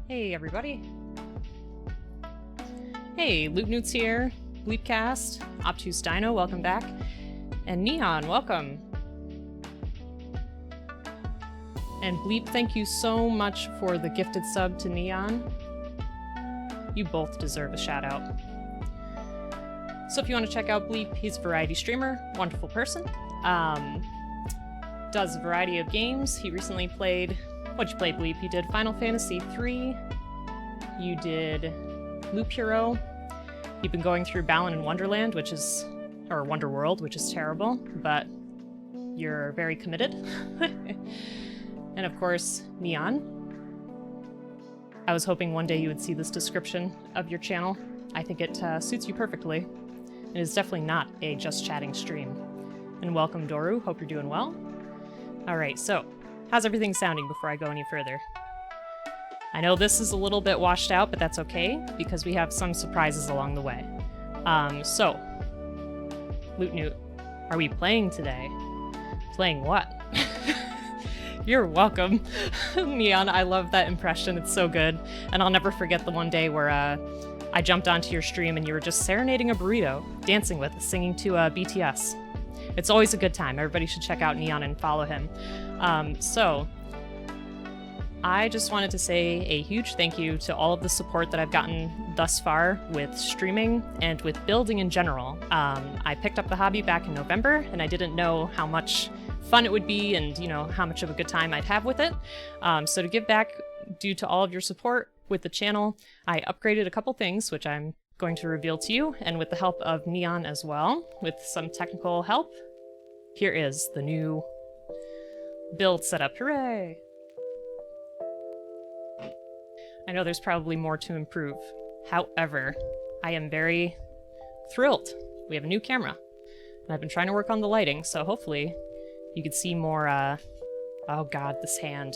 Hey everybody. Hey, Loot Newts here, Bleepcast, Obtuse Dino, welcome back, and Neon, welcome. And Bleep, thank you so much for the gifted sub to Neon. You both deserve a shout out. So if you want to check out Bleep, he's a variety streamer, wonderful person. Does a variety of games. He recently played, what'd you play, Bleep? You did Final Fantasy III, you did Loop Hero, you've been going through Balan and Wonderland, which is, or Wonderworld, which is terrible, but you're very committed. And of course, Neon. I was hoping one day you would see this description of your channel. I think it suits you perfectly. It is definitely not a just chatting stream. And welcome, Doru. Hope you're doing well. Alright, so, how's everything sounding before I go any further? I know this is a little bit washed out, but that's okay, because we have some surprises along the way. So, Loot Newt, are we playing today? Playing what? You're welcome. Neon, I love that impression, it's so good. And I'll never forget the one day where I jumped onto your stream and you were just serenading a burrito, dancing with us, singing to BTS. It's always a good time. Everybody should check out Neon and follow him. So, I just wanted to say a huge thank you to all of the support that I've gotten thus far with streaming and with building in general. I picked up the hobby back in November, and I didn't know how much fun it would be and, you know, how much of a good time I'd have with it. So to give back due to all of your support with the channel, I upgraded a couple things, which I'm going to reveal to you, and with the help of Neon as well, with some technical help, here is the new build setup. Hooray! I know there's probably more to improve. However, I am very thrilled. We have a new camera, and I've been trying to work on the lighting, so hopefully you could see more, oh god, this hand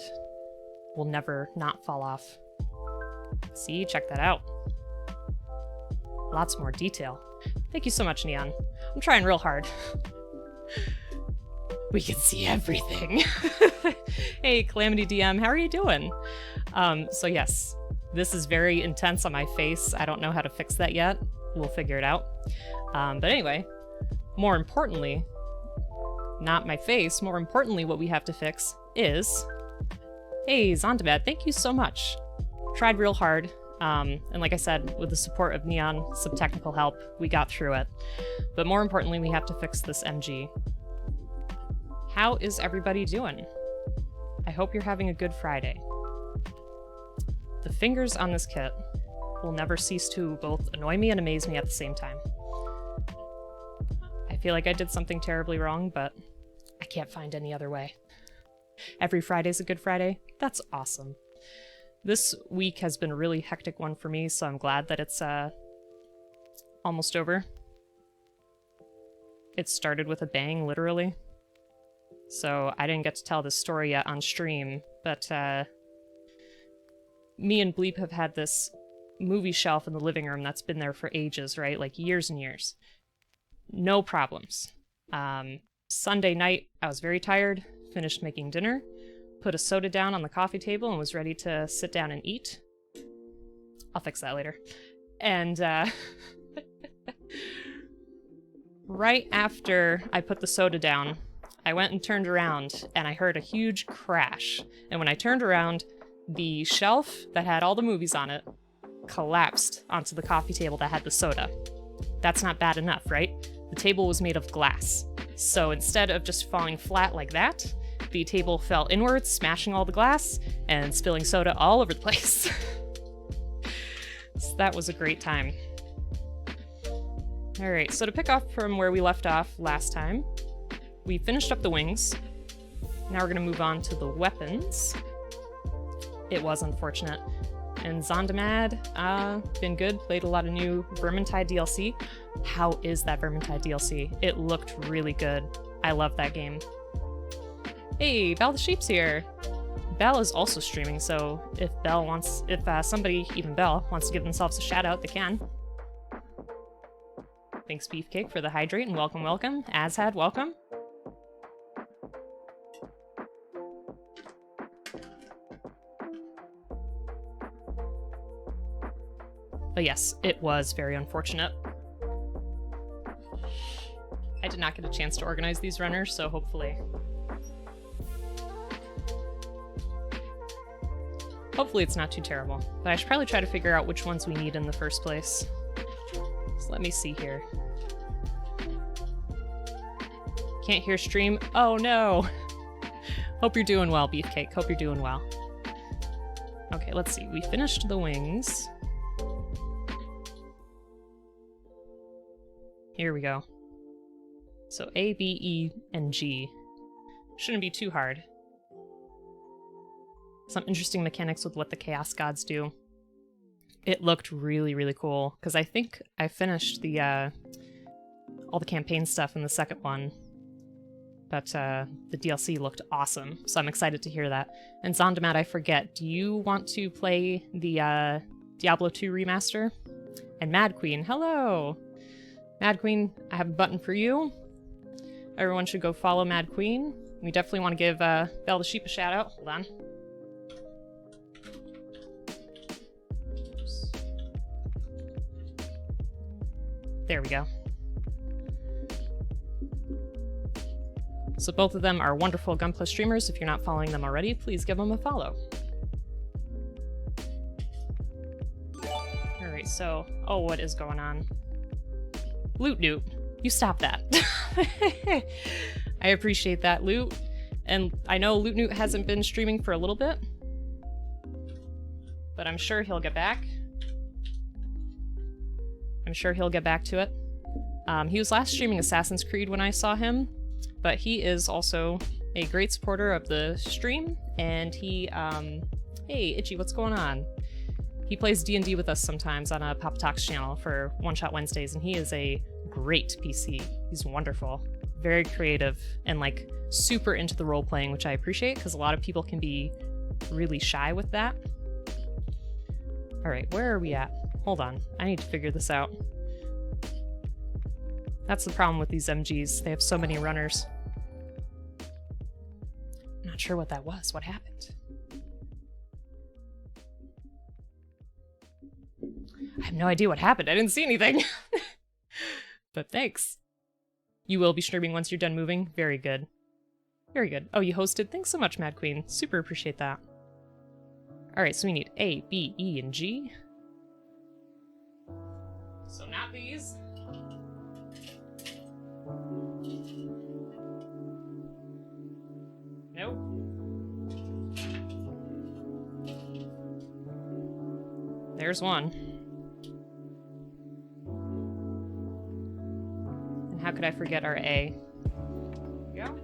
will never not fall off. See? Check that out. Lots more detail. Thank you so much, Neon. I'm trying real hard. We can see everything. Hey, Calamity DM, how are you doing? So yes, this is very intense on my face. I don't know how to fix that yet. We'll figure it out. But anyway, more importantly, not my face, more importantly what we have to fix is... Hey, Zondabad, thank you so much. Tried real hard. And like I said, with the support of Neon, some technical help, we got through it. But more importantly, we have to fix this MG. How is everybody doing? I hope you're having a good Friday. The fingers on this kit will never cease to both annoy me and amaze me at the same time. I feel like I did something terribly wrong, but I can't find any other way. Every Friday's a good Friday? That's awesome. This week has been a really hectic one for me, so I'm glad that it's almost over. It started with a bang, literally. So I didn't get to tell this story yet on stream, but me and Bleep have had this movie shelf in the living room that's been there for ages, right? Like years and years. No problems. Sunday night, I was very tired, finished making dinner, put a soda down on the coffee table and was ready to sit down and eat. I'll fix that later. And right after I put the soda down, I went and turned around and I heard a huge crash. And when I turned around, the shelf that had all the movies on it collapsed onto the coffee table that had the soda. That's not bad enough, right? The table was made of glass. So instead of just falling flat like that, the table fell inwards, smashing all the glass and spilling soda all over the place. So that was a great time. Alright, so to pick off from where we left off last time, we finished up the wings. Now we're gonna move on to the weapons. It was unfortunate. And Zondamad, been good, played a lot of new Vermintide DLC. How is that Vermintide DLC? It looked really good. I love that game. Hey, Belle the Sheep's here. Belle is also streaming, so if somebody, even Belle, wants to give themselves a shout out, they can. Thanks, Beefcake, for the hydrate, and welcome, welcome. Azhad, welcome. But yes, it was very unfortunate. I did not get a chance to organize these runners, so hopefully... Hopefully it's not too terrible. But I should probably try to figure out which ones we need in the first place. So let me see here. Can't hear stream? Oh no! Hope you're doing well, Beefcake. Hope you're doing well. Okay, let's see. We finished the wings. Here we go. So A, B, E, and G. Shouldn't be too hard. Some interesting mechanics with what the Chaos Gods do. It looked really, really cool, because I think I finished the all the campaign stuff in the second one. But the DLC looked awesome, so I'm excited to hear that. And Zondamat, I forget, do you want to play the Diablo 2 remaster? And Mad Queen, hello! Mad Queen, I have a button for you. Everyone should go follow Mad Queen. We definitely want to give Belle the Sheep a shout out. Hold on. Oops. There we go. So both of them are wonderful Gunpla streamers. If you're not following them already, please give them a follow. Alright, so... Oh, what is going on? Loot Newt, you stop that. I appreciate that, Loot. And I know Loot Newt hasn't been streaming for a little bit. But I'm sure he'll get back. I'm sure he'll get back to it. He was last streaming Assassin's Creed when I saw him. But he is also a great supporter of the stream, and he, hey, Itchy, what's going on? He plays D&D with us sometimes on a Pop Talks channel for One Shot Wednesdays, and he is a great PC. He's wonderful, very creative, and, like, super into the role-playing, which I appreciate, because a lot of people can be really shy with that. Alright, where are we at? Hold on, I need to figure this out. That's the problem with these MGs. They have so many runners. I'm not sure what that was. What happened? I have no idea what happened. I didn't see anything. But thanks. You will be streaming once you're done moving? Very good. Very good. Oh, you hosted? Thanks so much, Mad Queen. Super appreciate that. Alright, so we need A, B, E, and G. So not these. Nope. There's one. And how could I forget our A? There we go.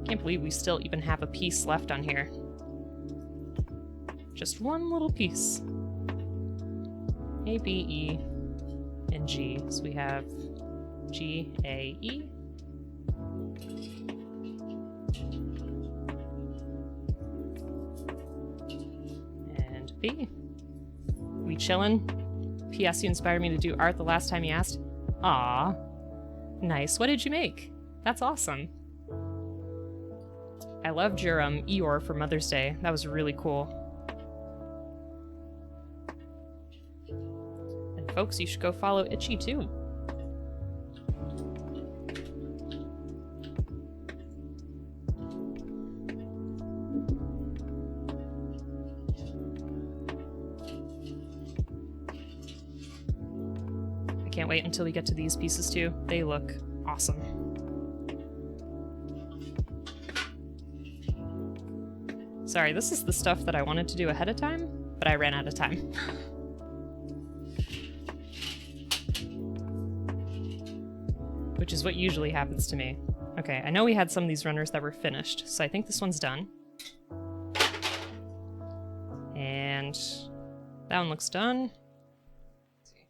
Can't believe we still even have a piece left on here. Just one little piece. A, B, E, and G. So we have G, A, E. And B. We chillin'? P.S. You inspired me to do art the last time you asked. Aw. Nice. What did you make? That's awesome. I loved your Eeyore for Mother's Day. That was really cool. Folks, you should go follow Itchy too. I can't wait until we get to these pieces too. They look awesome. Sorry, this is the stuff that I wanted to do ahead of time, but I ran out of time. Which is what usually happens to me. Okay, I know we had some of these runners that were finished, so I think this one's done. And that one looks done. Let's see.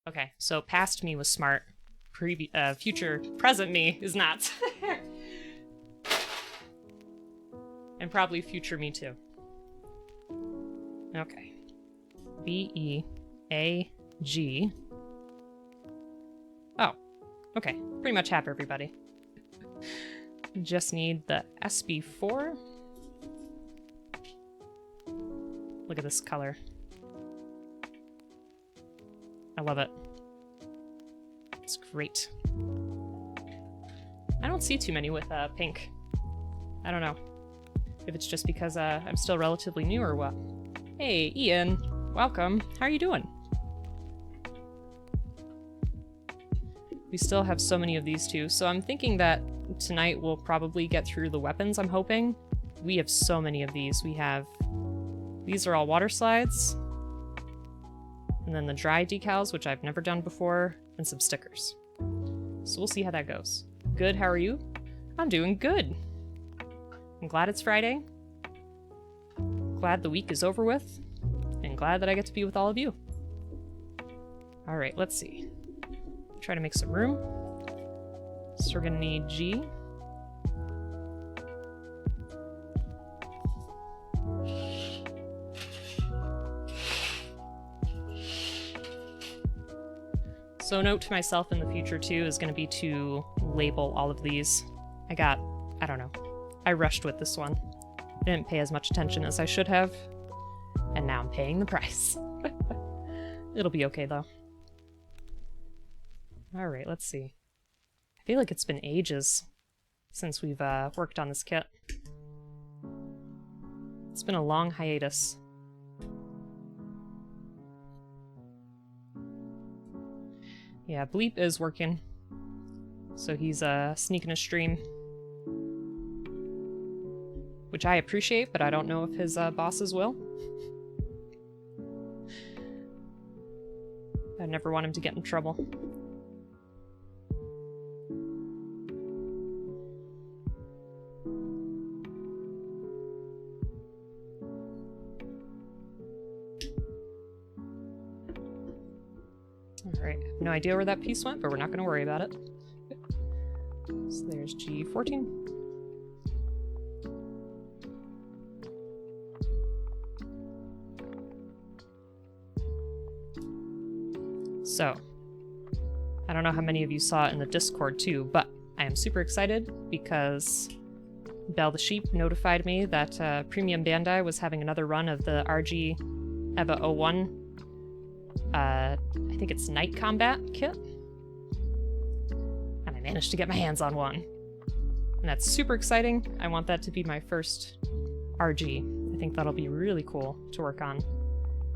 Okay, so past me was smart. Present me is not. And probably future me too. Okay. B, E, A, G. Oh, okay. pretty much have everybody. Just need the SB4. Look at this color. I love it. It's great. I don't see too many with pink. I don't know if it's just because I'm still relatively new or what. Hey, Ian. Welcome. How are you doing? We still have so many of these too, so I'm thinking that tonight we'll probably get through the weapons, I'm hoping. We have so many of these. These are all water slides. And then the dry decals, which I've never done before, and some stickers. So we'll see how that goes. Good, how are you? I'm doing good. I'm glad it's Friday. Glad the week is over with. And glad that I get to be with all of you. Alright, let's see. Try to make some room. So we're gonna need G. So note to myself in the future too is going to be to label all of these. I don't know. I rushed with this one. I didn't pay as much attention as I should have. And now I'm paying the price. It'll be okay though. Alright, let's see. I feel like it's been ages since we've worked on this kit. It's been a long hiatus. Yeah, Bleep is working. So he's sneaking a stream. Which I appreciate, but I don't know if his bosses will. I never want him to get in trouble. Alright, no idea where that piece went, but we're not going to worry about it. So there's G14. So, I don't know how many of you saw it in the Discord too, but I am super excited because Belle the Sheep notified me that Premium Bandai was having another run of the RG EVA 01 I think it's Night Combat kit. And I managed to get my hands on one. And that's super exciting. I want that to be my first RG. I think that'll be really cool to work on.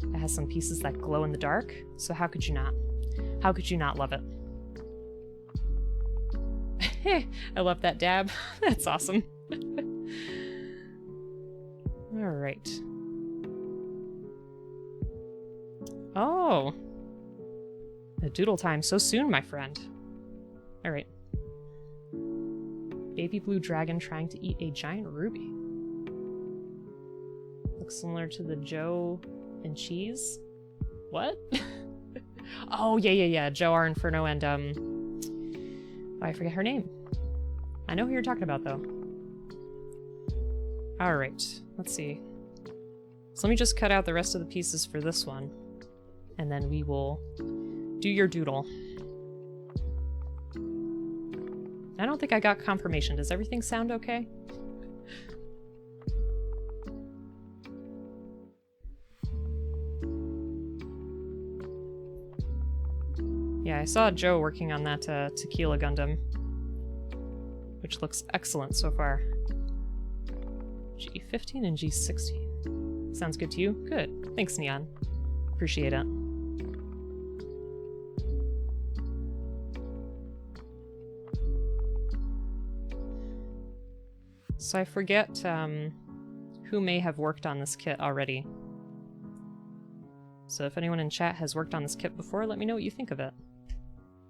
It has some pieces that glow in the dark, so how could you not? How could you not love it? I love that dab. That's awesome. Alright. Oh! A doodle time so soon, my friend. Alright. Baby blue dragon trying to eat a giant ruby. Looks similar to the Joe and cheese. What? Oh, yeah. Joe R. Inferno and, oh, I forget her name. I know who you're talking about, though. Alright, let's see. So let me just cut out the rest of the pieces for this one. And then we will do your doodle. I don't think I got confirmation. Does everything sound okay? Yeah, I saw Joe working on that Tequila Gundam, which looks excellent so far. G15 and G16. Sounds good to you? Good. Thanks, Neon. Appreciate it. So I forget who may have worked on this kit already. So if anyone in chat has worked on this kit before, let me know what you think of it.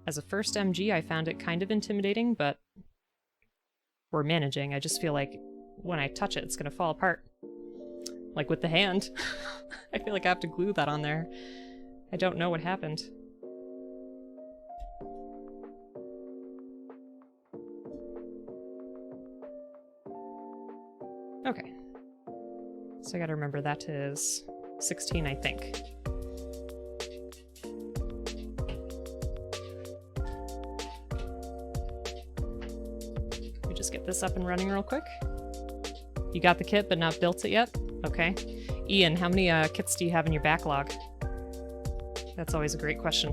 As a first MG, I found it kind of intimidating, but we're managing. I just feel like when I touch it, it's gonna fall apart. Like with the hand. I feel like I have to glue that on there. I don't know what happened. Okay. So I gotta remember that is 16, I think. just get this up and running real quick. You got the kit, but not built it yet? Okay. Ian, how many kits do you have in your backlog? That's always a great question.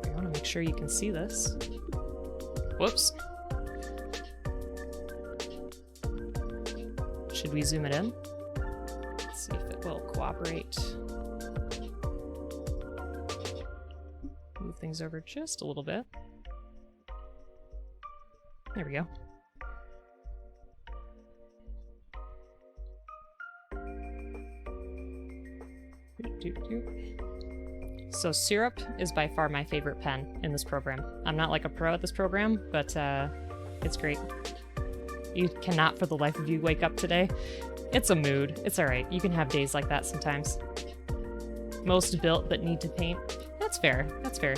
I want to make sure you can see this. Whoops. Should we zoom it in? Let's see if it will cooperate. Move things over just a little bit. There we go. So Syrup is by far my favorite pen in this program. I'm not like a pro at this program, but it's great. You cannot for the life of you wake up today. It's a mood. It's alright. You can have days like that sometimes. Most built but need to paint. That's fair. That's fair.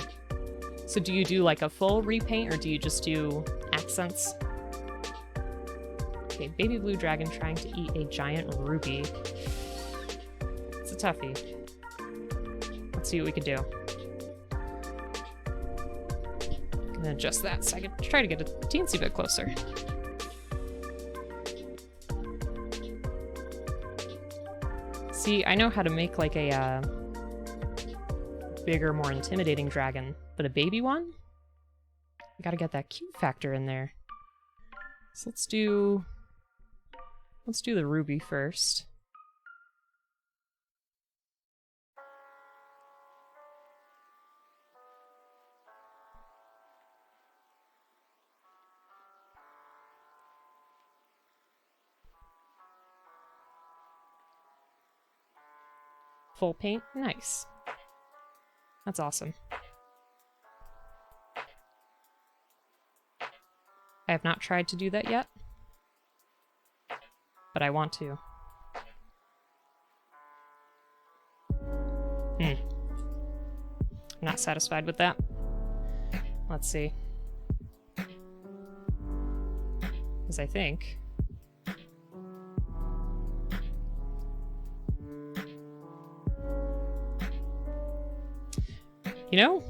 So do you do like a full repaint or do you just do accents? Okay, baby blue dragon trying to eat a giant ruby. It's a toughie. Let's see what we can do. I'm gonna adjust that so I can try to get a teensy bit closer. See, I know how to make like a bigger, more intimidating dragon, but a baby one? I gotta get that cute factor in there. So let's do the ruby first. Full paint? Nice. That's awesome. I have not tried to do that yet, but I want to. I'm not satisfied with that. Let's see. Because I think... You know?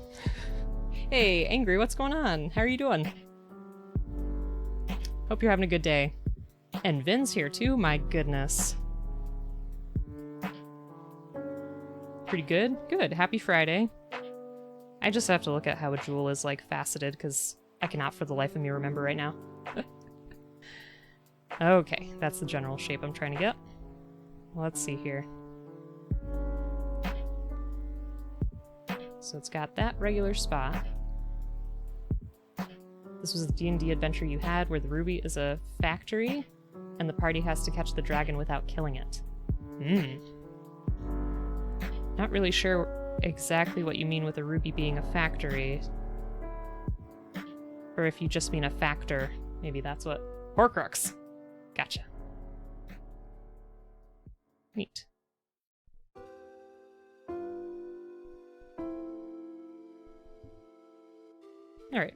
Hey, Angry, what's going on? How are you doing? Hope you're having a good day. And Vin's here too, my goodness. Pretty good? Good. Happy Friday. I just have to look at how a jewel is, like, faceted, because I cannot for the life of me remember right now. Okay, that's the general shape I'm trying to get. Let's see here. So it's got that regular spot. This was the D&D adventure you had where the ruby is a factory and the party has to catch the dragon without killing it. Not really sure exactly what you mean with a ruby being a factory. Or if you just mean a factor. Maybe that's what... Horcrux! Gotcha. Neat. Alright.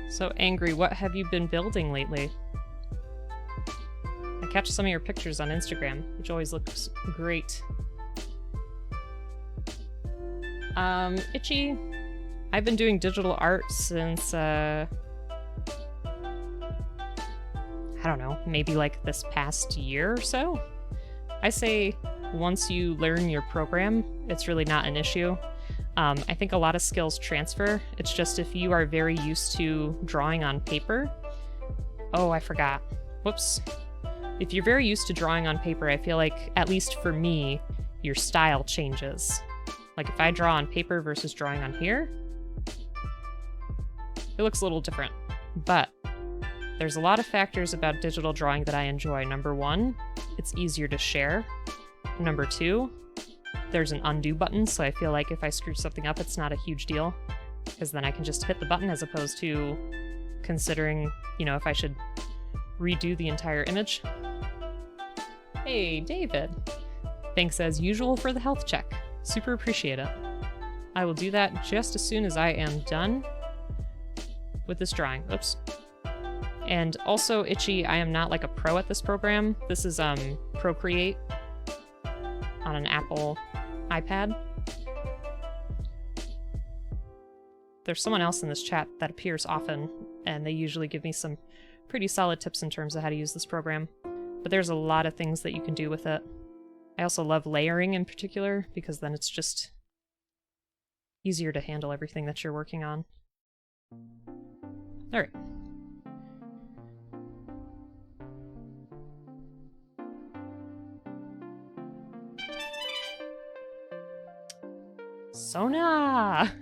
So Angry, what have you been building lately? I catch some of your pictures on Instagram, which always looks great. Itchy, I've been doing digital art since, I don't know, maybe like this past year or so? I say once you learn your program, it's really not an issue. I think a lot of skills transfer. It's just if you are very used to drawing on paper... Oh, I forgot. Whoops. If you're very used to drawing on paper, I feel like, at least for me, your style changes. Like if I draw on paper versus drawing on here, it looks a little different. But there's a lot of factors about digital drawing that I enjoy. Number one, it's easier to share. Number two, there's an undo button, so I feel like if I screw something up, it's not a huge deal. because then I can just hit the button as opposed to considering, you know, if I should redo the entire image. Hey, David. Thanks as usual for the health check. Super appreciate it. I will do that just as soon as I am done with this drawing. Oops. And also, Itchy, I am not like a pro at this program. This is Procreate on an Apple iPad. There's someone else in this chat that appears often, and they usually give me some pretty solid tips in terms of how to use this program. But there's a lot of things that you can do with it. I also love layering in particular, because then it's just easier to handle everything that you're working on. Alright. Sona!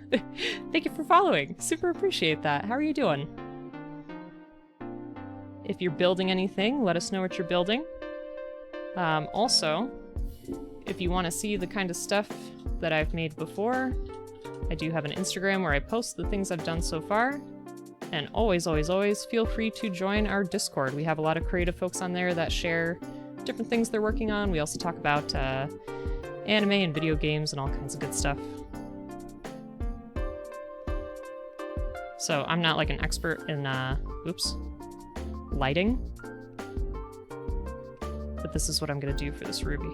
Thank you for following. Super appreciate that. How are you doing? If you're building anything, let us know what you're building. Also, if you want to see the kind of stuff that I've made before, I do have an Instagram where I post the things I've done so far. And always, always, always feel free to join our Discord. We have a lot of creative folks on there that share different things they're working on. We also talk about anime and video games and all kinds of good stuff. So I'm not like an expert in, lighting. But this is what I'm gonna do for this ruby.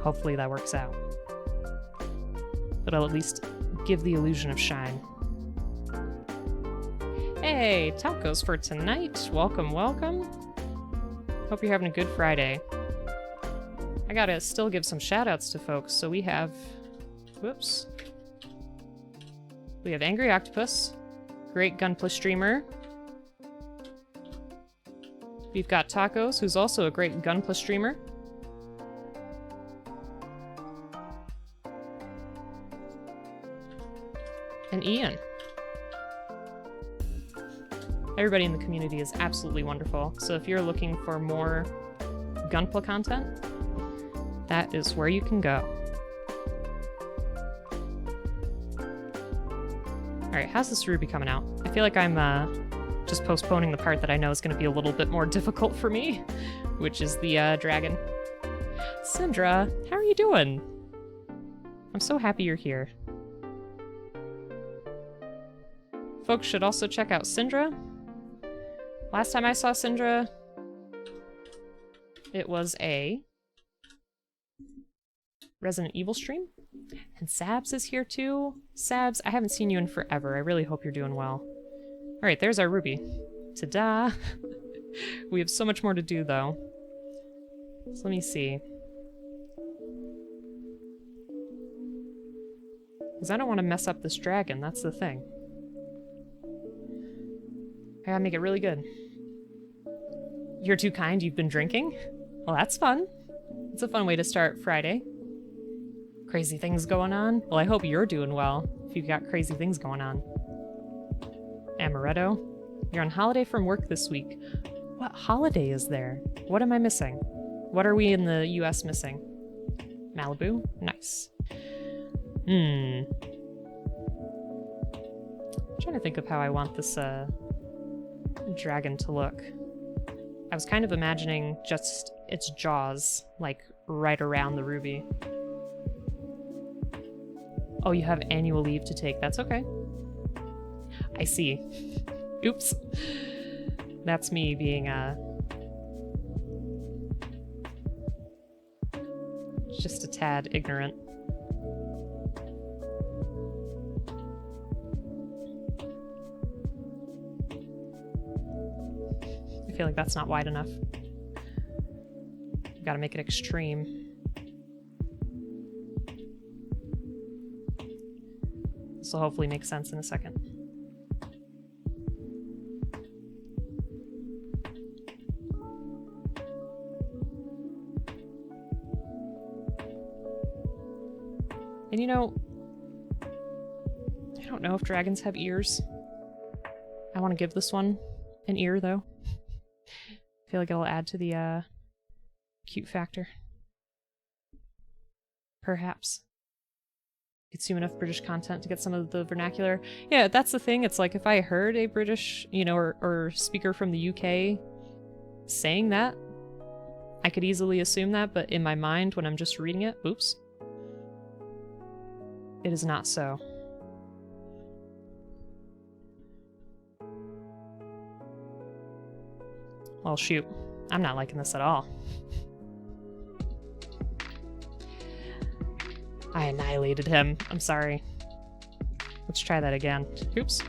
Hopefully that works out. But I'll at least give the illusion of shine. Hey, tacos for tonight. Welcome, welcome. Hope you're having a good Friday. I gotta still give some shoutouts to folks. So we have... Whoops. We have Angry Octopus. Great Gunpla streamer. We've got Tacos, who's also a great Gunpla streamer. And Ian. Everybody in the community is absolutely wonderful. So if you're looking for more Gunpla content, that is where you can go. Alright, how's this ruby coming out? I feel like I'm just postponing the part that I know is going to be a little bit more difficult for me, which is the dragon. Syndra, how are you doing? I'm so happy you're here. Folks should also check out Syndra. Last time I saw Syndra, it was a Resident Evil stream. And Sabs is here too. Sabs, I haven't seen you in forever. I really hope you're doing well. Alright, there's our ruby. Ta-da! We have so much more to do though. So let me see. Because I don't want to mess up this dragon, that's the thing. I gotta make it really good. You're too kind, you've been drinking? Well, that's fun. It's a fun way to start Friday. Crazy things going on? Well, I hope you're doing well, if you've got crazy things going on. Amaretto, you're on holiday from work this week. What holiday is there? What am I missing? What are we in the US missing? Malibu? Nice. I'm trying to think of how I want this dragon to look. I was kind of imagining just its jaws, like, right around the ruby. Oh, you have annual leave to take. That's okay. I see. Oops. That's me being, just a tad ignorant. I feel like that's not wide enough. Gotta make it extreme. This will hopefully make sense in a second. And you know, I don't know if dragons have ears. I want to give this one an ear, though. I feel like it'll add to the cute factor. Perhaps. consume enough British content to get some of the vernacular. Yeah, that's the thing. It's like if I heard a British, you know, or speaker from the UK saying that, I could easily assume that, but in my mind, when I'm just reading it, oops, it is not so. Well, shoot. I'm not liking this at all. I annihilated him. I'm sorry. Let's try that again. Oops.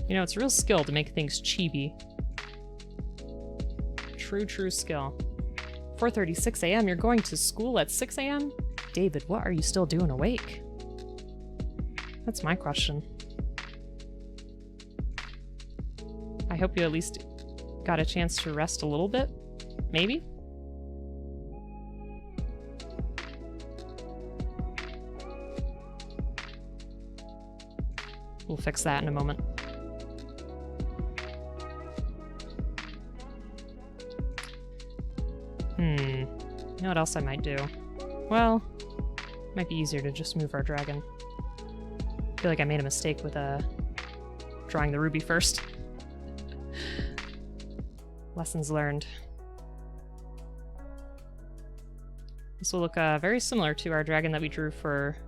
You know, it's real skill to make things chibi. True skill. 4:36 a.m. You're going to school at 6 a.m.? David, what are you still doing awake? That's my question. I hope you at least got a chance to rest a little bit. Maybe? We'll fix that in a moment. You know what else I might do? Well, might be easier to just move our dragon. I feel like I made a mistake with drawing the ruby first. Lessons learned. This will look very similar to our dragon that we drew for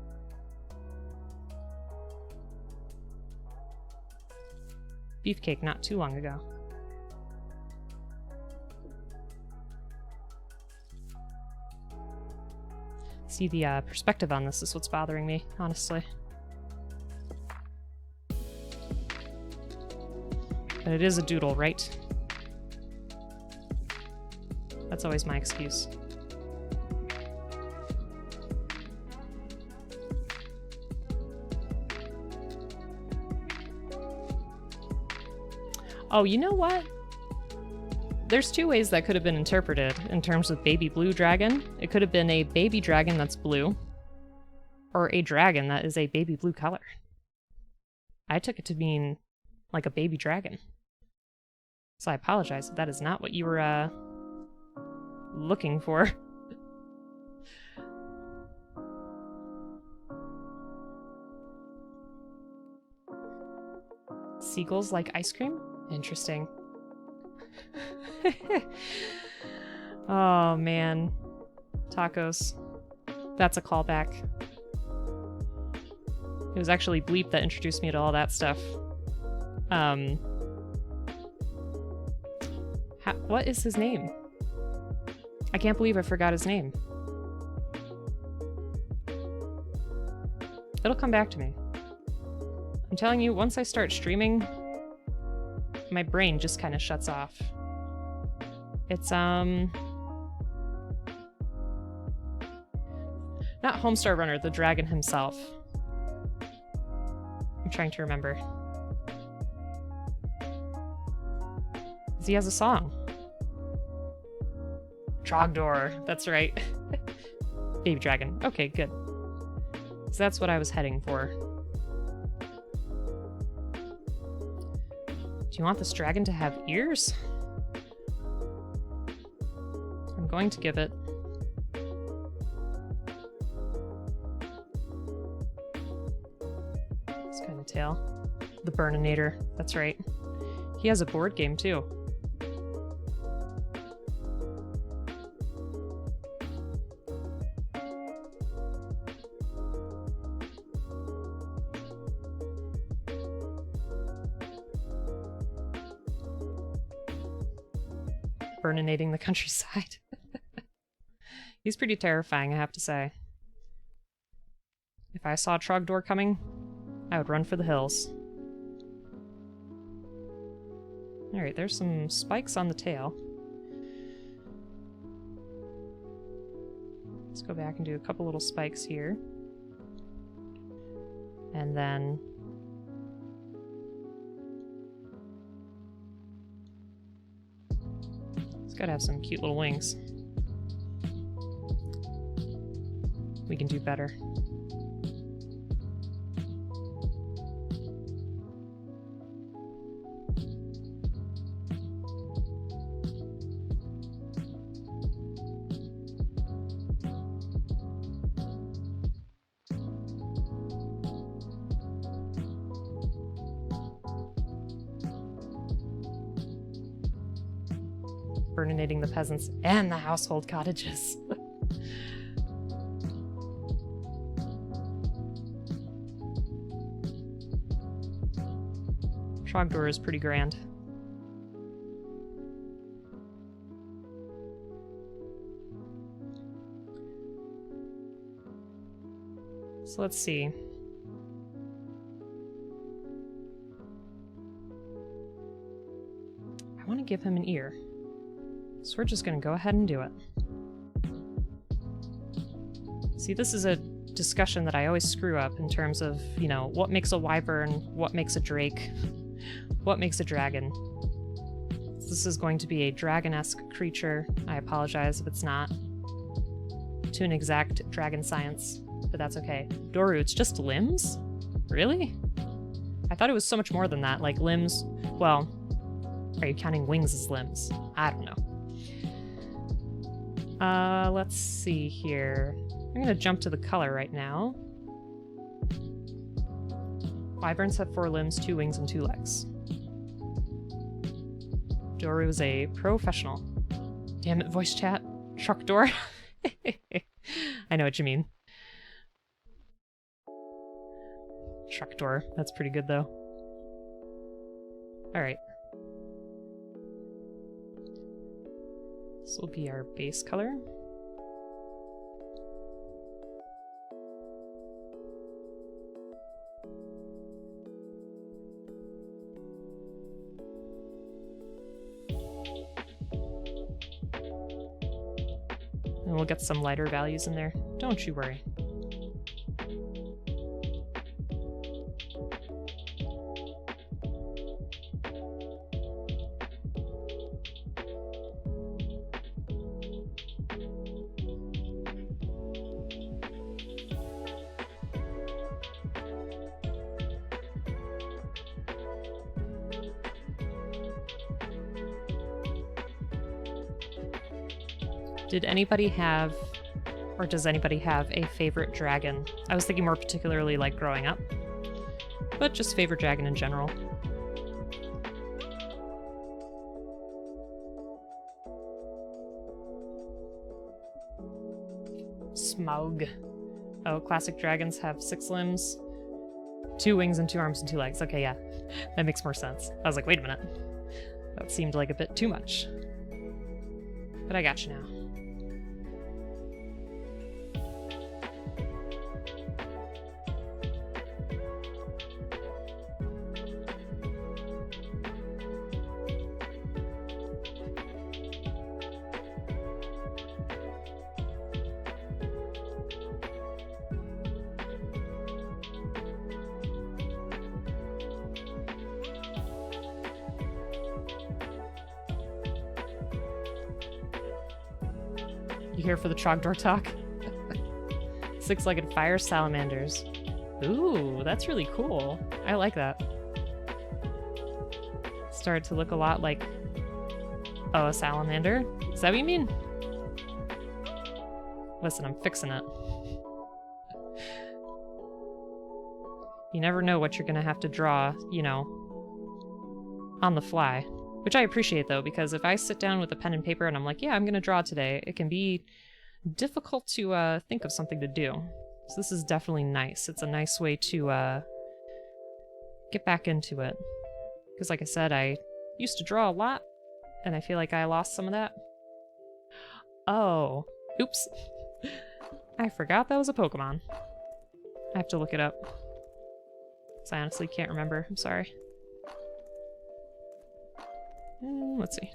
Beefcake not too long ago. See, the perspective on this is what's bothering me, honestly. But it is a doodle, right? That's always my excuse. Oh, you know what? There's two ways that could have been interpreted in terms of baby blue dragon. It could have been a baby dragon that's blue, or a dragon that is a baby blue color. I took it to mean like a baby dragon. So I apologize if that is not what you were looking for. Seagulls like ice cream? Interesting. Oh man. Tacos. That's a callback. It was actually Bleep that introduced me to all that stuff. What is his name? I can't believe I forgot his name. It'll come back to me. I'm telling you, once I start streaming, my brain just kind of shuts off. It's, not Homestar Runner, the dragon himself. I'm trying to remember. He has a song. Trogdor, that's right. Baby dragon. Okay, good. So that's what I was heading for. Do you want this dragon to have ears? I'm going to give it. This kind of tail. The Burninator, that's right. He has a board game too. Burninating the countryside. He's pretty terrifying, I have to say. If I saw Trogdor coming, I would run for the hills. Alright, there's some spikes on the tail. Let's go back and do a couple little spikes here. And then It's gotta have some cute little wings. We can do better. Burninating the peasants and the household cottages. Trogdor is pretty grand. So let's see. I want to give him an ear. So we're just going to go ahead and do it. See, this is a discussion that I always screw up in terms of, you know, what makes a wyvern, what makes a drake, what makes a dragon. This is going to be a dragon-esque creature. I apologize if it's not to an exact dragon science, but that's okay. Doru, it's just limbs? Really? I thought it was so much more than that, like limbs. Well, are you counting wings as limbs? I don't know. Let's see here. I'm gonna jump to the color right now. Wyverns have 4 limbs, 2 wings, and 2 legs. Doru is a professional. Damn it, voice chat. Trogdor. I know what you mean. Trogdor. That's pretty good, though. Alright. This will be our base color. And we'll get some lighter values in there. Don't you worry. Did anybody have, or does anybody have a favorite dragon? I was thinking more particularly like growing up, but just favorite dragon in general. Smaug. Oh, classic dragons have 6 limbs, 2 wings and 2 arms and 2 legs. Okay, yeah, that makes more sense. I was like, wait a minute. That seemed like a bit too much. But I got you now. You here for the Trogdor talk? 6-legged fire salamanders. Ooh, that's really cool. I like that. Started to look a lot like... Oh, a salamander? Is that what you mean? Listen, I'm fixing it. You never know what you're gonna have to draw, you know, on the fly. Which I appreciate, though, because if I sit down with a pen and paper and I'm like, yeah, I'm going to draw today, it can be difficult to think of something to do. So this is definitely nice. It's a nice way to get back into it. Because like I said, I used to draw a lot, and I feel like I lost some of that. Oh. Oops. I forgot that was a Pokemon. I have to look it up. Because I honestly can't remember. I'm sorry. Let's see.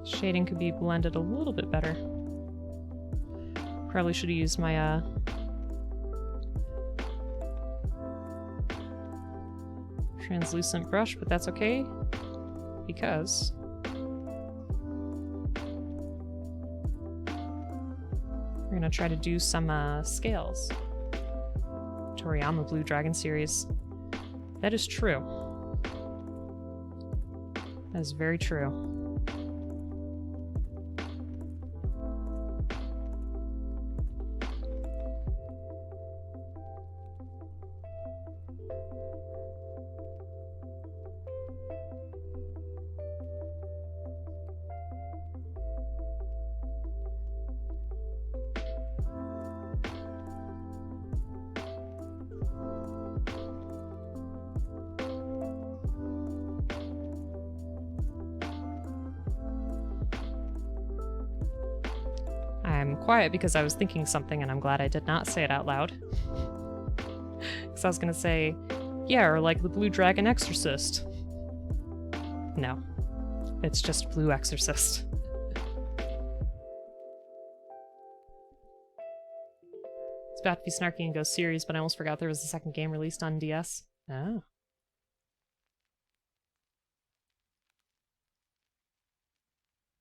Shading could be blended a little bit better. Probably should have used my translucent brush, but that's okay because we're gonna try to do some scales. Toriyama Blue Dragon series. That is true. That is very true. I'm quiet because I was thinking something and I'm glad I did not say it out loud. Because I was gonna say, yeah, or like the Blue Dragon Exorcist. No. It's just Blue Exorcist. It's about to be snarky and go serious, but I almost forgot there was a second game released on DS. Oh.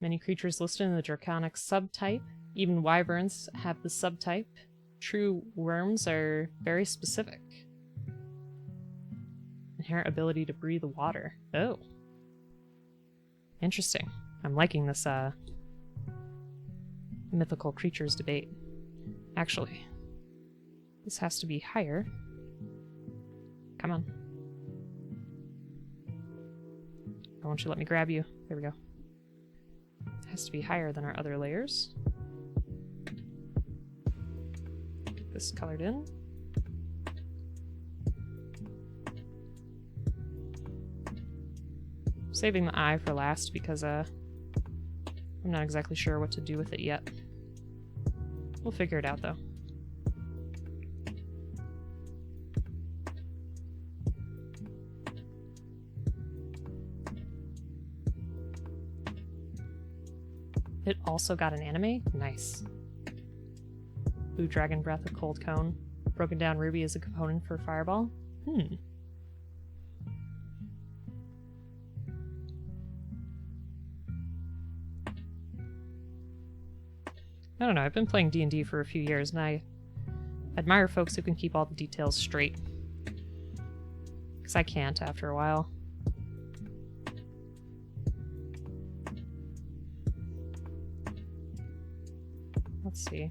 Many creatures listed in the Draconic subtype. Even wyverns have the subtype. True worms are very specific. Inherent ability to breathe the water. Oh. Interesting. I'm liking this mythical creatures debate. Actually, this has to be higher. Come on. Why won't you let me grab you? There we go. It has to be higher than our other layers. Get this colored in. Saving the eye for last because I'm not exactly sure what to do with it yet. We'll figure it out though. It also got an anime? Nice. Blue Dragon Breath of Cold Cone. Broken Down Ruby is a component for Fireball? I don't know, I've been playing D&D for a few years and I admire folks who can keep all the details straight. Because I can't after a while. Let's see.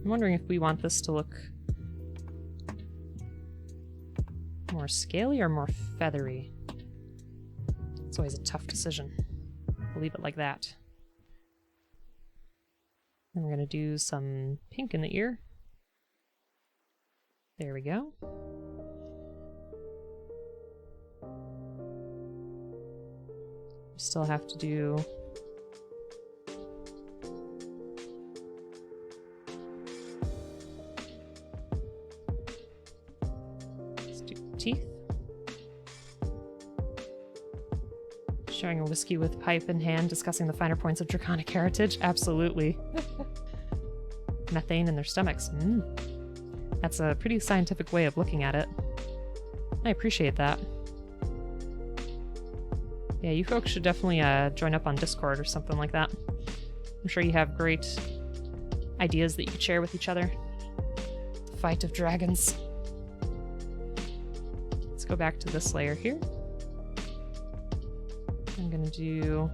I'm wondering if we want this to look more scaly or more feathery. It's always a tough decision. We'll leave it like that. Then we're going to do some pink in the ear. There we go. We still have to do teeth. Sharing a whiskey with pipe in hand, discussing the finer points of draconic heritage. Absolutely. Methane in their stomachs. That's a pretty scientific way of looking at it. I appreciate that. Yeah, you folks should definitely join up on Discord or something like that. I'm sure you have great ideas that you could share with each other. The fight of dragons. Let's go back to this layer here. I'm gonna do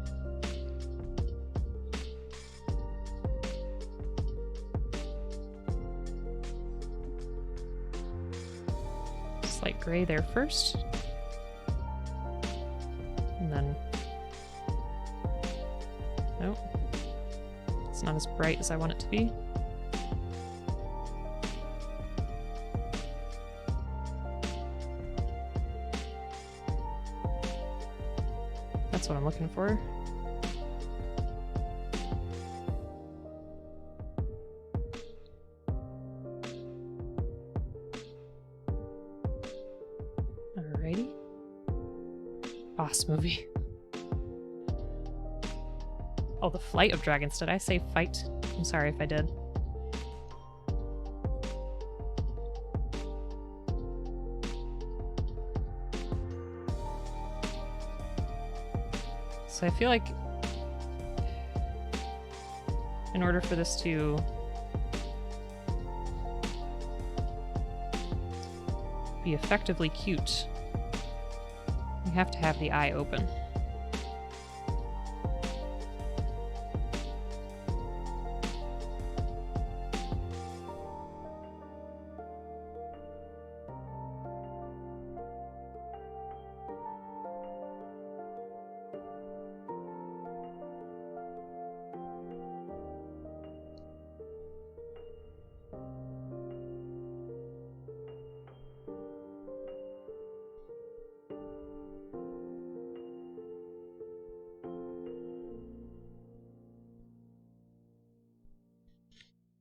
slight gray there first. And then nope. It's not as bright as I want it to be. That's what I'm looking for. Alrighty. Boss movie. Oh, the flight of dragons. Did I say fight? I'm sorry if I did. So I feel like in order for this to be effectively cute, you have to have the eye open.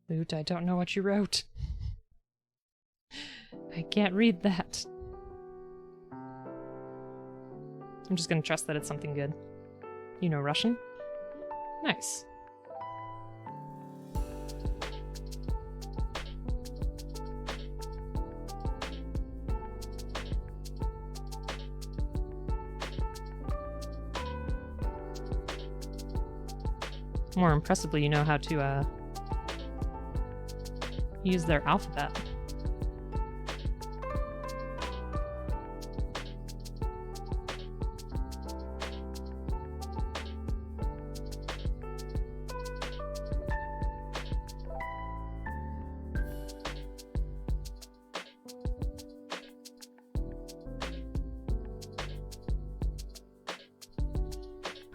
Loot, I don't know what you wrote. I can't read that. I'm just gonna trust that it's something good. You know Russian? Nice. More impressively, you know how to, use their alphabet.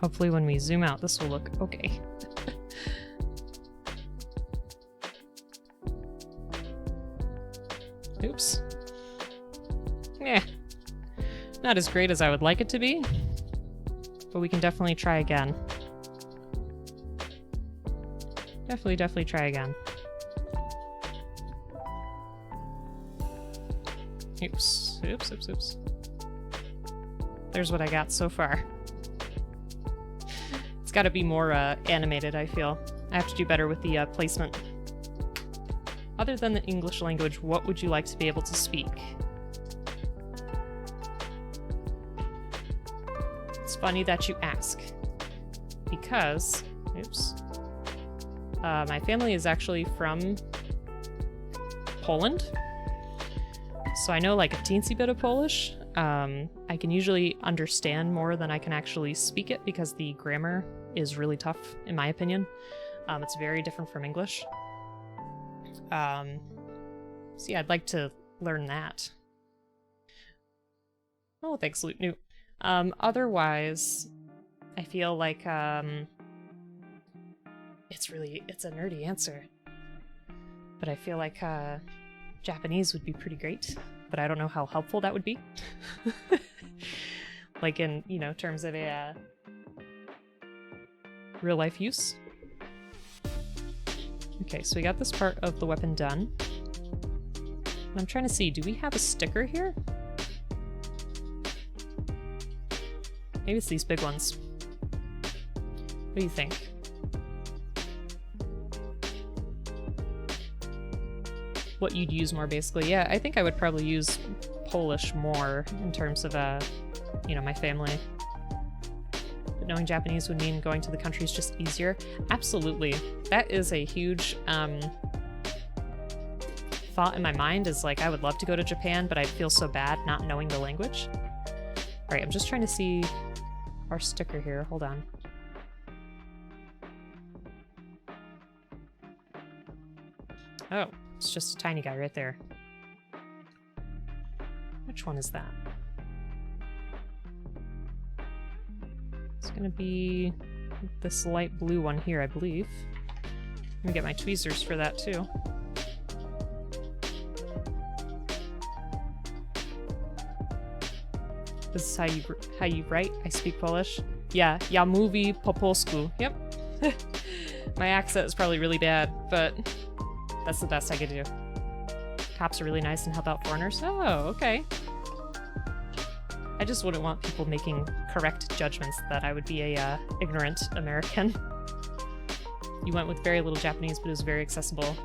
Hopefully when we zoom out, this will look okay. Oops. Yeah. Not as great as I would like it to be, but we can definitely try again. Definitely try again. Oops. Oops. There's what I got so far. It's gotta be more animated, I feel. I have to do better with the placement. Other than the English language, what would you like to be able to speak? It's funny that you ask. Because, oops, my family is actually from Poland. So I know like a teensy bit of Polish. I can usually understand more than I can actually speak it because the grammar is really tough, in my opinion. It's very different from English. So yeah, I'd like to learn that. Oh, thanks, Loot Newt. Otherwise, I feel like, it's a nerdy answer. But I feel like, Japanese would be pretty great, but I don't know how helpful that would be. Like in, you know, terms of a, real-life use. Okay, so we got this part of the weapon done. And I'm trying to see, do we have a sticker here? Maybe it's these big ones. What do you think? What you'd use more, basically. Yeah, I think I would probably use Polish more in terms of, you know, my family. But knowing Japanese would mean going to the country is just easier. Absolutely. That is a huge thought in my mind, is like, I would love to go to Japan, but I'd feel so bad not knowing the language. Alright, I'm just trying to see our sticker here. Hold on. Oh, it's just a tiny guy right there. Which one is that? It's gonna be this light blue one here, I believe. I'm gonna get my tweezers for that too. This is how you write. I speak Polish. Yeah, ja mówi po polsku. Yep. My accent is probably really bad, but that's the best I could do. Cops are really nice and help out foreigners. Oh, okay. I just wouldn't want people making correct judgments that I would be a ignorant American. You went with very little Japanese, but it was very accessible.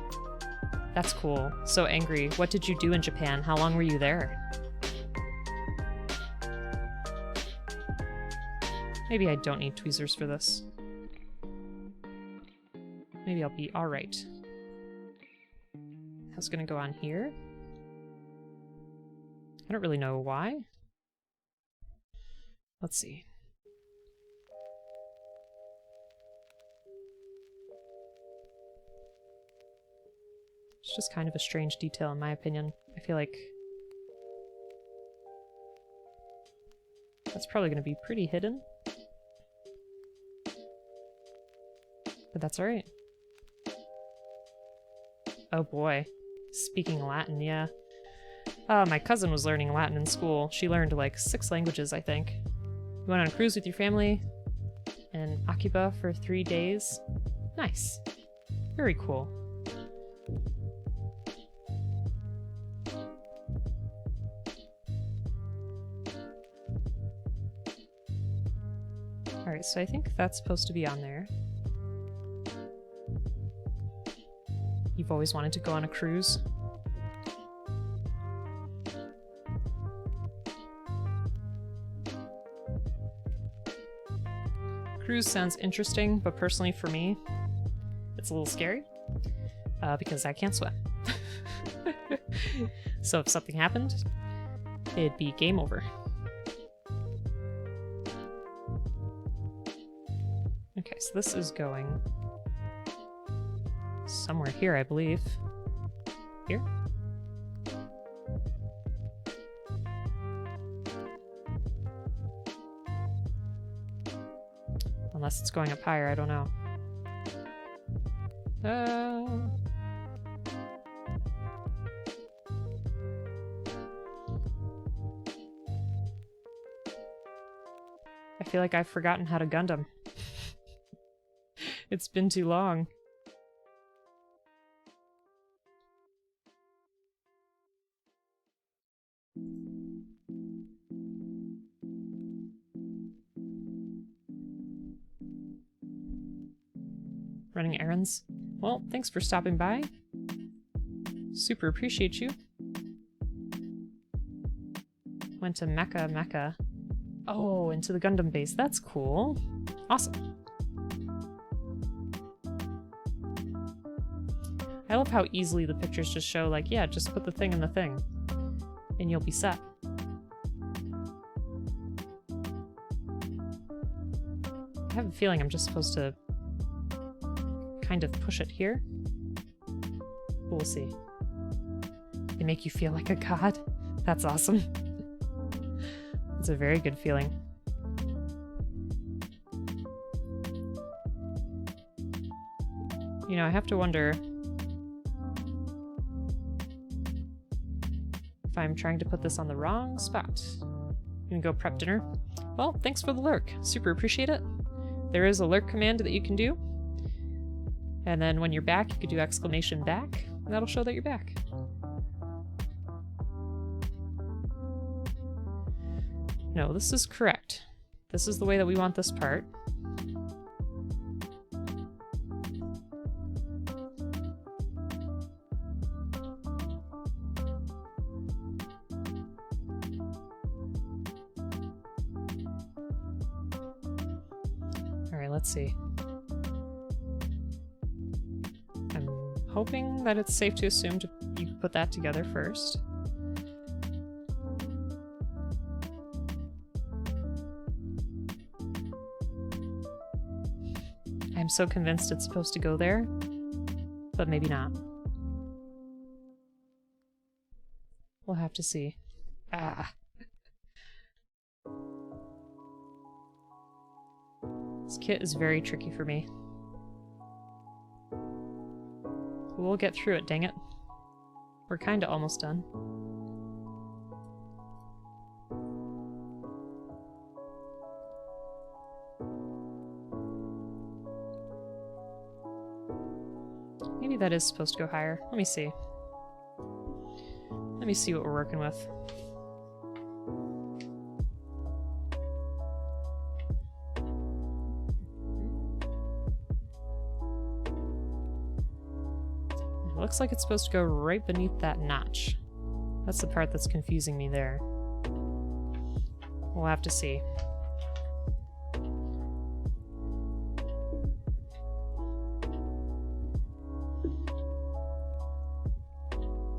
That's cool. So angry. What did you do in Japan? How long were you there? Maybe I don't need tweezers for this. Maybe I'll be alright. I was gonna go on here. I don't really know why. Let's see. It's just kind of a strange detail in my opinion. I feel like that's probably going to be pretty hidden. But that's alright. Oh boy. Speaking Latin, yeah. My cousin was learning Latin in school. She learned like 6 languages, I think. You went on a cruise with your family in Akiba for 3 days. Nice. Very cool. Alright, so I think that's supposed to be on there. You've always wanted to go on a cruise? Cruise sounds interesting, but personally for me, it's a little scary, because I can't swim. So if something happened, it'd be game over. Okay, so this is going somewhere here, I believe. Here? Unless it's going up higher, I don't know. I feel like I've forgotten how to Gundam. It's been too long. Running errands? Well, thanks for stopping by. Super appreciate you. Went to Mecca. Oh, into the Gundam base. That's cool. Awesome. I love how easily the pictures just show, like, yeah, just put the thing in the thing, and you'll be set. I have a feeling I'm just supposed to kind of push it here. We'll see. They make you feel like a god. That's awesome. It's a very good feeling. You know, I have to wonder if I'm trying to put this on the wrong spot. I'm gonna go prep dinner. Well, thanks for the lurk. Super appreciate it. There is a lurk command that you can do. And then when you're back, you could do exclamation back, and that'll show that you're back. No, this is correct. This is the way that we want this part. Alright, let's see. I'm hoping that it's safe to assume you put that together first. I'm so convinced it's supposed to go there, but maybe not. We'll have to see. Ah. This kit is very tricky for me. We'll get through it, dang it. We're kinda almost done. Maybe that is supposed to go higher. Let me see. Let me see what we're working with. looks like it's supposed to go right beneath that notch. That's the part that's confusing me there. We'll have to see.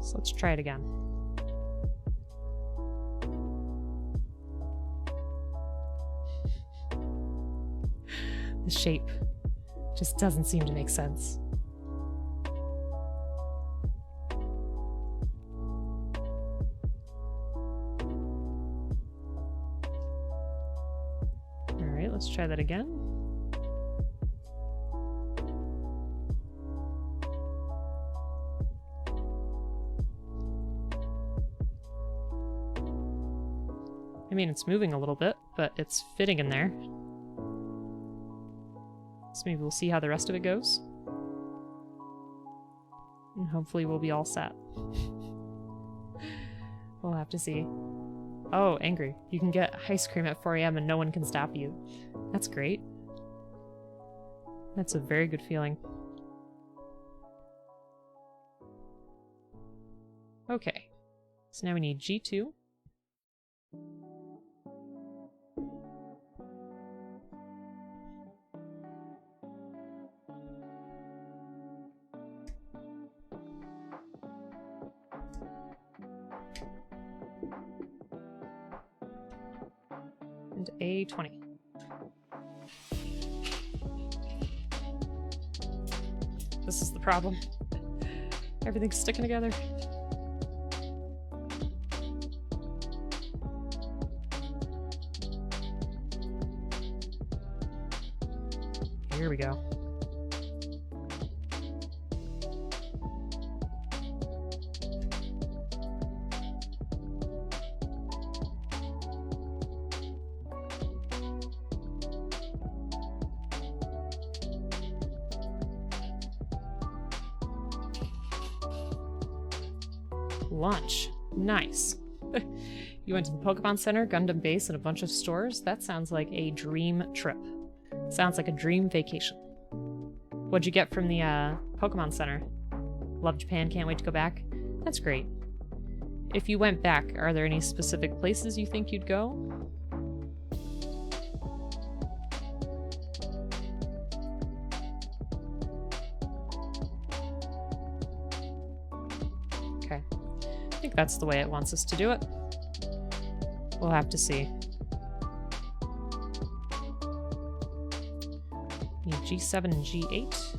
So let's try it again. The shape just doesn't seem to make sense. Alright, let's try that again. I mean, it's moving a little bit, but it's fitting in there. So maybe we'll see how the rest of it goes. And hopefully we'll be all set. We'll have to see. Oh, angry. You can get ice cream at 4 a.m. and no one can stop you. That's great. That's a very good feeling. Okay. So now we need G2. And A20. This is the problem. Everything's sticking together. Here we go. Lunch. Nice. You went to the Pokemon Center, Gundam base, and a bunch of stores? That sounds like a dream trip. Sounds like a dream vacation. What'd you get from the Pokemon Center? Love Japan, can't wait to go back. That's great. If you went back, are there any specific places you think you'd go? Okay. I think that's the way it wants us to do it. We'll have to see. Need G7 and G8.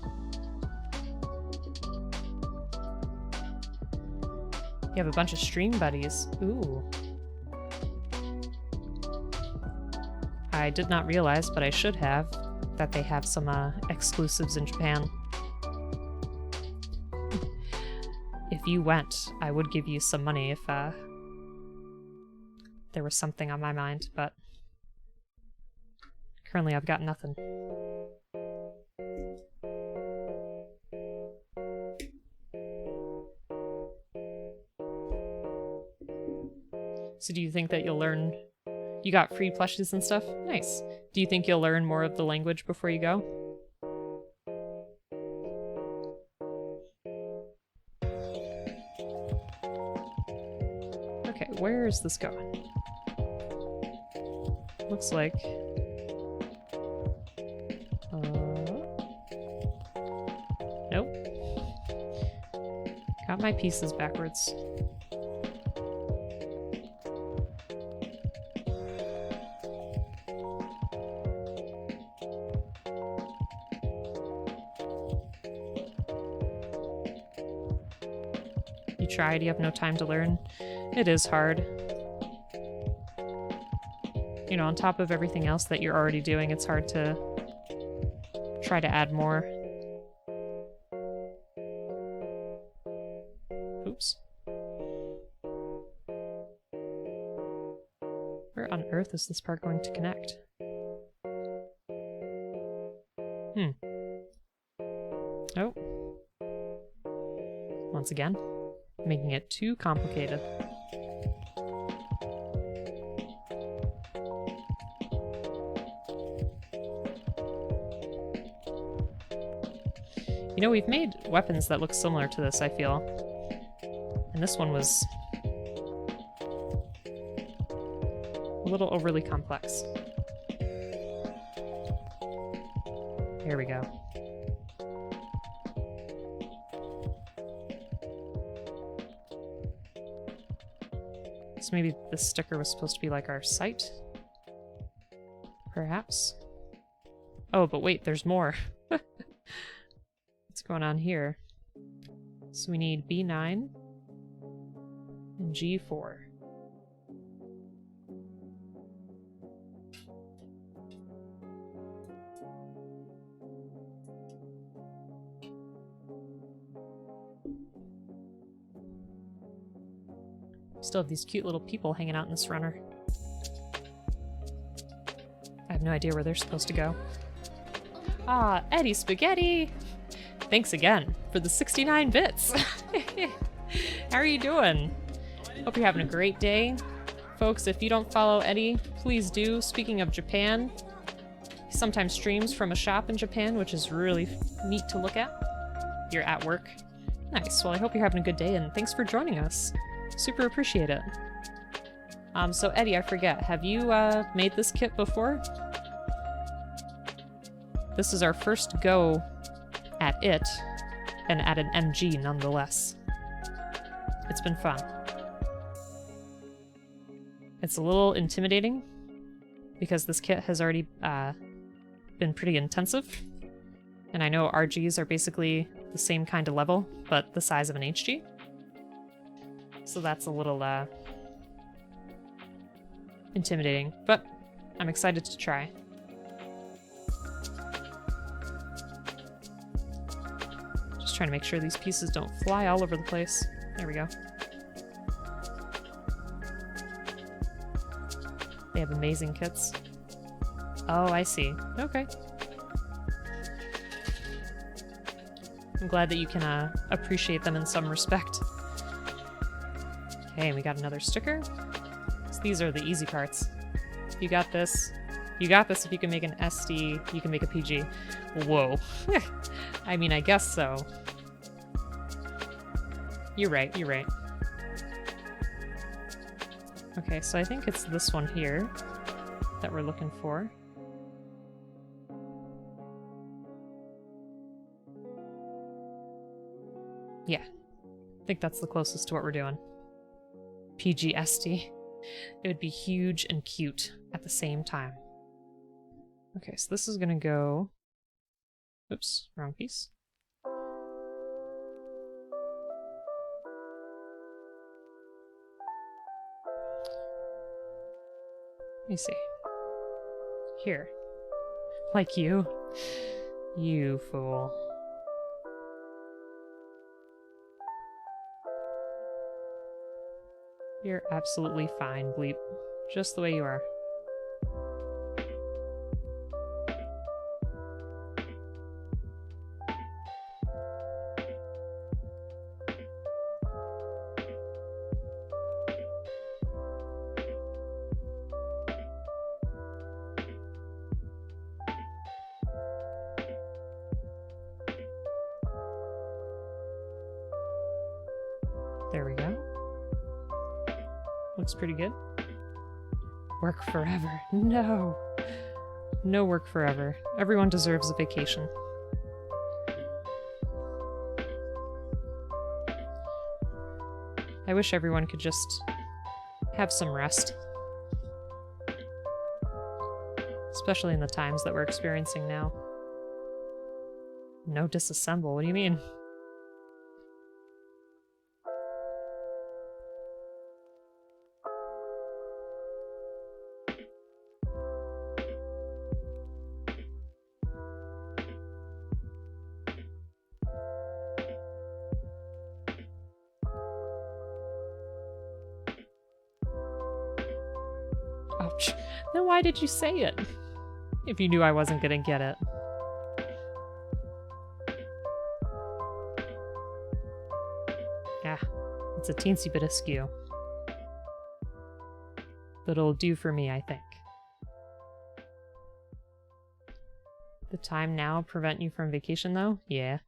You have a bunch of stream buddies. Ooh. I did not realize, but I should have, that they have some exclusives in Japan. If you went, I would give you some money if there was something on my mind, but currently I've got nothing. So do you think that you'll learn... You got free plushes and stuff? Nice. Do you think you'll learn more of the language before you go? Okay, where is this going? Looks like... Nope. Got my pieces backwards. You tried, you have no time to learn. It is hard. You know, on top of everything else that you're already doing, it's hard to try to add more. Oops. Where on earth is this part going to connect? Oh. Once again, making it too complicated. You know, we've made weapons that look similar to this, I feel. And this one was a little overly complex. Here we go. So maybe this sticker was supposed to be like our sight? Perhaps? Oh, but wait, there's more. What's going on here? So we need B9 and G4. Still have these cute little people hanging out in this runner. I have no idea where they're supposed to go. Ah, Eddie Spaghetti! Thanks again for the 69 bits! How are you doing? Hope you're having a great day. Folks, if you don't follow Eddie, please do. Speaking of Japan, he sometimes streams from a shop in Japan, which is really neat to look at. You're at work. Nice. Well, I hope you're having a good day, and thanks for joining us. Super appreciate it. So Eddie, I forget, have you made this kit before? This is our first go at it, and at an MG nonetheless. It's been fun. It's a little intimidating, because this kit has already been pretty intensive, and I know RGs are basically the same kind of level, but the size of an HG. So that's a little intimidating, but I'm excited to try. Just trying to make sure these pieces don't fly all over the place. There we go. They have amazing kits. Oh, I see. Okay. I'm glad that you can appreciate them in some respect. Okay, we got another sticker. So these are the easy parts. You got this. You got this. If you can make an SD, you can make a PG. Whoa. I mean, I guess so. You're right, you're right. Okay, so I think it's this one here that we're looking for. Yeah. I think that's the closest to what we're doing. PGSD. It would be huge and cute at the same time. Okay, so this is gonna go... Oops, wrong piece. Let me see. Here. Like you. You fool. You're absolutely fine, Bleep. Just the way you are. There we go. Looks pretty good. Work forever. No. No work forever. Everyone deserves a vacation. I wish everyone could just have some rest. Especially in the times that we're experiencing now. No disassemble, what do you mean? Ouch. Then why did you say it? If you knew I wasn't gonna get it. Yeah, it's a teensy bit askew. But it'll do for me, I think. The time now prevent you from vacation, though? Yeah.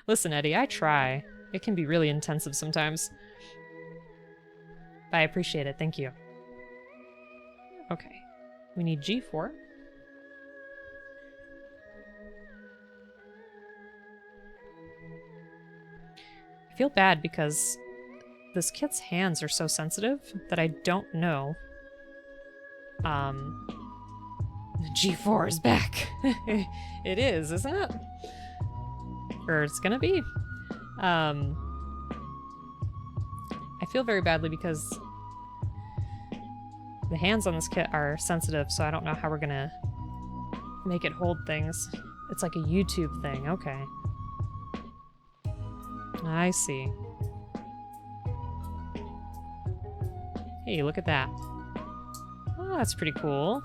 Listen, Eddie, I try. It can be really intensive sometimes. But I appreciate it, thank you. Okay, we need G4. I feel bad because this kit's hands are so sensitive that I don't know. G4 is back. It is, isn't it? Or it's gonna be. I feel very badly because the hands on this kit are sensitive, so I don't know how we're gonna make it hold things. It's like a YouTube thing, okay. I see. Hey, look at that. Oh, that's pretty cool.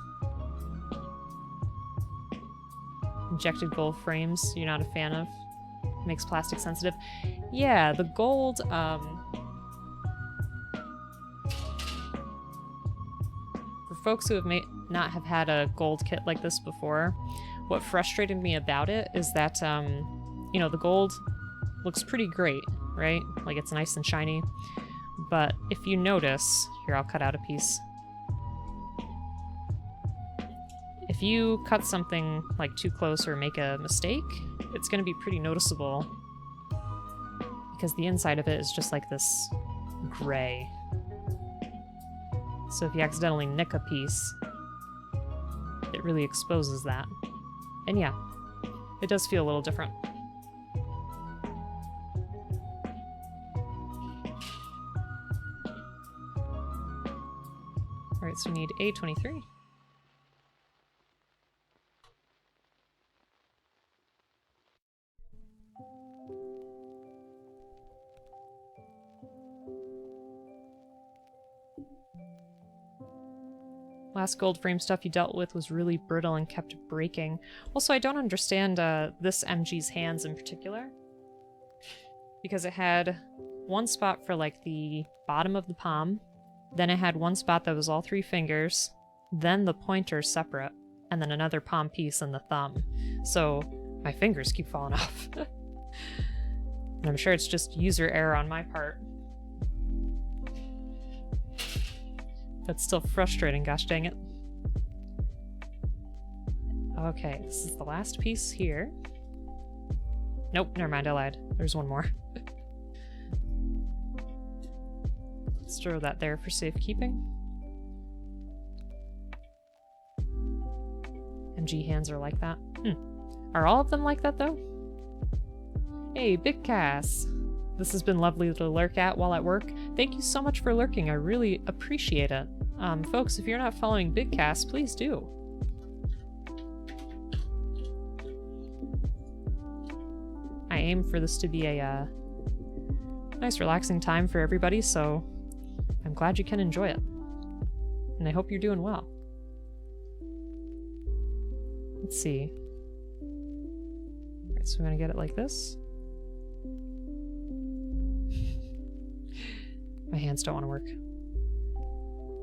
Injected gold frames, you're not a fan of? Makes plastic sensitive. Yeah, the gold, for folks who have not have had a gold kit like this before, what frustrated me about it is that, you know, the gold looks pretty great, right? Like, it's nice and shiny. But if you notice, here, I'll cut out a piece. If you cut something, like, too close or make a mistake, it's going to be pretty noticeable. Because the inside of it is just like this gray. So if you accidentally nick a piece, it really exposes that. And yeah, it does feel a little different. Alright, so we need A23. Last gold frame stuff you dealt with was really brittle and kept breaking. Also, I don't understand this MG's hands in particular. Because it had one spot for, like, the bottom of the palm, then it had one spot that was all 3 fingers, then the pointer separate, and then another palm piece and the thumb. So my fingers keep falling off. And I'm sure it's just user error on my part. That's still frustrating, gosh dang it. Okay, this is the last piece here. Nope, never mind, I lied. There's one more. Let's throw that there for safekeeping. MG hands are like that. Are all of them like that, though? Hey, Big Cass. This has been lovely to lurk at while at work. Thank you so much for lurking. I really appreciate it. Folks, if you're not following Big Cass, please do. I aim for this to be a nice, relaxing time for everybody, so I'm glad you can enjoy it. And I hope you're doing well. Let's see. Alright, so I'm gonna get it like this. My hands don't want to work.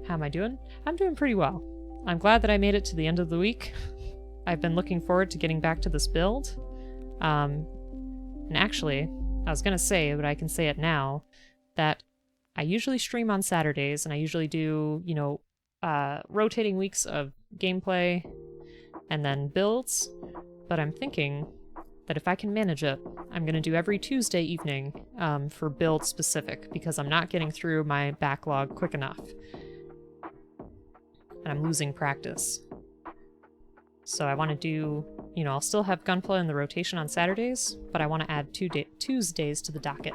How am I doing? I'm doing pretty well. I'm glad that I made it to the end of the week. I've been looking forward to getting back to this build. And actually, I was gonna say, but I can say it now, that I usually stream on Saturdays, and I usually do, you know, rotating weeks of gameplay and then builds, but I'm thinking that if I can manage it, I'm going to do every Tuesday evening for build specific, because I'm not getting through my backlog quick enough. And I'm losing practice. So I want to do, you know, I'll still have Gunpla in the rotation on Saturdays, but I want to add Tuesdays to the docket.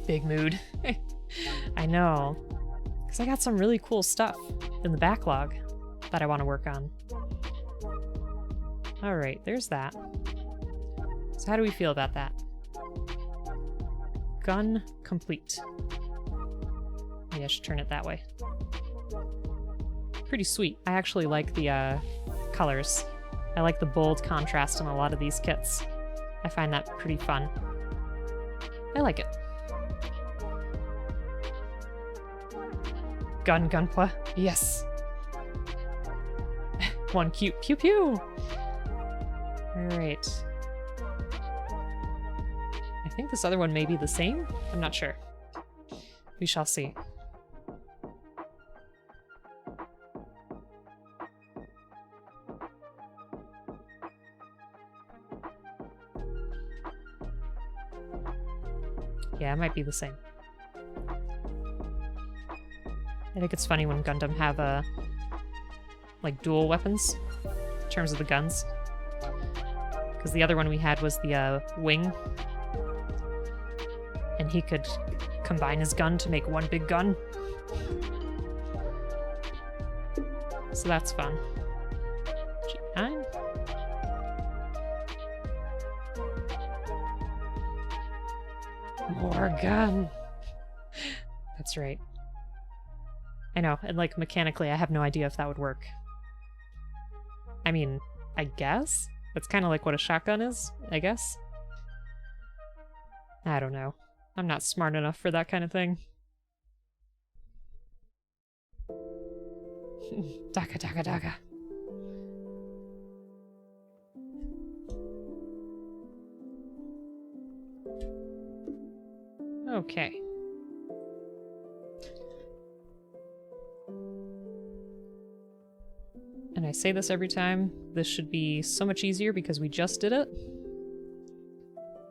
Big mood. I know. Because I got some really cool stuff in the backlog that I want to work on. Alright, there's that. So how do we feel about that? Gun complete. Maybe I should turn it that way. Pretty sweet. I actually like the colors. I like the bold contrast in a lot of these kits. I find that pretty fun. I like it. Gunpla. Yes. One cute pew pew. Alright. think this other one may be the same. I'm not sure. We shall see. Yeah, it might be the same. I think it's funny when Gundam have like dual weapons in terms of the guns. Because the other one we had was the wing. And he could combine his gun to make one big gun. So that's fun. G9. More gun. That's right. I know, and like mechanically I have no idea if that would work. I mean, I guess? That's kind of like what a shotgun is, I guess? I don't know. I'm not smart enough for that kind of thing. Daga daga daga. Okay. And I say this every time, this should be so much easier because we just did it.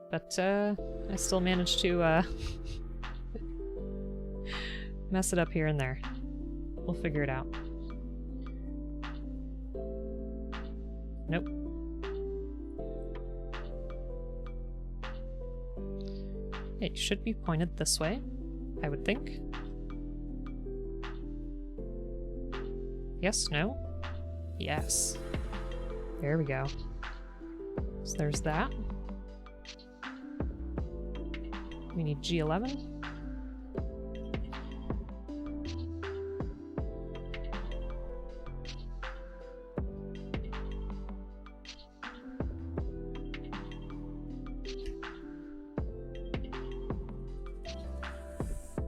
But, I still managed to, mess it up here and there. We'll figure it out. Nope. It should be pointed this way, I would think. Yes, no? Yes. There we go. So there's that. We need G11.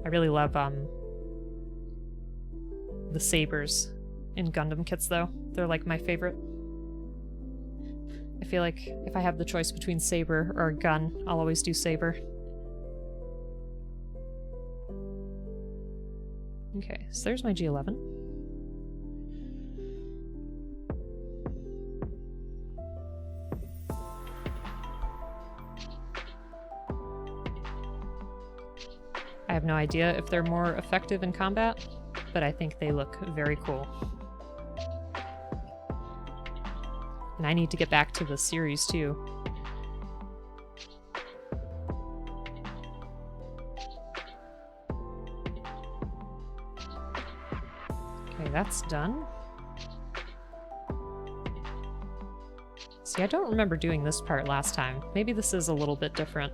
I really love the sabers in Gundam kits though. They're like my favorite. I feel like if I have the choice between saber or a gun, I'll always do saber. Okay, so there's my G11. I have no idea if they're more effective in combat, but I think they look very cool. And I need to get back to the series too. Okay, that's done. See, I don't remember doing this part last time. Maybe this is a little bit different.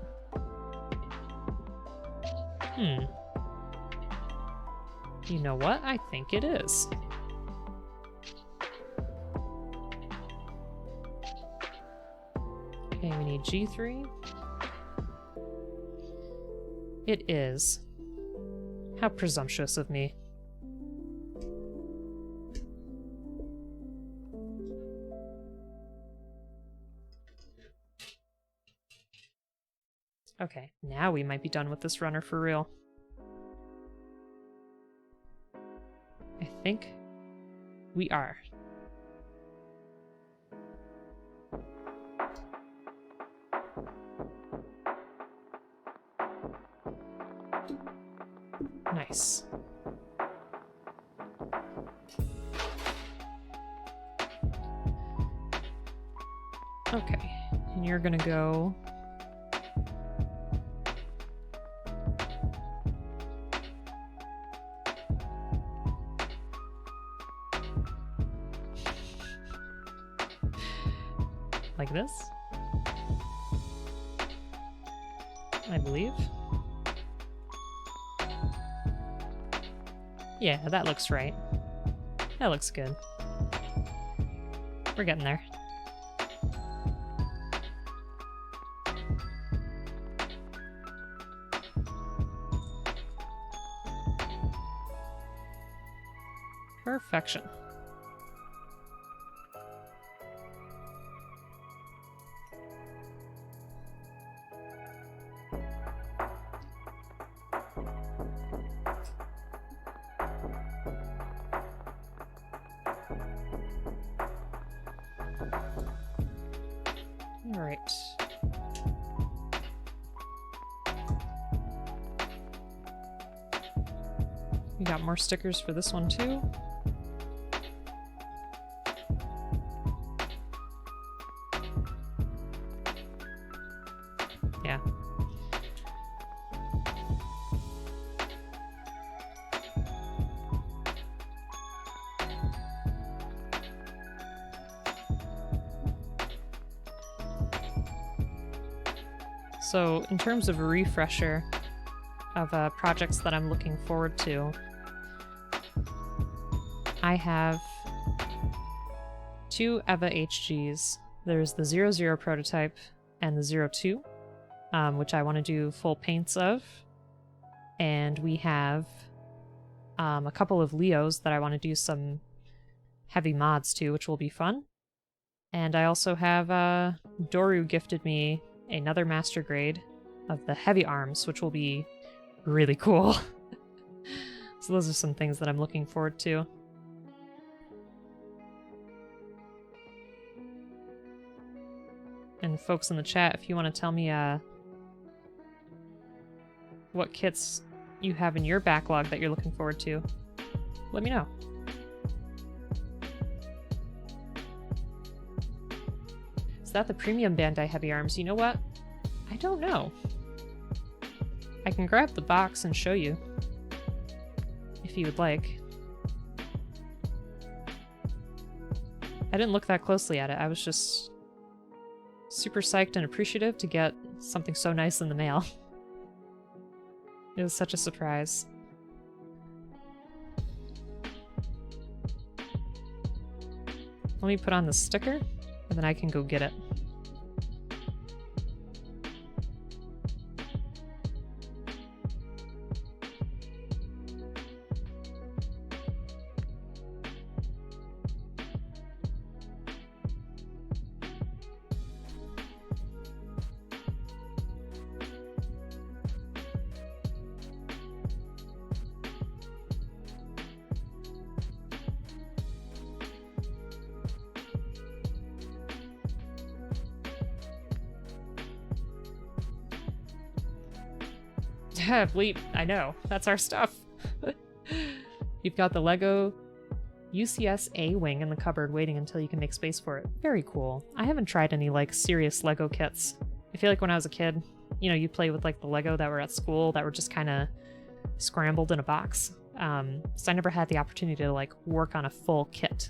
You know what? I think it is. Okay, we need G3. It is. How presumptuous of me. Okay, now we might be done with this runner for real. I think we are. Nice. Okay, and you're gonna go... like this, I believe. Yeah, that looks right. That looks good. We're getting there. Perfection. Alright. We got more stickers for this one too. Yeah. So, in terms of a refresher of projects that I'm looking forward to, I have 2 EVA HGs. There's the 00 prototype and the 02, which I want to do full paints of. And we have a couple of Leos that I want to do some heavy mods to, which will be fun. And I also have Doru gifted me another master grade of the heavy arms, which will be really cool. So those are some things that I'm looking forward to. And folks in the chat, if you want to tell me what kits you have in your backlog that you're looking forward to, let me know. Is that the premium Bandai Heavy Arms? You know what? I don't know. I can grab the box and show you, if you would like. I didn't look that closely at it. I was just super psyched and appreciative to get something so nice in the mail. It was such a surprise. Let me put on the sticker, and then I can go get it. Bleep, I know. That's our stuff. You've got the Lego UCS A-Wing in the cupboard waiting until you can make space for it. Very cool. I haven't tried any, like, serious Lego kits. I feel like when I was a kid, you know, you play with, like, the Lego that were at school that were just kind of scrambled in a box. So I never had the opportunity to, like, work on a full kit.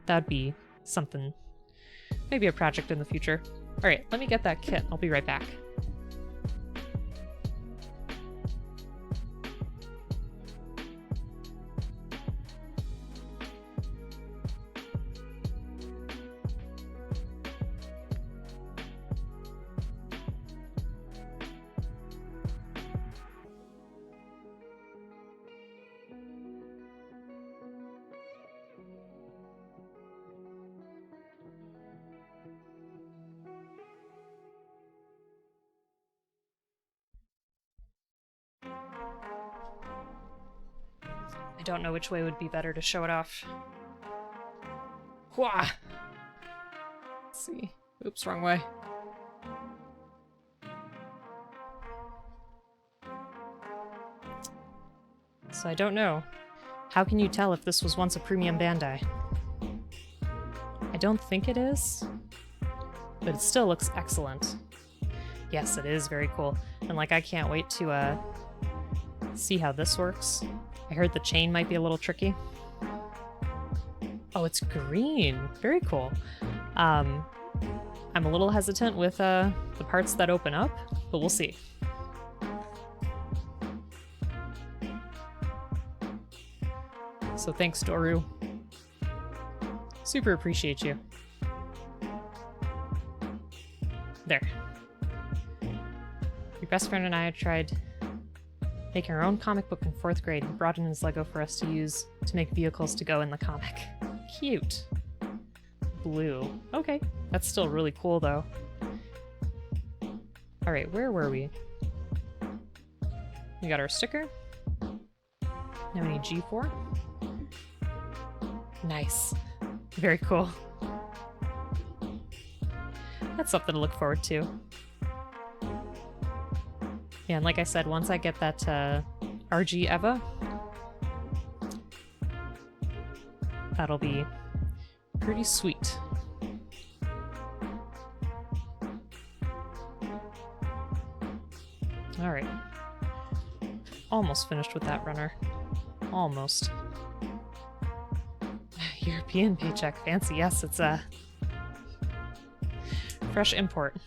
That'd be something. Maybe a project in the future. Alright, let me get that kit. I'll be right back. I don't know which way would be better to show it off. Wah! Let's see. Oops, wrong way. So I don't know. How can you tell if this was once a premium Bandai? I don't think it is, but it still looks excellent. Yes, it is very cool. And like, I can't wait to see how this works. I heard the chain might be a little tricky. Oh, it's green. Very cool. I'm a little hesitant with the parts that open up, but we'll see. So thanks, Doru. Super appreciate you. There. Your best friend and I tried making our own comic book in 4th grade and brought in his Lego for us to use to make vehicles to go in the comic. Cute. Blue. Okay. That's still really cool, though. Alright, where were we? We got our sticker. Now we need G4. Nice. Very cool. That's something to look forward to. Yeah, and like I said, once I get that RG Eva, that'll be pretty sweet. Alright. Almost finished with that runner. Almost. European paycheck. Fancy. Yes, it's a fresh import.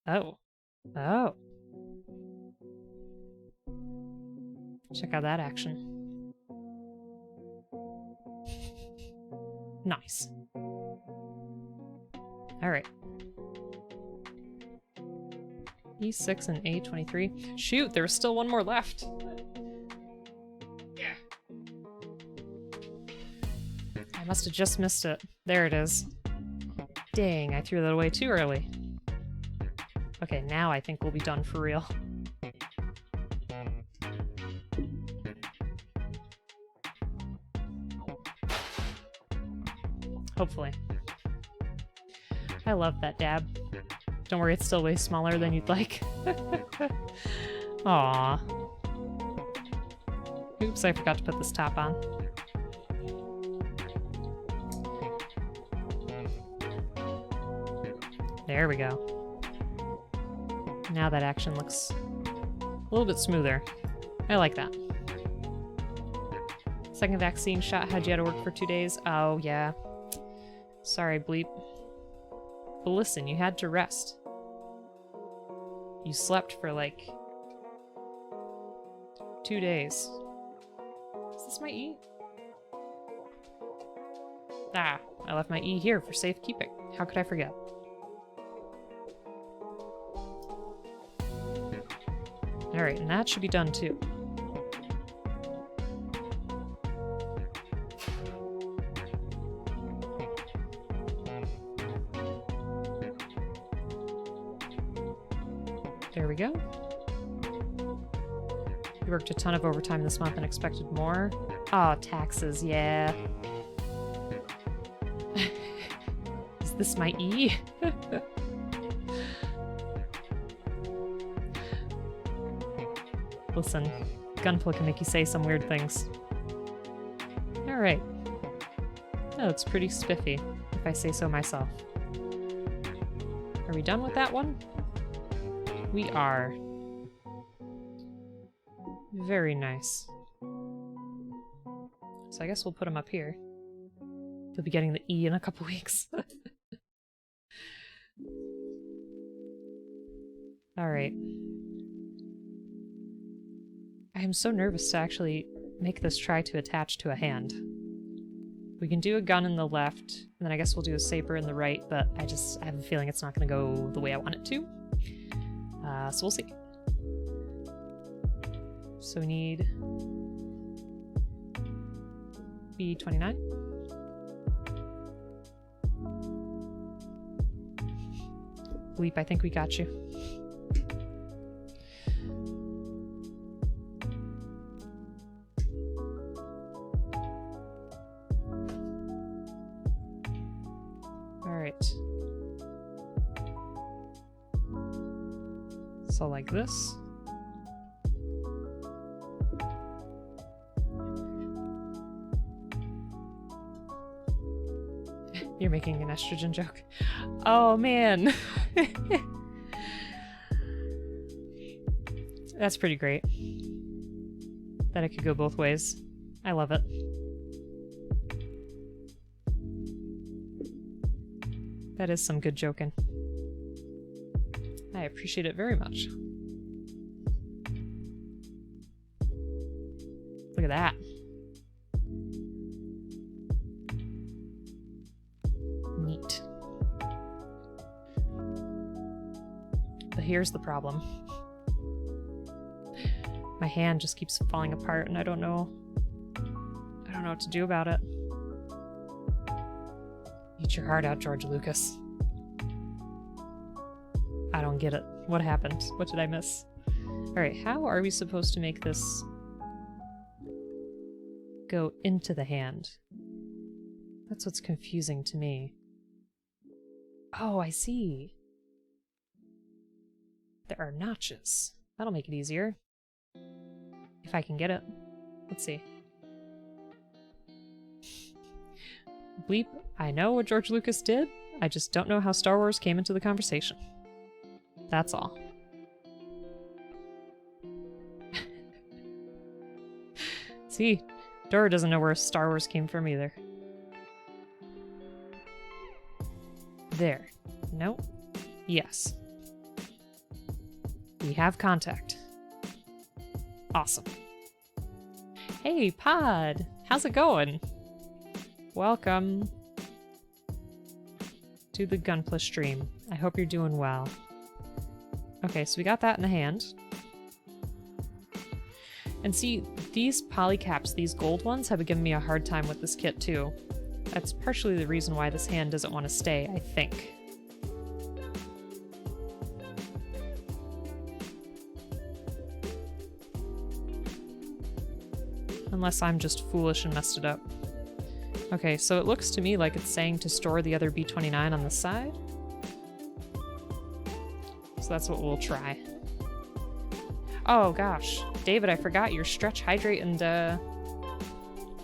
Oh. Oh. Check out that action. Nice. Alright. E6 and A23. Shoot, there was still one more left. Yeah. I must have just missed it. There it is. Dang, I threw that away too early. Okay, now I think we'll be done for real. Hopefully. I love that dab. Don't worry, it's still way smaller than you'd like. Aww. Oops, I forgot to put this top on. There we go. Now that action looks a little bit smoother. I like that. Second vaccine shot had you out of work for 2 days. Oh, yeah. Sorry, bleep. But listen, you had to rest. You slept for like 2 days. Is this my E? Ah, I left my E here for safekeeping. How could I forget? Alright, and that should be done too. There we go. You worked a ton of overtime this month and expected more. Oh, taxes, yeah. Is this my E? Listen, gunpla can make you say some weird things. Alright. That looks pretty spiffy, if I say so myself. Are we done with that one? We are. Very nice. So I guess we'll put them up here. You'll be getting the E in a couple weeks. Alright. I am so nervous to actually make this try to attach to a hand. We can do a gun in the left, and then I guess we'll do a saber in the right, but I have a feeling it's not going to go the way I want it to. So we'll see. So we need B29. Bleep, I think we got you. Alright. So like this. You're making an estrogen joke. Oh man. That's pretty great. That it could go both ways. I love it. That is some good joking. I appreciate it very much. Look at that. Neat. But here's the problem. My hand just keeps falling apart and I don't know what to do about it. Eat your heart out, George Lucas. I don't get it. What happened? What did I miss? Alright, how are we supposed to make this go into the hand? That's what's confusing to me. Oh, I see. There are notches. That'll make it easier. If I can get it. Let's see. Bleep, I know what George Lucas did, I just don't know how Star Wars came into the conversation. That's all. See, Dora doesn't know where Star Wars came from either. There. Nope. Yes. We have contact. Awesome. Hey, Pod! How's it going? Welcome to the Gunpla stream. I hope you're doing well. Okay, so we got that in the hand. And see, these polycaps, these gold ones, have been giving me a hard time with this kit too. That's partially the reason why this hand doesn't want to stay, I think. Unless I'm just foolish and messed it up. Okay, so it looks to me like it's saying to store the other B29 on the side. So that's what we'll try. Oh gosh, David, I forgot your stretch, hydrate, and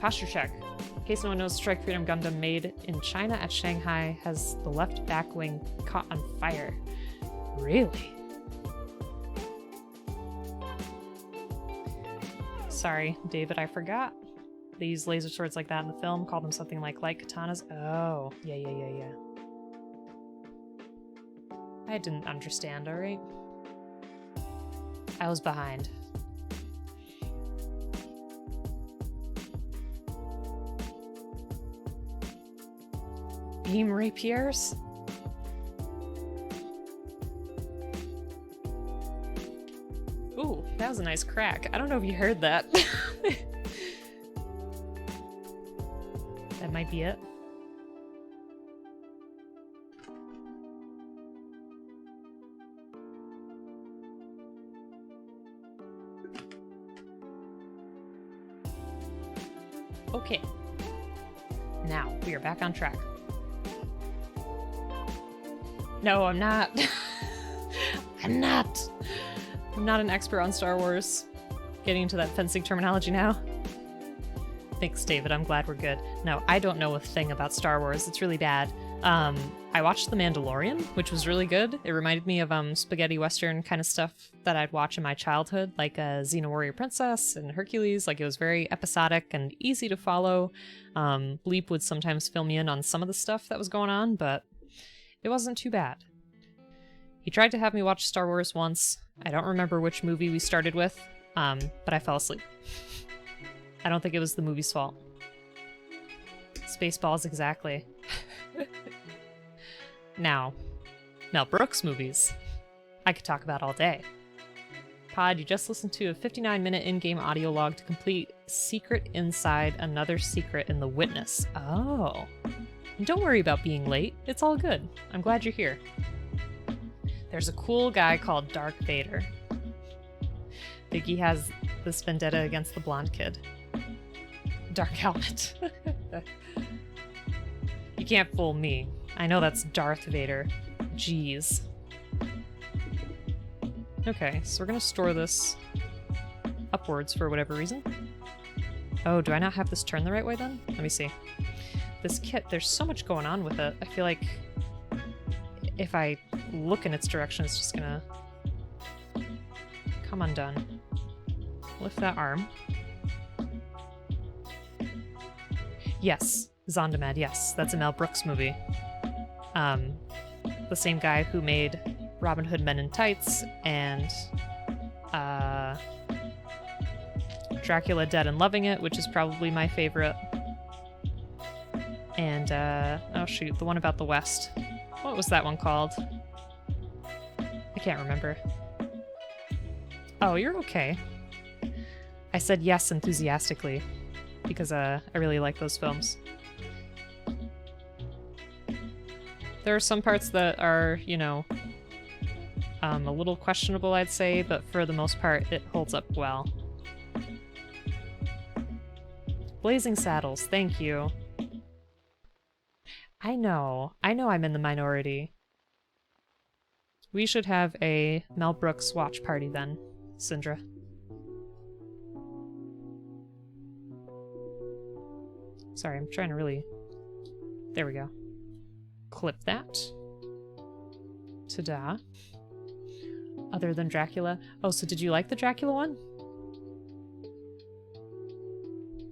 posture check. In case no one knows, Strike Freedom Gundam made in China at Shanghai has the left back wing caught on fire. Really? Sorry, David, I forgot. They use laser swords like that in the film, call them something like light katanas. Oh, yeah. I didn't understand, alright? I was behind. Beam rapiers? Ooh, that was a nice crack. I don't know if you heard that. That might be it. Okay. Now, we are back on track. No, I'm not. I'm not an expert on Star Wars. Getting into that fencing terminology now. Thanks, David. I'm glad we're good. No, I don't know a thing about Star Wars. It's really bad. I watched The Mandalorian, which was really good. It reminded me of spaghetti western kind of stuff that I'd watch in my childhood, like Xena Warrior Princess and Hercules. Like, it was very episodic and easy to follow. Bleep would sometimes fill me in on some of the stuff that was going on, but it wasn't too bad. He tried to have me watch Star Wars once. I don't remember which movie we started with, but I fell asleep. I don't think it was the movie's fault. Spaceballs, exactly. Now, Mel Brooks movies. I could talk about all day. Pod, you just listened to a 59-minute in-game audio log to complete Secret Inside Another Secret in The Witness. Oh. And don't worry about being late. It's all good. I'm glad you're here. There's a cool guy called Dark Vader. Biggie has this vendetta against the blonde kid. Dark Helmet. You can't fool me. I know that's Darth Vader. Jeez. Okay, so we're gonna store this upwards for whatever reason. Oh, do I not have this turned the right way then? Let me see. This kit, there's so much going on with it. I feel like if I look in its direction, it's just gonna come undone. Lift that arm. Yes, Zondermed, yes. That's a Mel Brooks movie. The same guy who made Robin Hood Men in Tights and Dracula Dead and Loving It, which is probably my favorite. And, oh shoot, the one about the West. What was that one called? I can't remember. Oh, you're okay. I said yes enthusiastically, because I really like those films. There are some parts that are, you know, a little questionable, I'd say, but for the most part, it holds up well. Blazing Saddles, thank you. I know I'm in the minority. We should have a Mel Brooks watch party then, Syndra. Sorry, I'm trying to really... There we go. Clip that. Ta-da. Other than Dracula. Oh, so did you like the Dracula one?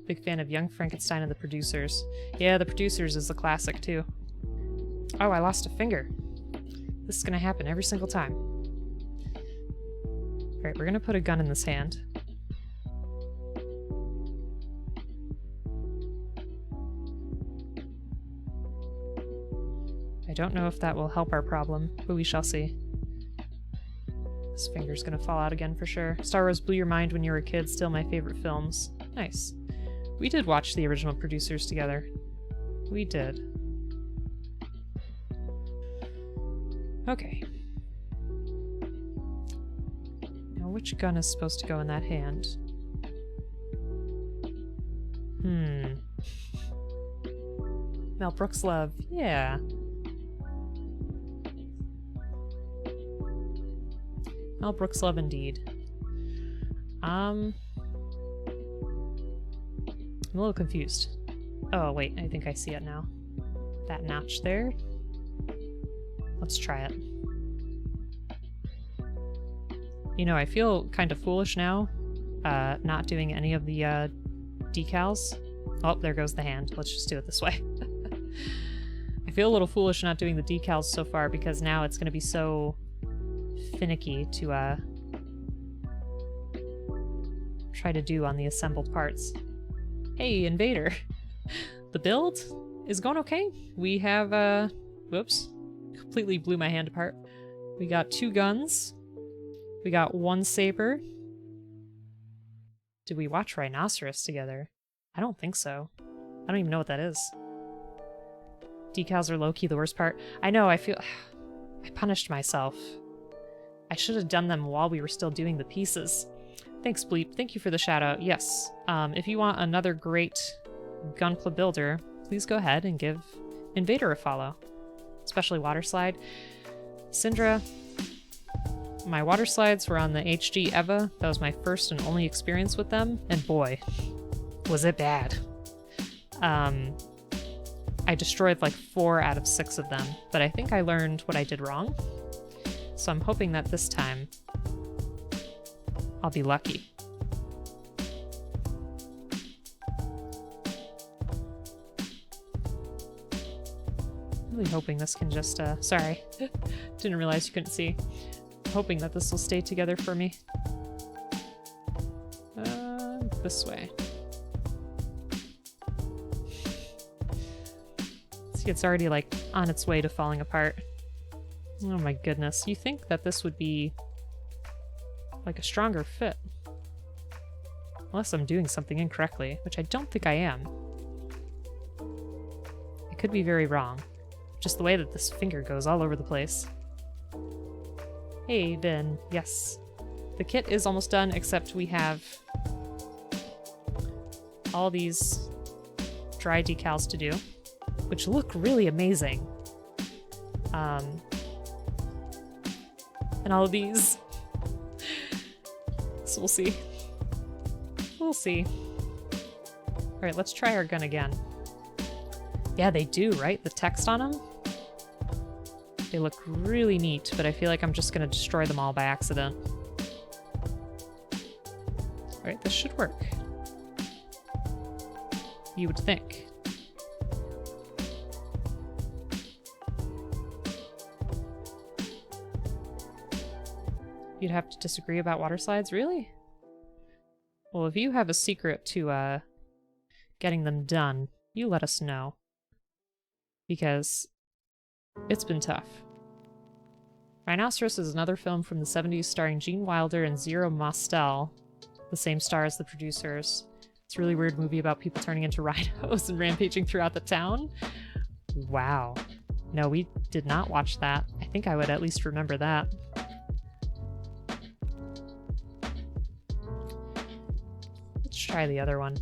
Big fan of Young Frankenstein and the Producers. Yeah, the Producers is the classic too. Oh, I lost a finger. This is gonna happen every single time. Alright, we're gonna put a gun in this hand. I don't know if that will help our problem, but we shall see. This finger's gonna fall out again for sure. Star Wars blew your mind when you were a kid, still my favorite films. Nice. We did watch the original Producers together. We did. Okay. Now which gun is supposed to go in that hand? Mel Brooks love. Yeah. Mel Brooks love indeed. I'm a little confused. Oh wait, I think I see it now. That notch there. Let's try it. You know, I feel kind of foolish now, not doing any of the decals. Oh, there goes the hand. Let's just do it this way. I feel a little foolish not doing the decals so far because now it's going to be so finicky to try to do on the assembled parts. Hey, Invader! The build is going okay. We have, whoops. Completely blew my hand apart. We got 2 guns. We got 1 saber. Did we watch Rhinoceros together? I don't think so. I don't even know what that is. Decals are low-key the worst part. I know, I feel... I punished myself. I should have done them while we were still doing the pieces. Thanks, Bleep. Thank you for the shout-out. Yes. If you want another great Gunpla builder, please go ahead and give Invader a follow. Especially Water Slide. Syndra, my water slides were on the HG Eva. That was my first and only experience with them, and boy, was it bad. I destroyed like 4 out of 6 of them, but I think I learned what I did wrong. So I'm hoping that this time I'll be lucky. Really hoping this can just, sorry. Didn't realize you couldn't see. Hoping that this will stay together for me. This way. See, it's already, like, on its way to falling apart. Oh my goodness. You think that this would be, like, a stronger fit. Unless I'm doing something incorrectly, which I don't think I am. I could be very wrong. Just the way that this finger goes all over the place. Hey, Ben. Yes. The kit is almost done, except we have all these dry decals to do, which look really amazing. And all of these. So we'll see. We'll see. Alright, let's try our gun again. Yeah, they do, right? The text on them? They look really neat, but I feel like I'm just gonna destroy them all by accident. Alright, this should work. You would think. You'd have to disagree about water slides? Really? Well, if you have a secret to, getting them done, you let us know. Because it's been tough. Rhinoceros is another film from the 70s starring Gene Wilder and Zero Mostel, the same star as the producers. It's a really weird movie about people turning into rhinos and rampaging throughout the town. Wow. No, we did not watch that. I think I would at least remember that. Let's try the other one.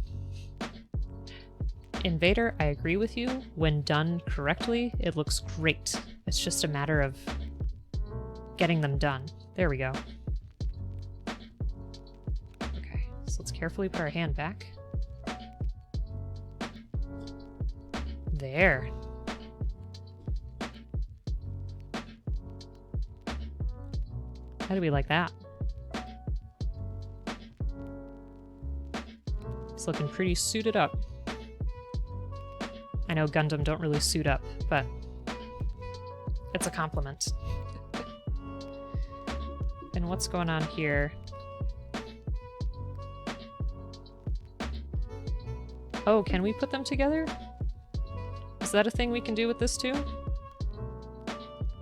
Invader, I agree with you. When done correctly, it looks great. It's just a matter of getting them done. There we go. Okay, so let's carefully put our hand back. There. How do we like that? It's looking pretty suited up. I know Gundam don't really suit up, but it's a compliment. And what's going on here? Oh, can we put them together? Is that a thing we can do with this too?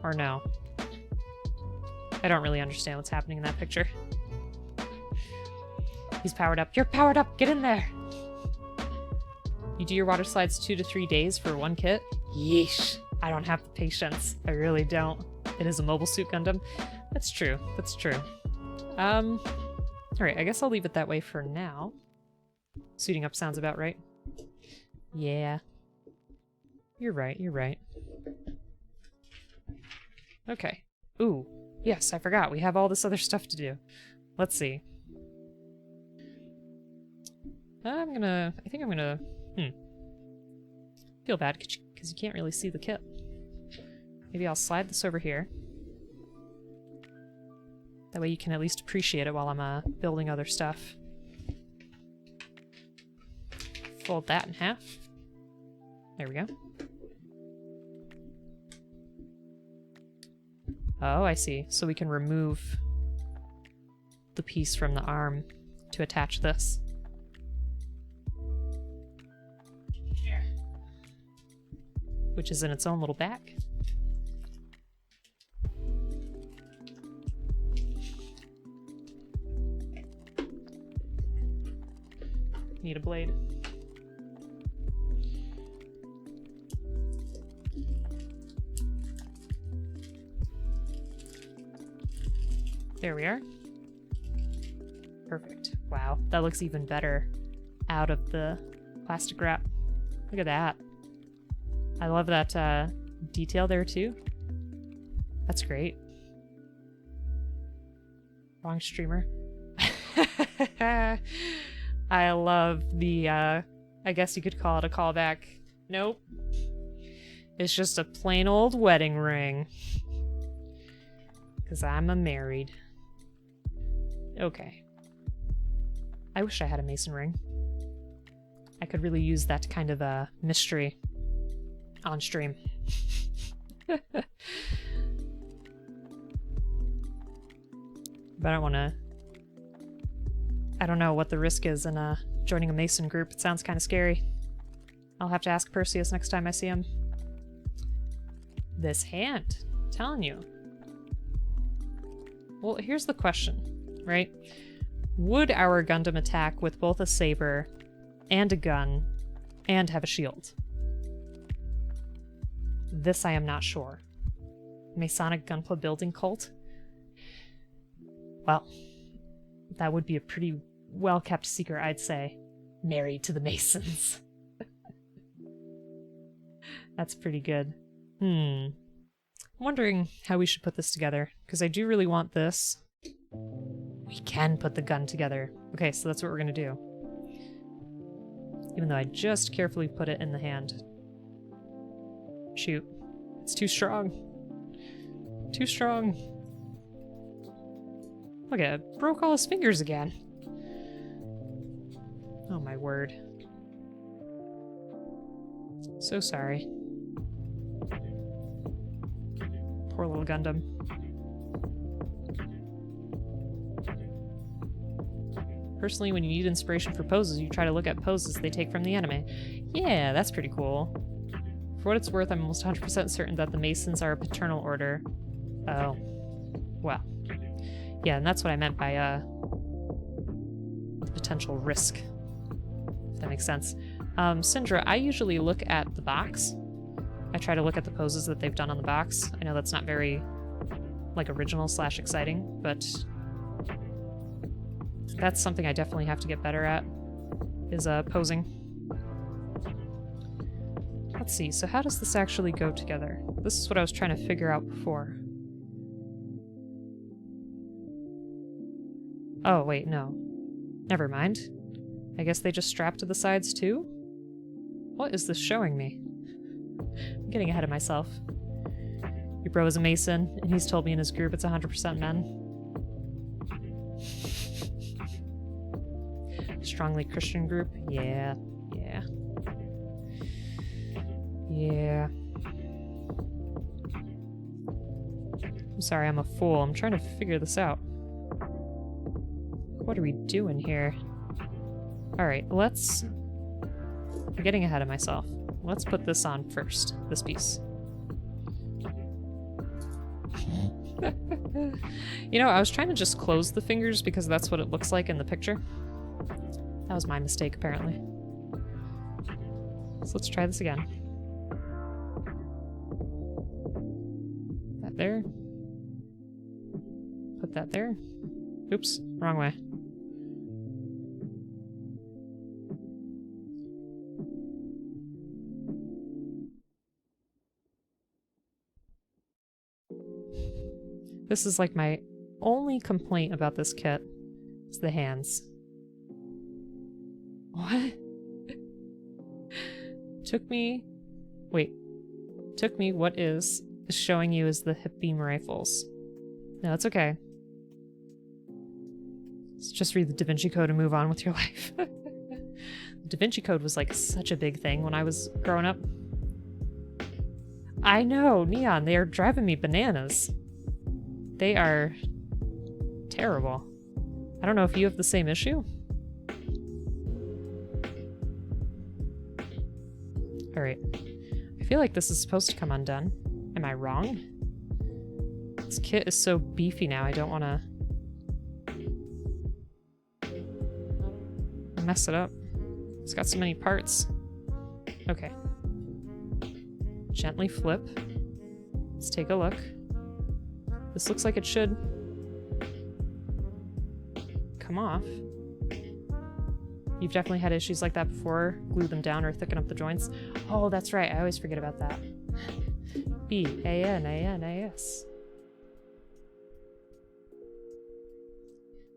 Or no? I don't really understand what's happening in that picture. He's powered up. You're powered up! Get in there! You do your water slides 2 to 3 days for one kit? Yeesh. I don't have the patience. I really don't. It is a Mobile Suit Gundam. That's true. That's true. Alright, I guess I'll leave it that way for now. Suiting up sounds about right. Yeah. You're right, you're right. Okay. Ooh. Yes, I forgot. We have all this other stuff to do. Let's see. I think I'm gonna... Feel bad, because you can't really see the kit. Maybe I'll slide this over here. That way you can at least appreciate it while I'm building other stuff. Fold that in half. There we go. Oh, I see. So we can remove the piece from the arm to attach this. Which is in its own little bag. Need a blade. There we are. Perfect. Wow, that looks even better out of the plastic wrap. Look at that. I love that detail there too. That's great. Wrong streamer. I love the, I guess you could call it a callback. Nope. It's just a plain old wedding ring. 'Cause I'm a married. Okay. I wish I had a mason ring. I could really use that kind of a mystery on stream. But I don't know what the risk is in joining a mason group. It sounds kind of scary. I'll have to ask Perseus next time I see him. This hand. I'm telling you. Well, here's the question, right? Would our Gundam attack with both a saber and a gun and have a shield? This I am not sure. Masonic gunpla building cult? Well, that would be a pretty well-kept secret, I'd say. Married to the Masons. That's pretty good. I'm wondering how we should put this together, because I do really want this. We can put the gun together. Okay, so that's what we're gonna do. Even though I just carefully put it in the hand. Shoot. It's too strong. Too strong. Look at it. Broke all his fingers again. Oh my word. So sorry. Poor little Gundam. Personally, when you need inspiration for poses, you try to look at poses they take from the anime. Yeah, that's pretty cool. For what it's worth, I'm almost 100% certain that the Masons are a paternal order. Oh. Well. Yeah, and that's what I meant by, the potential risk. If that makes sense. Syndra, I usually look at the box. I try to look at the poses that they've done on the box. I know that's not very, like, original/exciting, but that's something I definitely have to get better at, is, posing. Let's see, so how does this actually go together? This is what I was trying to figure out before. Oh, wait, no. Never mind. I guess they just strap to the sides too? What is this showing me? I'm getting ahead of myself. Your bro is a Mason, and he's told me in his group it's 100% men. Strongly Christian group? Yeah. Yeah. Yeah. I'm sorry, I'm a fool. I'm trying to figure this out. What are we doing here? Alright, let's... I'm getting ahead of myself. Let's put this on first. This piece. You know, I was trying to just close the fingers because that's what it looks like in the picture. That was my mistake, apparently. So let's try this again. That there. Put that there. Oops, wrong way. This is like my only complaint about this kit. It's the hands. What? Took me what is showing you as the hip beam rifles. No, it's okay. Let's just read the Da Vinci Code and move on with your life. The Da Vinci Code was like such a big thing when I was growing up. I know, Neon, they are driving me bananas. They are terrible. I don't know if you have the same issue. Alright. I feel like this is supposed to come undone. Am I wrong? This kit is so beefy now, I don't want to mess it up. It's got so many parts. Okay. Gently flip. Let's take a look. This looks like it should come off. You've definitely had issues like that before. Glue them down or thicken up the joints. Oh, that's right. I always forget about that. B-A-N-A-N-A-S.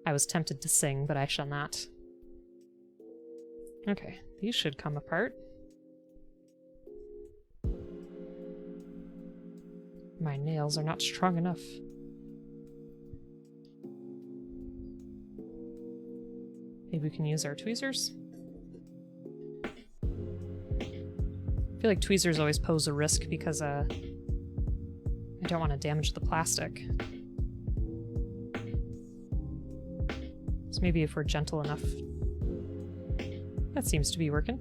I was tempted to sing, but I shall not. Okay, these should come apart. My nails are not strong enough. Maybe we can use our tweezers? I feel like tweezers always pose a risk because I don't want to damage the plastic. So maybe if we're gentle enough. That seems to be working.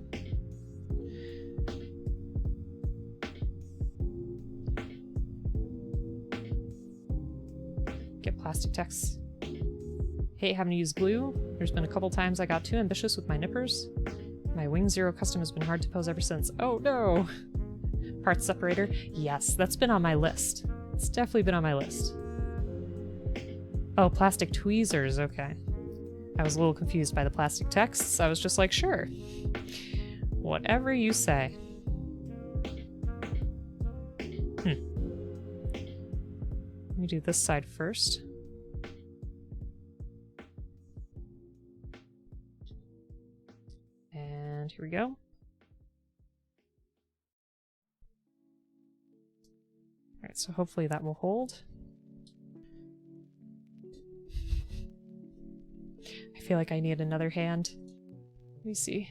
Get plastic text. Hate having to use glue. There's been a couple times I got too ambitious with my nippers. My Wing Zero custom has been hard to pose ever since. Oh no! Parts separator? Yes, that's been on my list. It's definitely been on my list. Oh, plastic tweezers, okay. I was a little confused by the plastic texts. I was just like, sure. Whatever you say. Let me do this side first. And here we go. Alright, so hopefully that will hold. I feel like I need another hand. Let me see.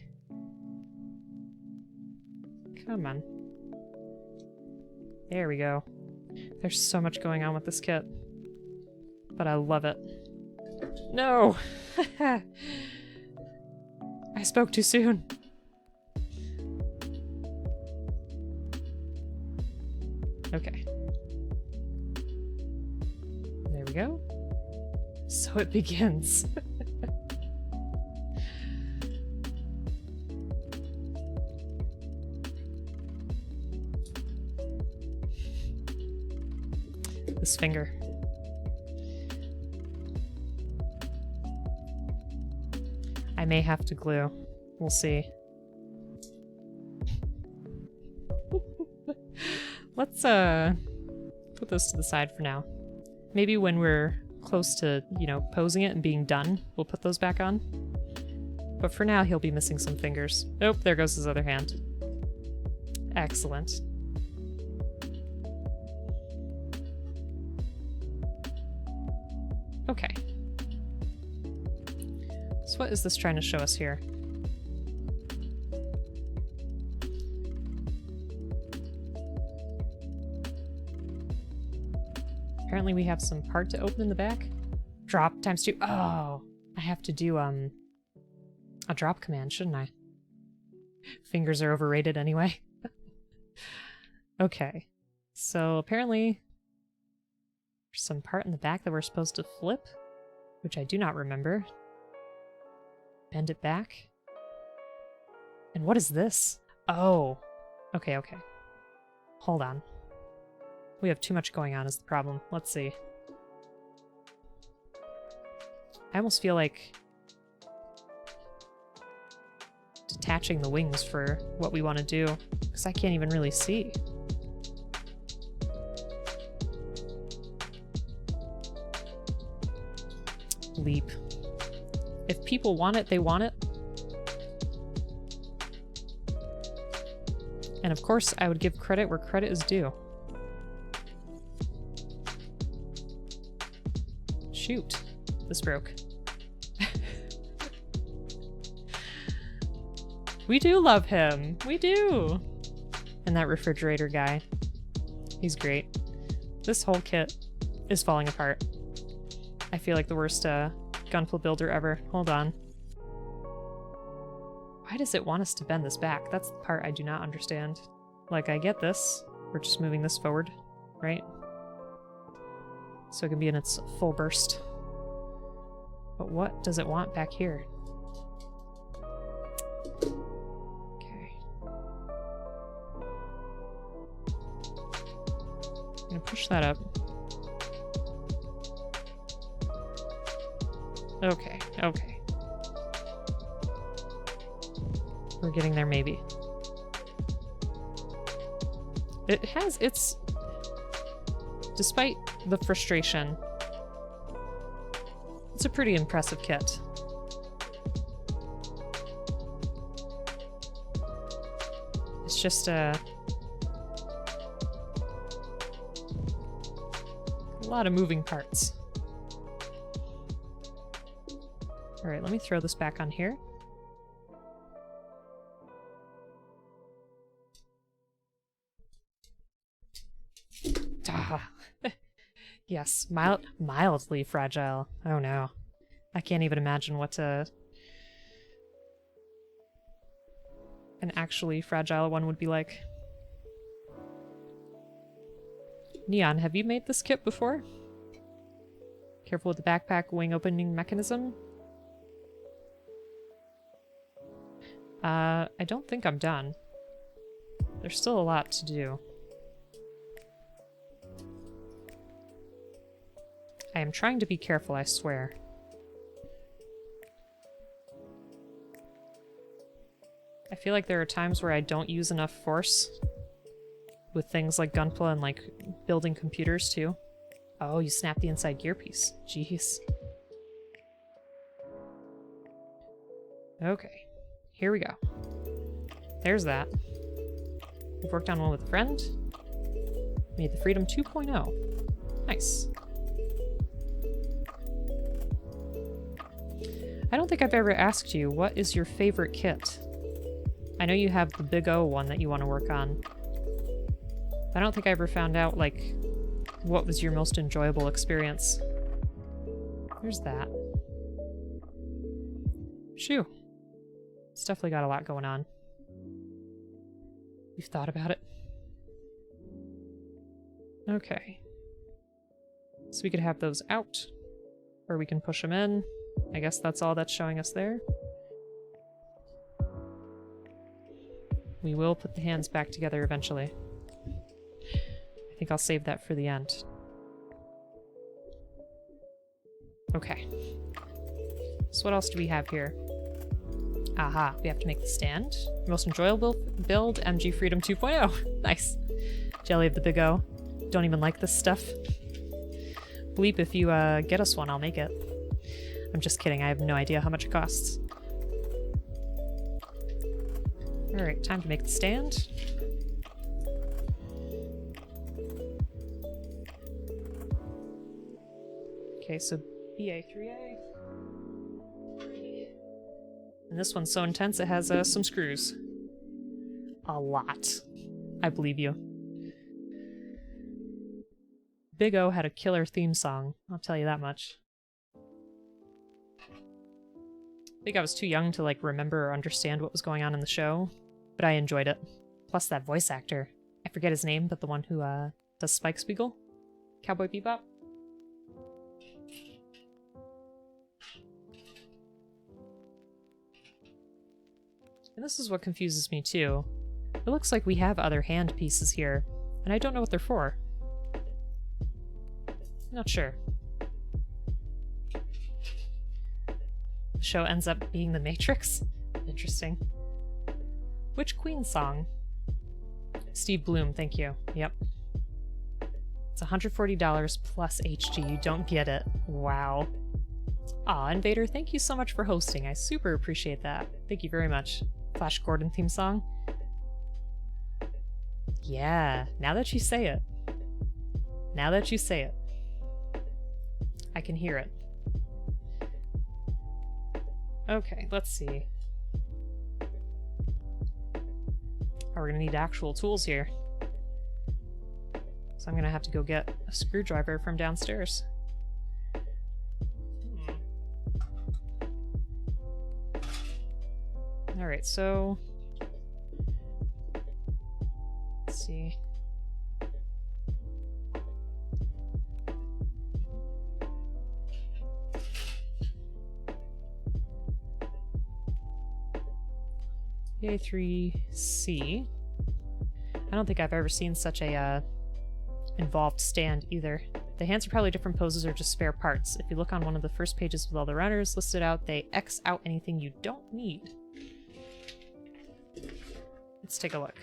Come on. There we go. There's so much going on with this kit. But I love it. No! I spoke too soon. Okay. There we go. So it begins. This finger. I may have to glue. We'll see. Let's put those to the side for now. Maybe when we're close to, you know, posing it and being done, we'll put those back on. But for now, he'll be missing some fingers. Oh, there goes his other hand. Excellent. Okay. So what is this trying to show us here? Apparently we have some part to open in the back. Drop ×2. Oh, I have to do a drop command, shouldn't I? Fingers are overrated anyway. Okay. So apparently there's some part in the back that we're supposed to flip, which I do not remember. Bend it back. And what is this? Oh. Okay, okay. Hold on. We have too much going on is the problem. Let's see. I almost feel like detaching the wings for what we want to do, because I can't even really see. Leap. If people want it, they want it. And of course, I would give credit where credit is due. Shoot. This broke. We do love him. We do. And that refrigerator guy. He's great. This whole kit is falling apart. I feel like the worst gunpla builder ever. Hold on. Why does it want us to bend this back? That's the part I do not understand. Like, I get this. We're just moving this forward, right? So it can be in its full burst. But what does it want back here? Okay. I'm gonna push that up. Okay, okay. We're getting there, maybe. It has its... Despite the frustration, it's a pretty impressive kit. It's just a lot of moving parts. Alright, let me throw this back on here. Ah. Yes, mildly fragile. Oh no. I can't even imagine what an actually fragile one would be like. Neon, have you made this kit before? Careful with the backpack wing opening mechanism. I don't think I'm done. There's still a lot to do. I am trying to be careful, I swear. I feel like there are times where I don't use enough force with things like gunpla and like building computers too. Oh, you snapped the inside gear piece. Jeez. Okay, here we go. There's that. We've worked on one with a friend. Made the Freedom 2.0. Nice. I don't think I've ever asked you, what is your favorite kit? I know you have the Big O one that you want to work on. I don't think I ever found out, like, what was your most enjoyable experience. There's that. Shoo. It's definitely got a lot going on. You've thought about it? Okay. So we could have those out. Or we can push them in. I guess that's all that's showing us there. We will put the hands back together eventually. I think I'll save that for the end. Okay. So what else do we have here? Aha, we have to make the stand. Most enjoyable build, MG Freedom 2.0. Nice. Jelly of the Big O. Don't even like this stuff. Bleep, if you get us one, I'll make it. I'm just kidding, I have no idea how much it costs. Alright, time to make the stand. Okay, so BA3A. And this one's so intense it has some screws. A lot. I believe you. Big O had a killer theme song, I'll tell you that much. I think I was too young to like remember or understand what was going on in the show, but I enjoyed it. Plus that voice actor. I forget his name, but the one who does Spike Spiegel? Cowboy Bebop? And this is what confuses me too. It looks like we have other hand pieces here, and I don't know what they're for. Not sure. The show ends up being The Matrix? Interesting. Which Queen song? Steve Bloom, thank you. Yep. It's $140 plus HG. You don't get it. Wow. Aw, Invader, thank you so much for hosting. I super appreciate that. Thank you very much. Flash Gordon theme song? Yeah, now that you say it. Now that you say it. I can hear it. Okay, let's see. Oh, we're gonna need actual tools here. So I'm gonna have to go get a screwdriver from downstairs. Alright, so... let's see. A3C. I don't think I've ever seen such a involved stand either. The hands are probably different poses or just spare parts. If you look on one of the first pages with all the runners listed out, they X out anything you don't need. Let's take a look.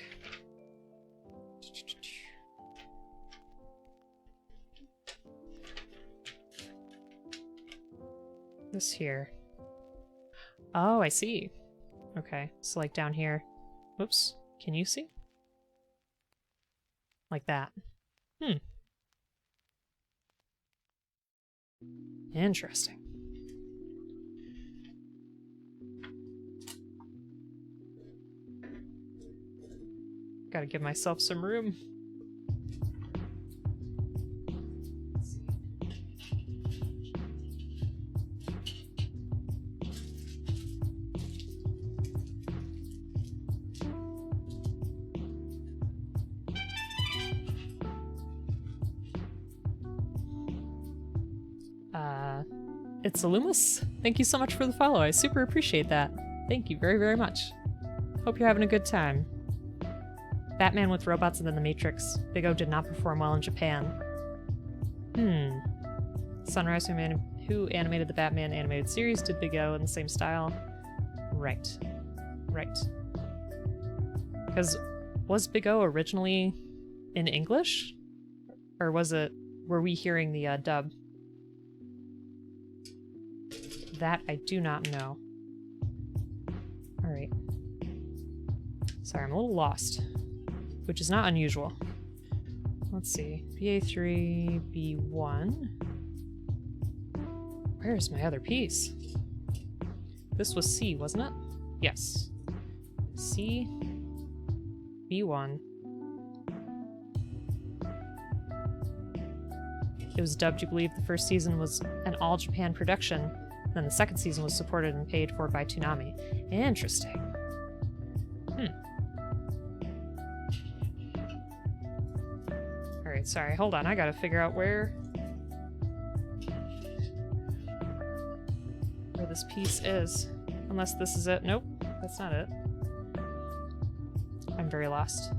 This here. Oh, I see. Okay, so like down here. Whoops. Can you see? Like that. Interesting. Gotta give myself some room. It's Illumus. Thank you so much for the follow. I super appreciate that. Thank you very, very much. Hope you're having a good time. Batman with robots and then The Matrix. Big O did not perform well in Japan. Sunrise, who animated the Batman animated series, did Big O in the same style. Right. Right. Because was Big O originally in English? Or were we hearing the dub? That I do not know. Alright. Sorry, I'm a little lost. Which is not unusual. Let's see. BA3, B1. Where's my other piece? This was C, wasn't it? Yes. C, B1. It was dubbed, you believe the first season was an all-Japan production, then the second season was supported and paid for by Toonami. Interesting. Alright, sorry, hold on, I gotta figure out where this piece is. Unless this is it. Nope, that's not it. I'm very lost.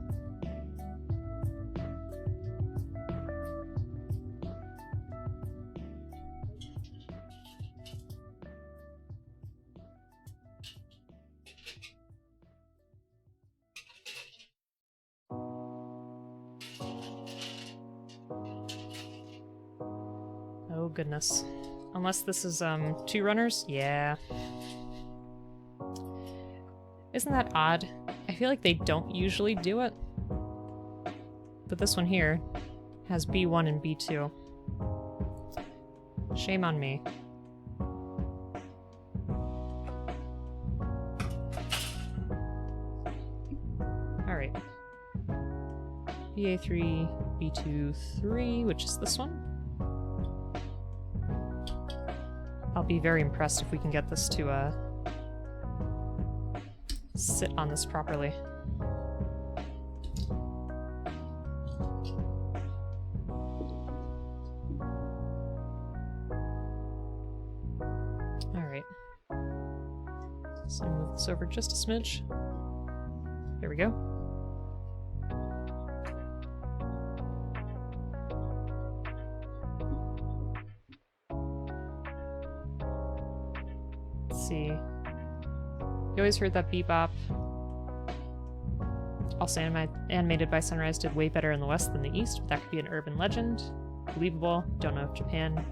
goodness. Unless this is, 2 runners? Yeah. Isn't that odd? I feel like they don't usually do it. But this one here has B1 and B2. Shame on me. Alright. BA3, B2, 3, which is this one. I'll be very impressed if we can get this to, sit on this properly. Alright. So move this over just a smidge. There we go. Let's see. You always heard that bebop. Also animated by Sunrise did way better in the West than the East, but that could be an urban legend. Believable. Don't know if Japan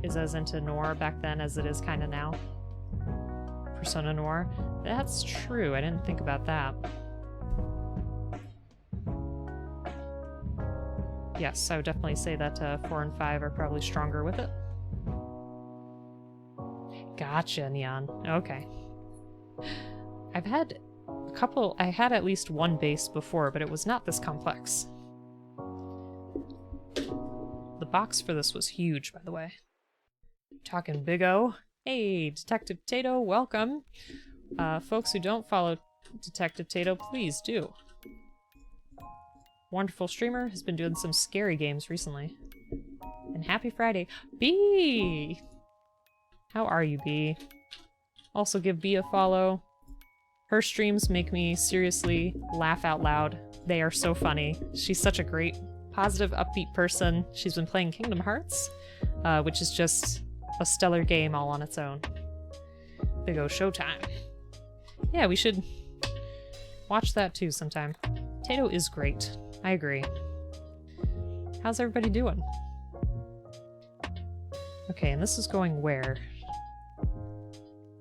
is as into noir back then as it is kind of now. Persona Noir. That's true. I didn't think about that. Yes, I would definitely say that 4 and 5 are probably stronger with it. Gotcha, Neon. Okay. I've had a couple... I had at least one base before, but it was not this complex. The box for this was huge, by the way. Talking Big O. Hey, Detective Tato, welcome. Folks who don't follow Detective Tato, please do. Wonderful streamer, has been doing some scary games recently. And happy Friday. B! How are you, B? Also give B a follow. Her streams make me seriously laugh out loud. They are so funny. She's such a great, positive, upbeat person. She's been playing Kingdom Hearts, which is just a stellar game all on its own. Big O showtime. Yeah, we should watch that too sometime. Tato is great. I agree. How's everybody doing? Okay, and this is going where?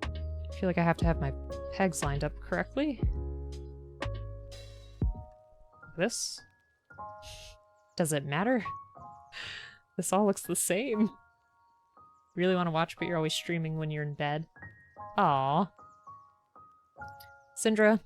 I feel like I have to have my pegs lined up correctly. This? Does it matter? This all looks the same. Really want to watch, but you're always streaming when you're in bed. Aww. Syndra,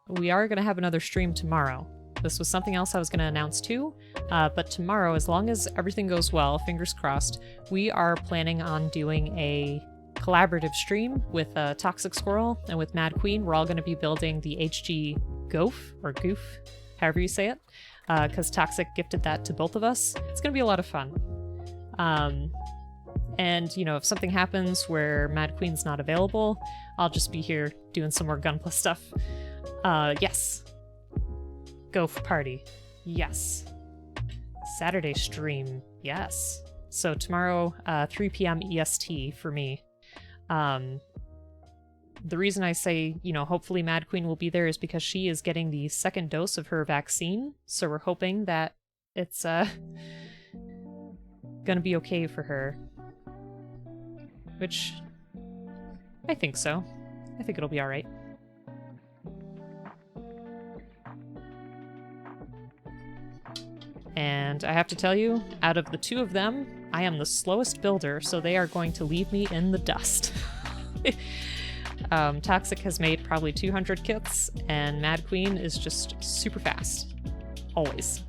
we are going to have another stream tomorrow. This was something else I was going to announce too, but tomorrow, as long as everything goes well, fingers crossed, we are planning on doing a collaborative stream with Toxic Squirrel and with Mad Queen. We're all going to be building the HG Goof, or Goof, however you say it, because Toxic gifted that to both of us. It's going to be a lot of fun. And, you know, if something happens where Mad Queen's not available, I'll just be here doing some more Gunpla stuff. Yes. Goof party. Yes. Saturday stream. Yes. So tomorrow, 3 p.m. EST for me. The reason I say, you know, hopefully Mad Queen will be there is because she is getting the 2nd dose of her vaccine. So we're hoping that it's, gonna be okay for her. Which, I think so. I think it'll be alright. And I have to tell you, out of the 2 of them, I am the slowest builder, so they are going to leave me in the dust. Toxic has made probably 200 kits, and Mad Queen is just super fast. Always.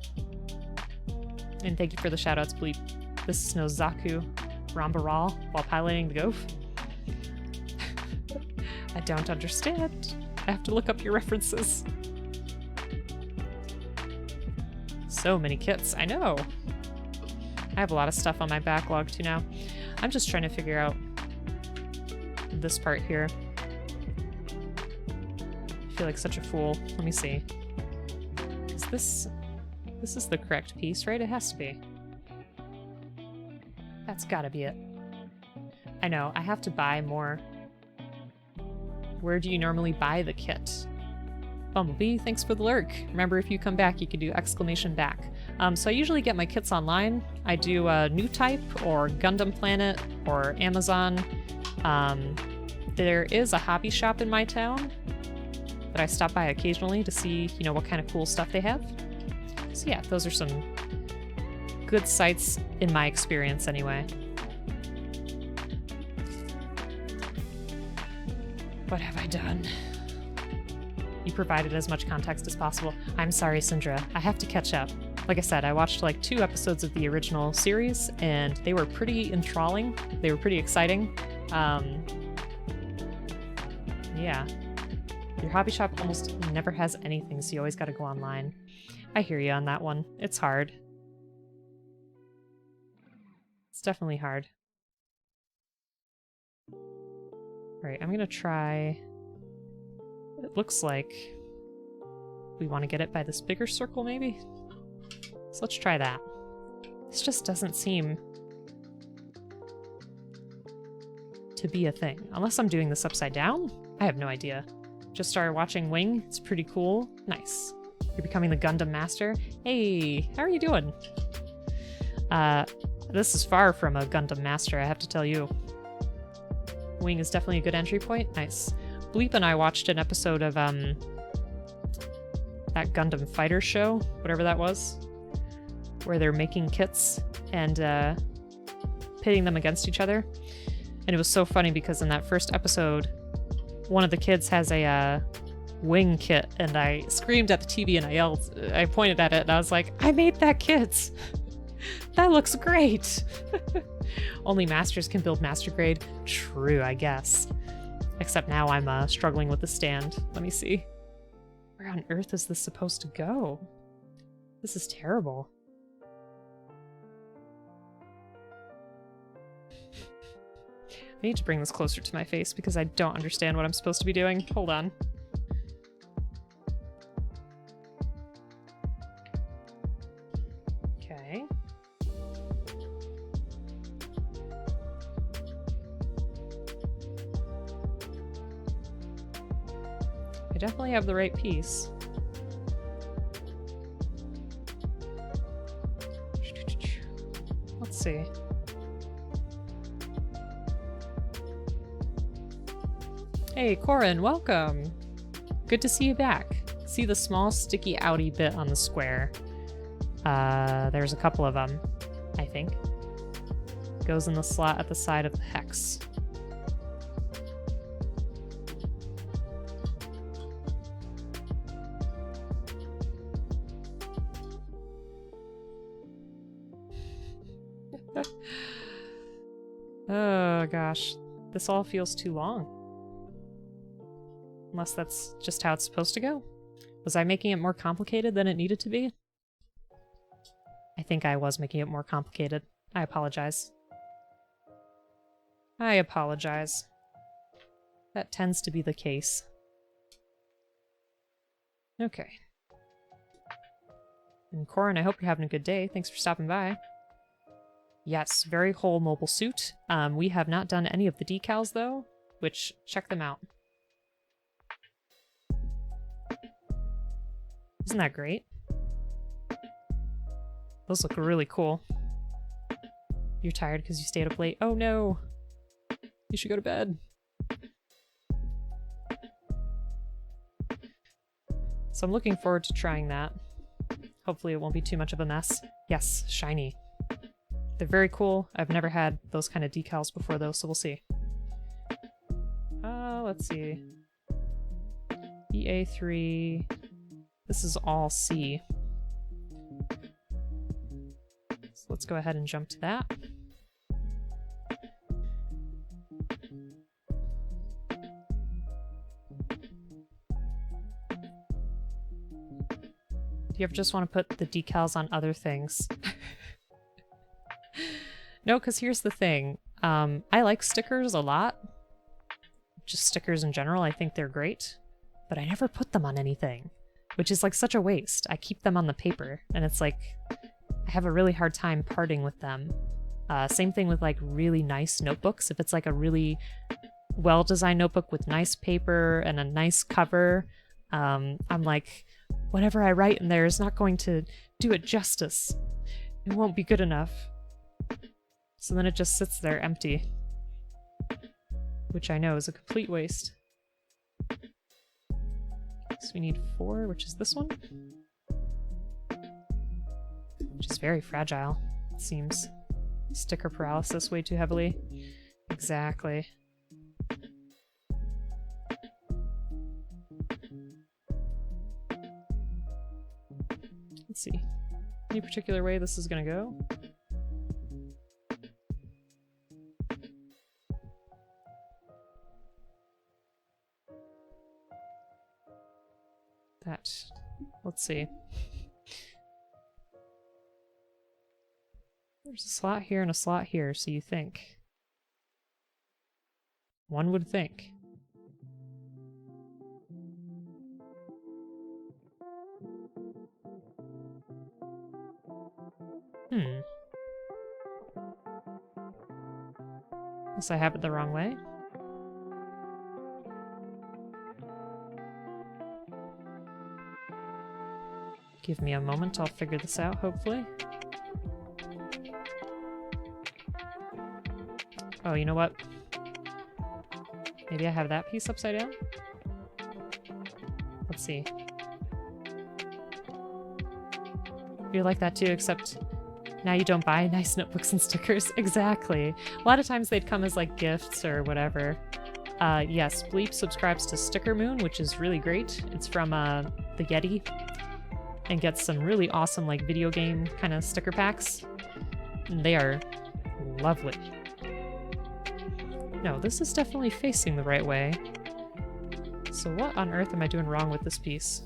And thank you for the shoutouts, Bleep. This is no Zaku Rambaral while piloting the Goof. I don't understand. I have to look up your references. So many kits, I know. I have a lot of stuff on my backlog too now. I'm just trying to figure out this part here. I feel like such a fool. Let me see. Is this is the correct piece, right? It has to be. That's gotta be it. I know, I have to buy more. Where do you normally buy the kit? Bumblebee, thanks for the lurk. Remember, if you come back, you can do exclamation back. So I usually get my kits online. I do New Type or Gundam Planet or Amazon. There is a hobby shop in my town that I stop by occasionally to see, you know, what kind of cool stuff they have. So yeah, those are some good sites in my experience anyway. What have I done? You provided as much context as possible. I'm sorry, Syndra. I have to catch up. Like I said, I watched like 2 episodes of the original series, and they were pretty enthralling. They were pretty exciting. Yeah. Your hobby shop almost never has anything, so you always gotta go online. I hear you on that one. It's hard. It's definitely hard. Alright, I'm gonna try... It looks like we want to get it by this bigger circle, maybe? So let's try that. This just doesn't seem to be a thing. Unless I'm doing this upside down? I have no idea. Just started watching Wing. It's pretty cool. Nice. You're becoming the Gundam master. Hey, how are you doing? This is far from a Gundam master, I have to tell you. Wing is definitely a good entry point. Nice. Bleep and I watched an episode of that Gundam Fighter show, whatever that was, where they're making kits and pitting them against each other. And it was so funny because in that first episode, one of the kids has a Wing kit, and I screamed at the TV and I yelled, I pointed at it and I was like, I made that kit! That looks great! Only masters can build master grade. True, I guess. Except now I'm struggling with the stand. Let me see. Where on earth is this supposed to go? This is terrible. I need to bring this closer to my face because I don't understand what I'm supposed to be doing. Hold on. Okay. I definitely have the right piece. Let's see. Hey, Corin, welcome! Good to see you back. See the small sticky outy bit on the square. There's a couple of them, I think. Goes in the slot at the side of the hex. Oh gosh, this all feels too long. Unless that's just how it's supposed to go. Was I making it more complicated than it needed to be? I think I was making it more complicated. I apologize. I apologize. That tends to be the case. Okay. And Corin, I hope you're having a good day. Thanks for stopping by. Yes, very whole mobile suit. We have not done any of the decals though, which, check them out. Isn't that great? Those look really cool. You're tired because you stayed up late. Oh no! You should go to bed. So I'm looking forward to trying that. Hopefully it won't be too much of a mess. Yes, shiny. They're very cool. I've never had those kind of decals before though, so we'll see. Let's see. EA3. This is all C. So let's go ahead and jump to that. Do you ever just want to put the decals on other things? No, because here's the thing. I like stickers a lot. Just stickers in general, I think they're great. But I never put them on anything, which is like such a waste. I keep them on the paper, and it's like, I have a really hard time parting with them. Same thing with like really nice notebooks. If it's like a really well-designed notebook with nice paper and a nice cover, I'm like, whatever I write in there is not going to do it justice. It won't be good enough. So then it just sits there empty. Which I know is a complete waste. So we need 4, which is this one. Which is very fragile, it seems. Sticker paralysis way too heavily. Exactly. Let's see. Any particular way this is gonna go? That. Let's see. There's a slot here and a slot here, so you think. One would think. Unless I have it the wrong way. Give me a moment, I'll figure this out, hopefully. Oh, you know what? Maybe I have that piece upside down? Let's see. You're like that too, except now you don't buy nice notebooks and stickers. Exactly. A lot of times they'd come as like gifts or whatever. Yes, Bleep subscribes to Sticker Moon, which is really great. It's from the Yeti, and gets some really awesome like video game kind of sticker packs. And they are lovely. No, this is definitely facing the right way. So what on earth am I doing wrong with this piece?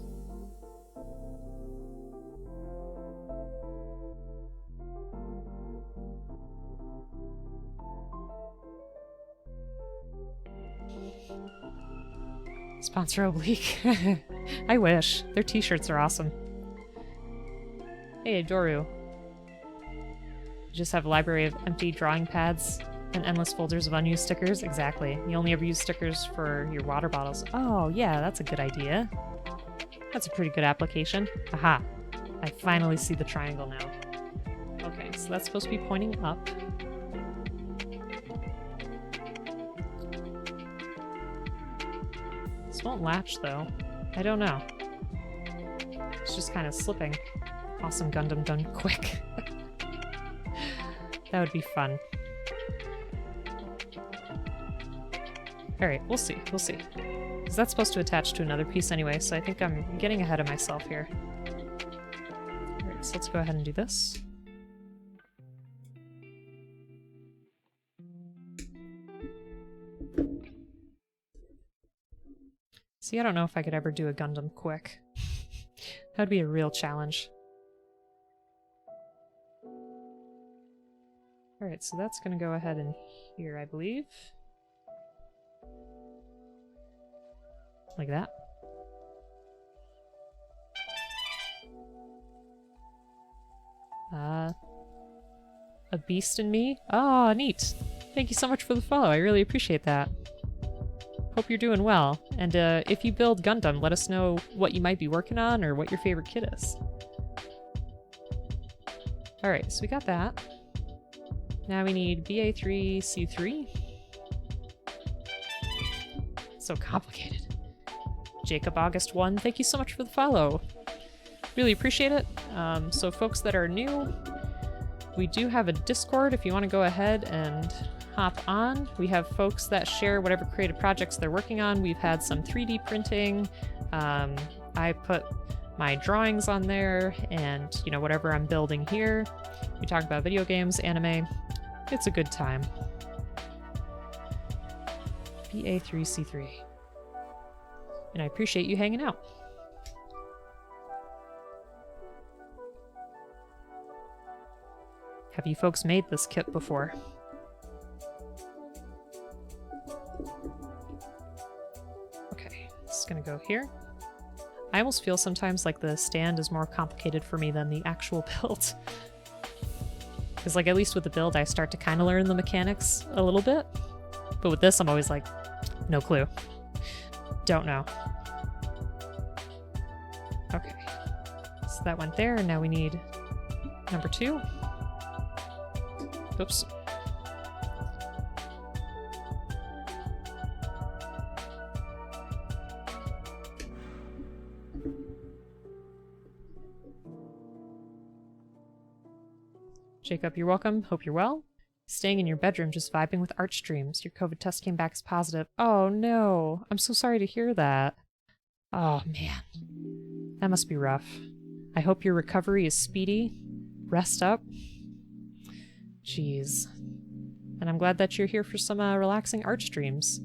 Sponsor Oblique. I wish. Their t-shirts are awesome. Hey, Doru. You just have a library of empty drawing pads and endless folders of unused stickers? Exactly. You only ever use stickers for your water bottles. Oh, yeah, that's a good idea. That's a pretty good application. Aha. I finally see the triangle now. Okay, so that's supposed to be pointing up. This won't latch, though. I don't know. It's just kind of slipping. Awesome Gundam done quick. That would be fun. Alright, we'll see. We'll see. Because that's supposed to attach to another piece anyway, so I think I'm getting ahead of myself here. Alright, so let's go ahead and do this. See, I don't know if I could ever do a Gundam quick. That would be a real challenge. Alright, so that's gonna go ahead in here, I believe. Like that. A beast in me? Oh, neat. Thank you so much for the follow. I really appreciate that. Hope you're doing well. And if you build Gundam, let us know what you might be working on or what your favorite kit is. Alright, so we got that. Now we need BA3C3. So complicated. Jacob August 1, thank you so much for the follow. Really appreciate it. So folks that are new, we do have a Discord if you want to go ahead and hop on. We have folks that share whatever creative projects they're working on. We've had some 3D printing. I put my drawings on there and, you know, whatever I'm building here. We talk about video games, anime. It's a good time. BA3C3. And I appreciate you hanging out. Have you folks made this kit before? Okay, this is gonna go here. I almost feel sometimes like the stand is more complicated for me than the actual build. Because like at least with the build I start to kind of learn the mechanics a little bit. But with this I'm always like, no clue. Don't know. So that went there, and now we need number 2. Oops. Jacob, you're welcome. Hope you're well. Staying in your bedroom just vibing with art streams. Your COVID test came back as positive. Oh no. I'm so sorry to hear that. Oh man. That must be rough. I hope your recovery is speedy. Rest up. Jeez. And I'm glad that you're here for some relaxing art streams.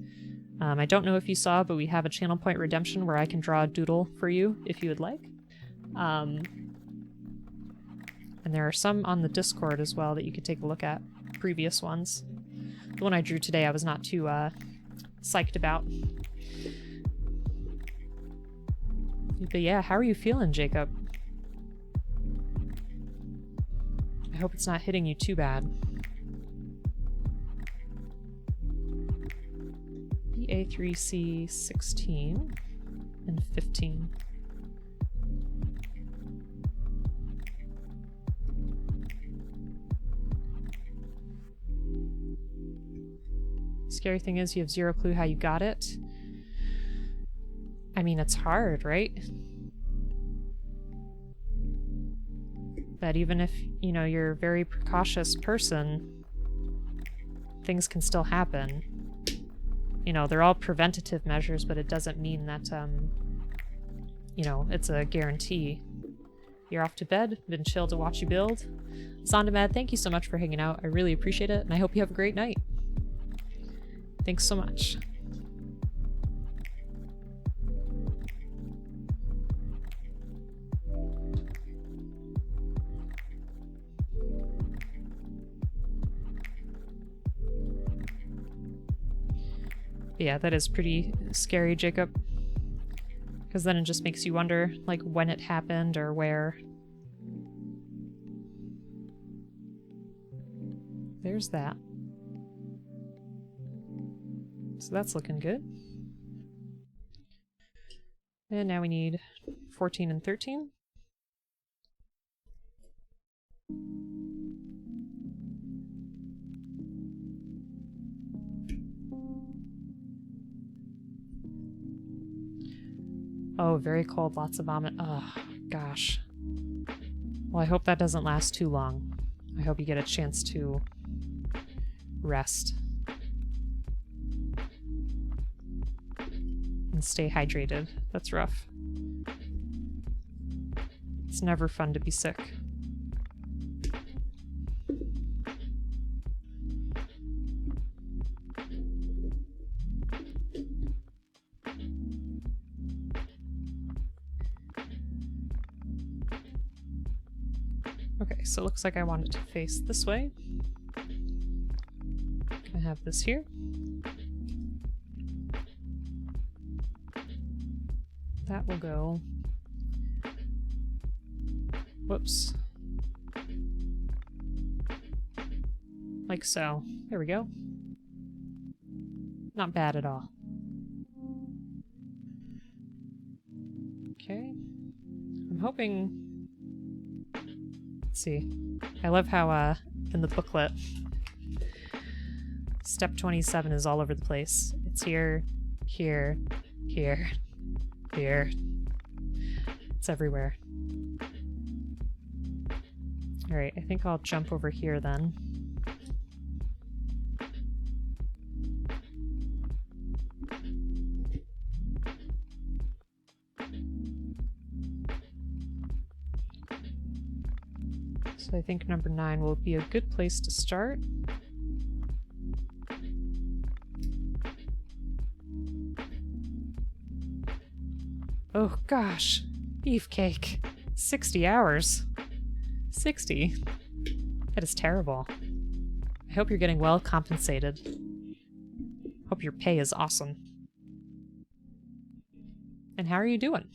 I don't know if you saw, but we have a channel point redemption where I can draw a doodle for you if you would like. And there are some on the Discord as well that you could take a look at. Previous ones. The one I drew today I was not too psyched about. But yeah, how are you feeling, Jacob? I hope it's not hitting you too bad. BA3C 16 and 15. Scary thing is you have zero clue how you got it. I mean, it's hard, right? That even if, you know, you're a very precautious person, things can still happen. You know, they're all preventative measures, but it doesn't mean that, you know, it's a guarantee. You're off to bed. Been chill to watch you build. Sondamad, thank you so much for hanging out. I really appreciate it, and I hope you have a great night. Thanks so much. Yeah, that is pretty scary, Jacob. Because then it just makes you wonder, like, when it happened or where. There's that. So that's looking good. And now we need 14 and 13. Oh, very cold, lots of vomit. Oh, gosh. Well, I hope that doesn't last too long. I hope you get a chance to rest. And stay hydrated. That's rough. It's never fun to be sick. Okay, so it looks like I want it to face this way. I have this here. That will go... Whoops. Like so. There we go. Not bad at all. Okay. I'm hoping... Let's see. I love how, in the booklet, step 27 is all over the place. It's here, here, here, here. It's everywhere. Alright, I think I'll jump over here then. So I think number 9 will be a good place to start. Oh gosh, beefcake. 60 hours. 60? That is terrible. I hope you're getting well compensated. Hope your pay is awesome. And how are you doing?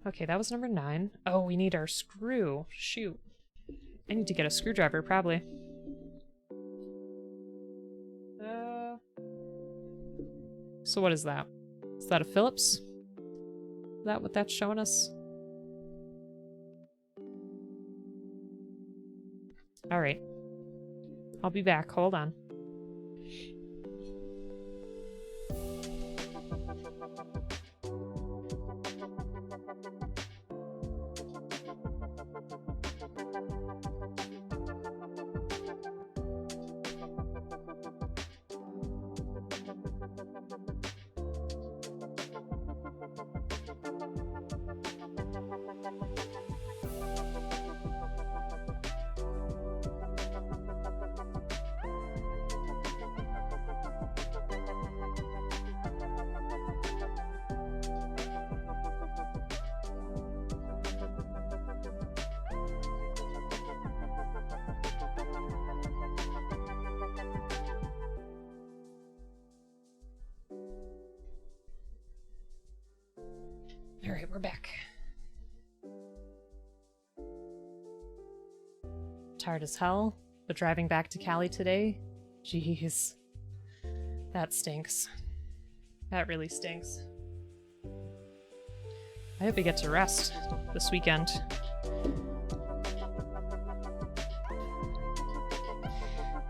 Okay, that was number 9. Oh, we need our screw. Shoot. I need to get a screwdriver, probably. So what is that? Is that a Phillips? Is that what that's showing us? Alright. I'll be back. Hold on. Alright, we're back. Tired as hell, but driving back to Cali today? Jeez. That stinks. That really stinks. I hope I get to rest this weekend.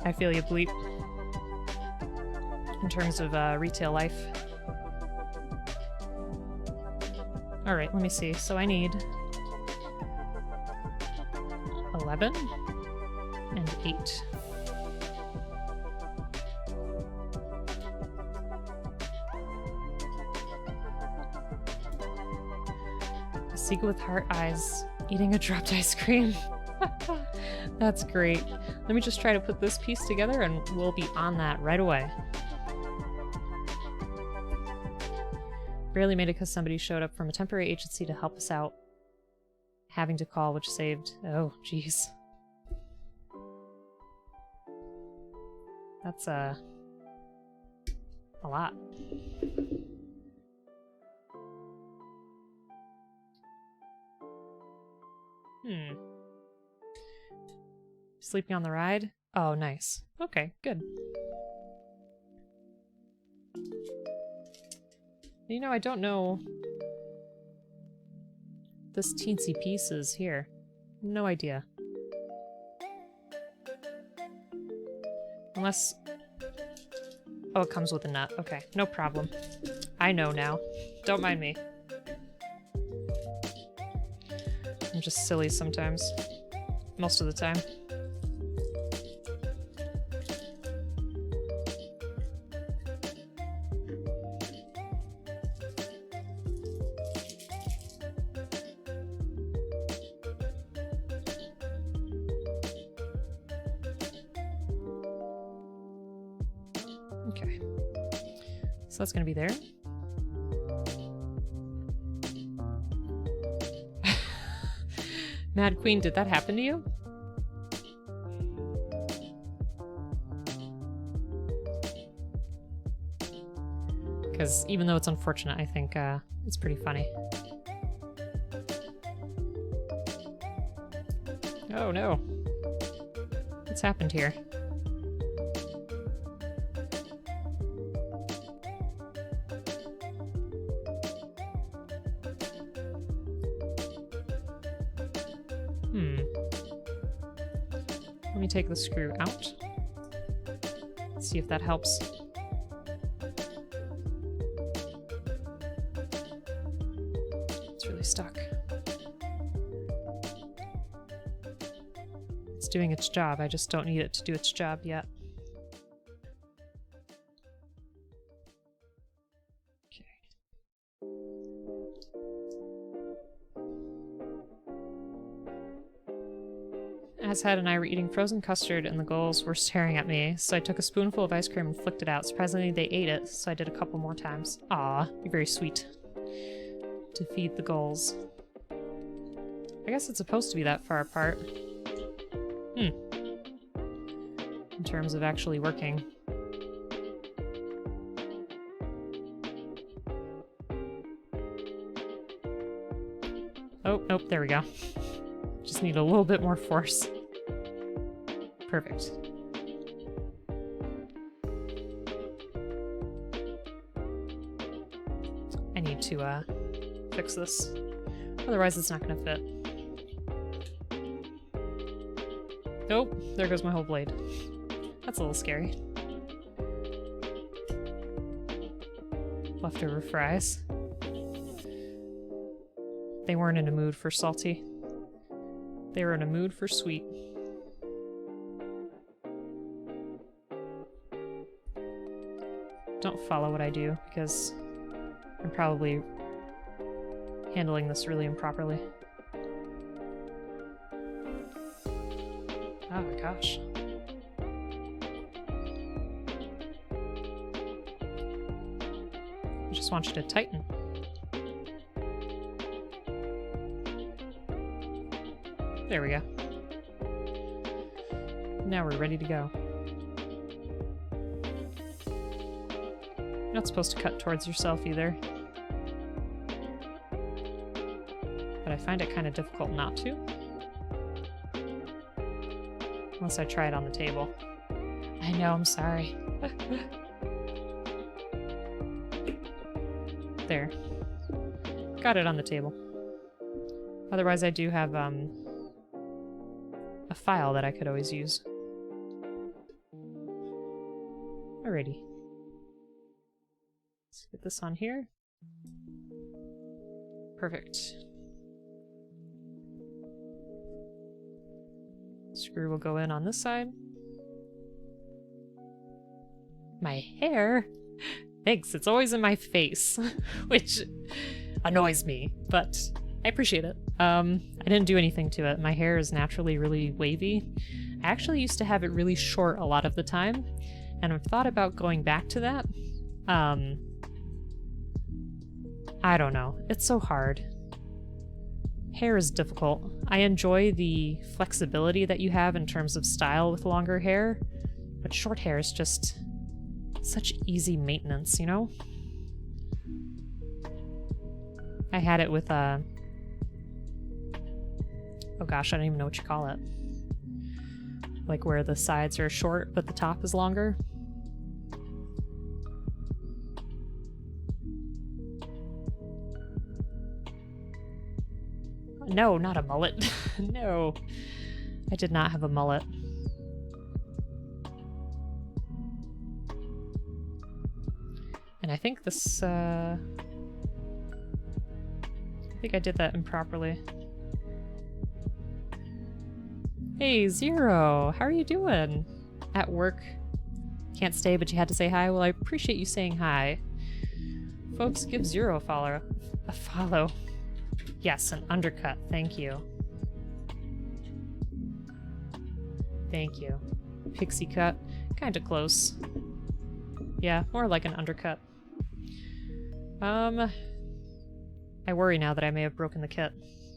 I feel you, Bleep. In terms of retail life. Alright, let me see. So I need 11 and 8. A seagull with heart eyes eating a dropped ice cream. That's great. Let me just try to put this piece together and we'll be on that right away. Barely made it because somebody showed up from a temporary agency to help us out. Having to call, which saved... Oh, jeez. That's, a lot. Sleeping on the ride? Oh, nice. Okay, good. You know, I don't know this teensy piece is here. No idea. Unless... Oh, it comes with a nut. Okay, no problem. I know now. Don't mind me. I'm just silly sometimes. Most of the time. Okay. So that's gonna be there. Mad Queen, did that happen to you? Because even though it's unfortunate, I think it's pretty funny. Oh no. What's happened here? Let me take the screw out. Let's see if that helps. It's really stuck. It's doing its job, I just don't need it to do its job yet. Azhead and I were eating frozen custard and the gulls were staring at me, so I took a spoonful of ice cream and flicked it out. Surprisingly, they ate it, so I did a couple more times. Aw, you're very sweet. To feed the gulls. I guess it's supposed to be that far apart. In terms of actually working. Oh, nope, there we go. Just need a little bit more force. Perfect. I need to fix this. Otherwise it's not gonna fit. Oh, there goes my whole blade. That's a little scary. Leftover fries. They weren't in a mood for salty. They were in a mood for sweet. Don't follow what I do, because I'm probably handling this really improperly. Oh my gosh. I just want you to tighten. There we go. Now we're ready to go. You're not supposed to cut towards yourself either. But I find it kind of difficult not to. Unless I try it on the table. I know, I'm sorry. There. Got it on the table. Otherwise I do have, a file that I could always use. Alrighty. Let's get this on here. Perfect. Screw will go in on this side. My hair? Thanks, it's always in my face, which annoys me, but I appreciate it. I didn't do anything to it. My hair is naturally really wavy. I actually used to have it really short a lot of the time, and I've thought about going back to that. I don't know. It's so hard. Hair is difficult. I enjoy the flexibility that you have in terms of style with longer hair, but short hair is just such easy maintenance, you know? I had it with, oh gosh, I don't even know what you call it. Like where the sides are short, but the top is longer. No, not a mullet. No, I did not have a mullet. And I think this, I think I did that improperly. Hey, Zero! How are you doing? At work? Can't stay, but you had to say hi? Well, I appreciate you saying hi. Folks, give Zero a follow. Yes, an undercut. Thank you. Thank you. Pixie cut. Kinda close. Yeah, more like an undercut. I worry now that I may have broken the kit,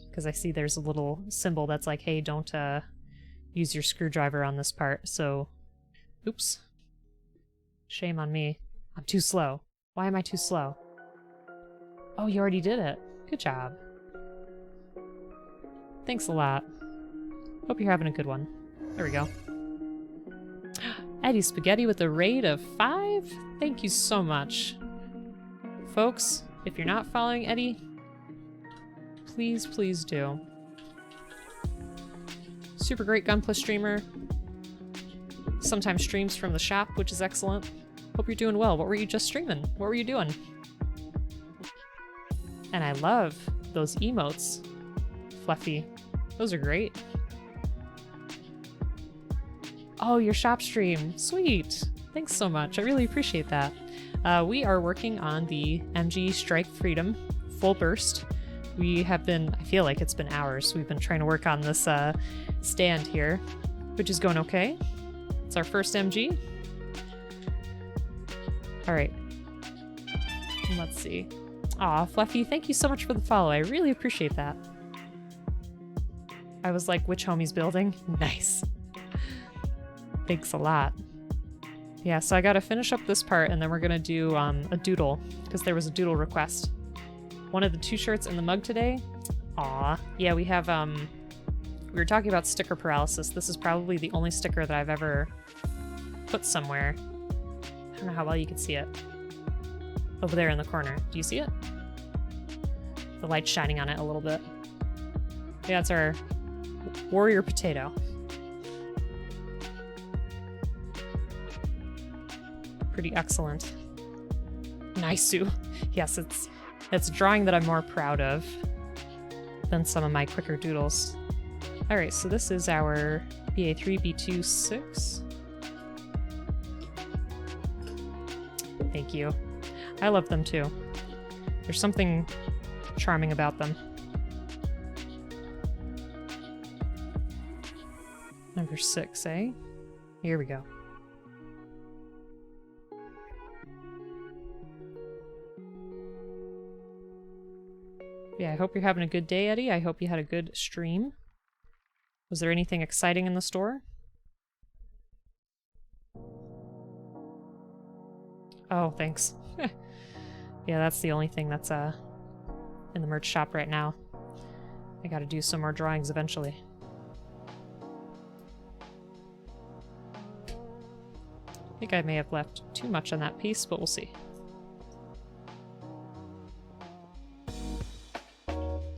because I see there's a little symbol that's like, hey, don't use your screwdriver on this part, so... Oops. Shame on me. I'm too slow. Why am I too slow? Oh, you already did it. Good job. Thanks a lot. Hope you're having a good one. There we go. Eddie Spaghetti with a raid of 5? Thank you so much. Folks, if you're not following Eddie, please, please do. Super great gunpla streamer. Sometimes streams from the shop, which is excellent. Hope you're doing well. What were you just streaming? What were you doing? And I love those emotes, Fluffy. Those are great. Oh, your shop stream. Sweet. Thanks so much. I really appreciate that. We are working on the MG Strike Freedom full burst. We have been, I feel like it's been hours. We've been trying to work on this stand here, which is going okay. It's our first MG. All right. Let's see. Aw, Fluffy, thank you so much for the follow. I really appreciate that. I was like, which homie's building? Nice. Thanks a lot. Yeah, so I gotta finish up this part and then we're gonna do a doodle, because there was a doodle request. One of the 2 shirts and the mug today. Aw. Yeah, we have, we were talking about sticker paralysis. This is probably the only sticker that I've ever put somewhere. I don't know how well you can see it. Over there in the corner. Do you see it? The light's shining on it a little bit. Yeah, it's our warrior potato. pretty excellent. Nice, Sue. Yes, it's a drawing that I'm more proud of than some of my quicker doodles. Alright, so this is our BA3, B2, 6. Thank you. I love them too. There's something charming about them. Number 6, eh? Here we go. Yeah, I hope you're having a good day, Eddie. I hope you had a good stream. Was there anything exciting in the store? Oh, thanks. Yeah, that's the only thing that's in the merch shop right now. I gotta do some more drawings eventually. I think I may have left too much on that piece, but we'll see.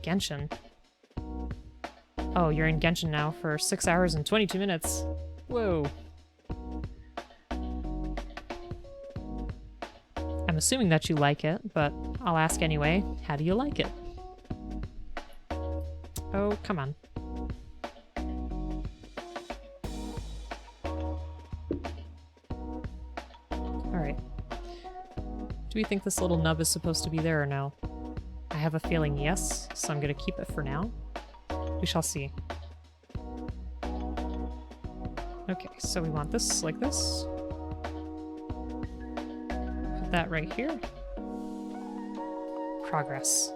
Genshin. Oh, you're in Genshin now for 6 hours and 22 minutes. Whoa. I'm assuming that you like it, but I'll ask anyway. How do you like it? Oh, come on. Alright. Do we think this little nub is supposed to be there or no? I have a feeling yes, so I'm gonna keep it for now. We shall see. Okay, so we want this like this. Put that right here. Progress.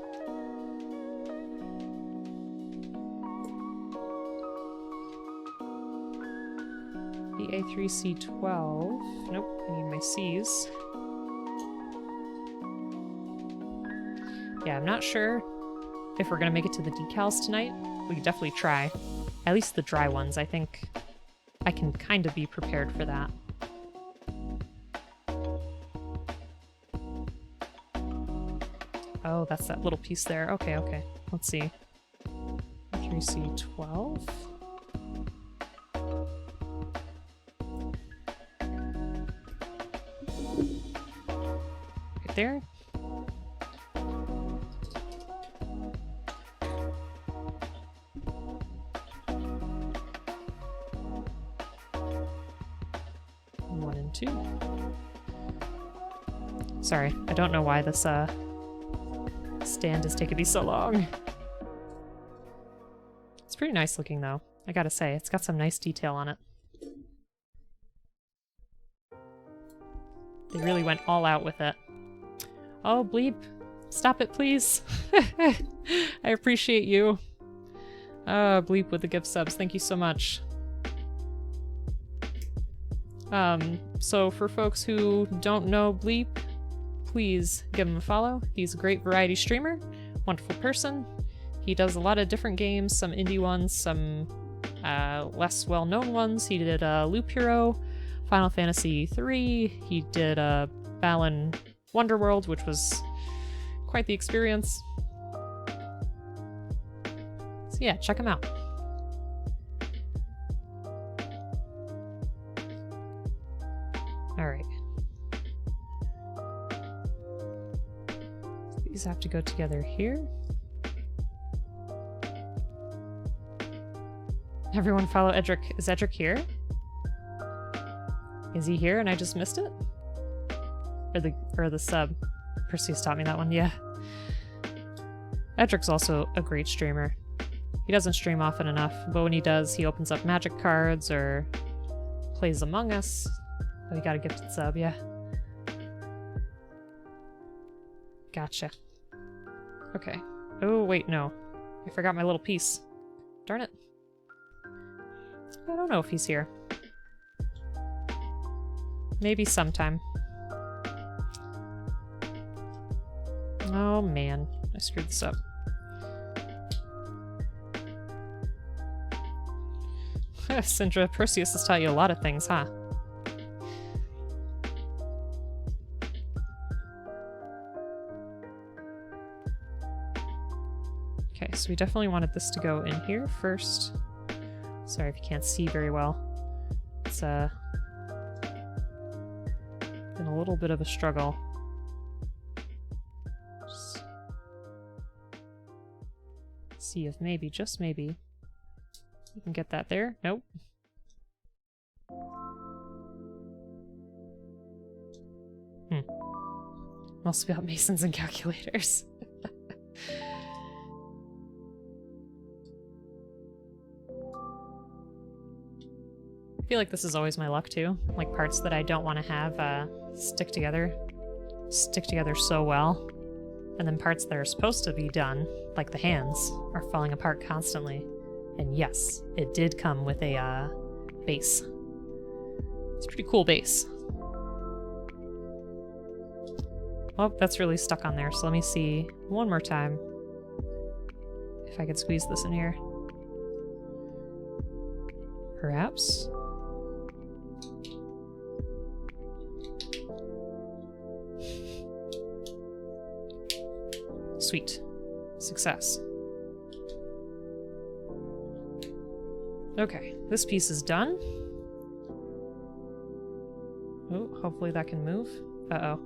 BA3C12. Nope, I need my C's. Yeah, I'm not sure if we're gonna make it to the decals tonight. We could definitely try. At least the dry ones. I think I can kind of be prepared for that. Oh, that's that little piece there. Okay, okay. Let's see. 3C12. Right there. Sorry, I don't know why this stand is taking me so long. It's pretty nice looking though, I gotta say. It's got some nice detail on it. They really went all out with it. Oh, Bleep, stop it please. I appreciate you. Bleep with the gift subs, thank you so much. So for folks who don't know Bleep, please give him a follow. He's a great variety streamer, wonderful person. He does a lot of different games, some indie ones, some less well-known ones. He did Loop Hero, Final Fantasy III. He did Balan Wonderworld, which was quite the experience. So yeah, check him out. Alright. These have to go together here. Everyone follow Edric. Is Edric here? Is he here and I just missed it? Or the sub. Perseus taught me that one, yeah. Edric's also a great streamer. He doesn't stream often enough, but when he does, he opens up magic cards or plays Among Us. Oh, you got a gifted sub, yeah. Gotcha. Okay. Oh, wait, no. I forgot my little piece. Darn it. I don't know if he's here. Maybe sometime. Oh, man. I screwed this up. Syndra, Perseus has taught you a lot of things, huh? Okay, so we definitely wanted this to go in here first. Sorry if you can't see very well. It's Been a little bit of a struggle. Just see if maybe, just maybe, you can get that there. Nope. Mostly about masons and calculators. I feel like this is always my luck too. Like parts that I don't want to have stick together so well. And then parts that are supposed to be done, like the hands, are falling apart constantly. And yes, it did come with a base. It's a pretty cool base. Oh, that's really stuck on there, so let me see one more time if I could squeeze this in here. Perhaps? Sweet. Success. Okay, this piece is done. Oh, hopefully that can move. Uh-oh.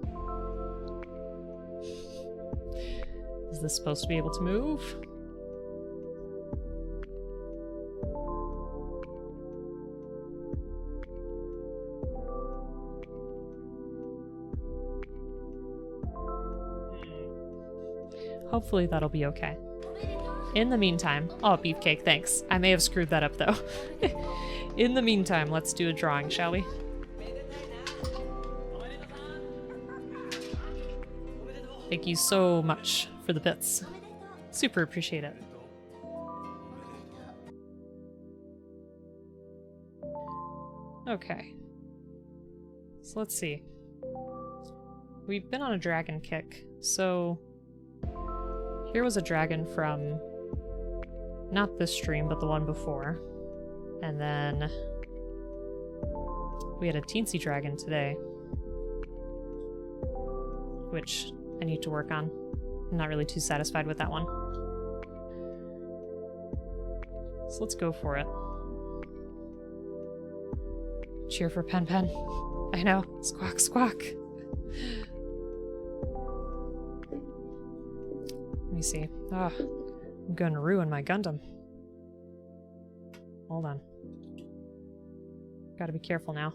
Is this supposed to be able to move? Hopefully that'll be okay. In the meantime, oh, beefcake, thanks. I may have screwed that up though. In the meantime, let's do a drawing, shall we? Thank you so much for the bits. Super appreciate it. Okay. So let's see. We've been on a dragon kick, so here was a dragon from not this stream, but the one before. And then we had a teensy dragon today, which I need to work on. I'm not really too satisfied with that one. So let's go for it. Cheer for Pen Pen. I know. Squawk, squawk. Let me see. Ah, I'm gonna ruin my Gundam. Hold on. Gotta be careful now.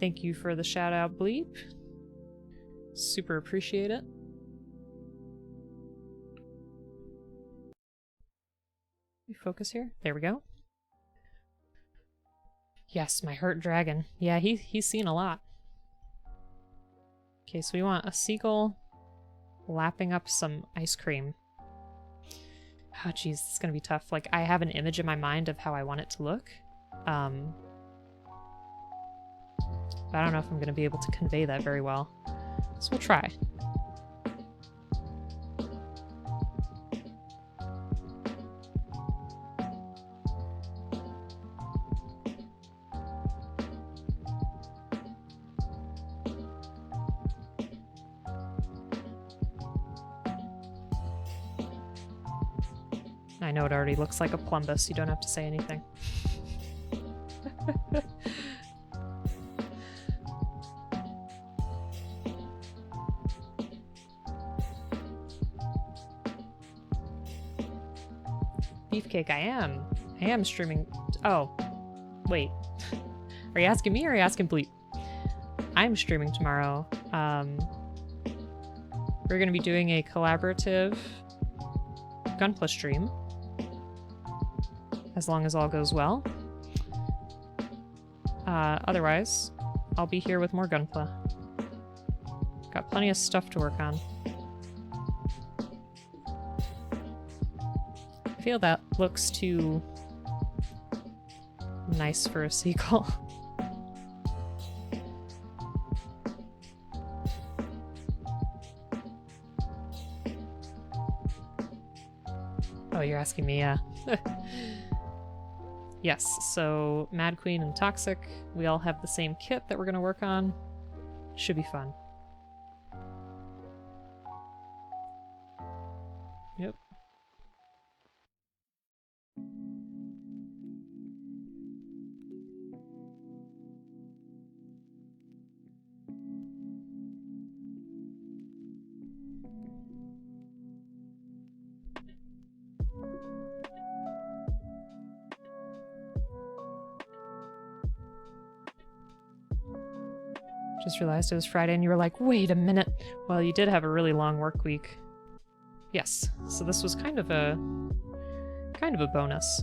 Thank you for the shout out, Bleep. Super appreciate it. We focus here. There we go. Yes, my hurt dragon. Yeah, he's seen a lot. Okay, so we want a seagull lapping up some ice cream. Oh, geez, it's gonna be tough. Like, I have an image in my mind of how I want it to look. But I don't know if I'm gonna be able to convey that very well. So we'll try. I know it already looks like a plumbus, you don't have to say anything. Beefcake, I am streaming. Oh, wait. Are you asking me or are you asking Bleep? I'm streaming tomorrow. We're gonna be doing a collaborative Gunpla stream. As long as all goes well. Otherwise, I'll be here with more Gunpla. Got plenty of stuff to work on. I feel that looks too nice for a sequel. Oh, you're asking me, yeah. Yes, so Mad Queen and Toxic, we all have the same kit that we're gonna work on. Should be fun. Yep. Just realized it was Friday and you were like, wait a minute. Well, you did have a really long work week. Yes, so this was kind of a bonus.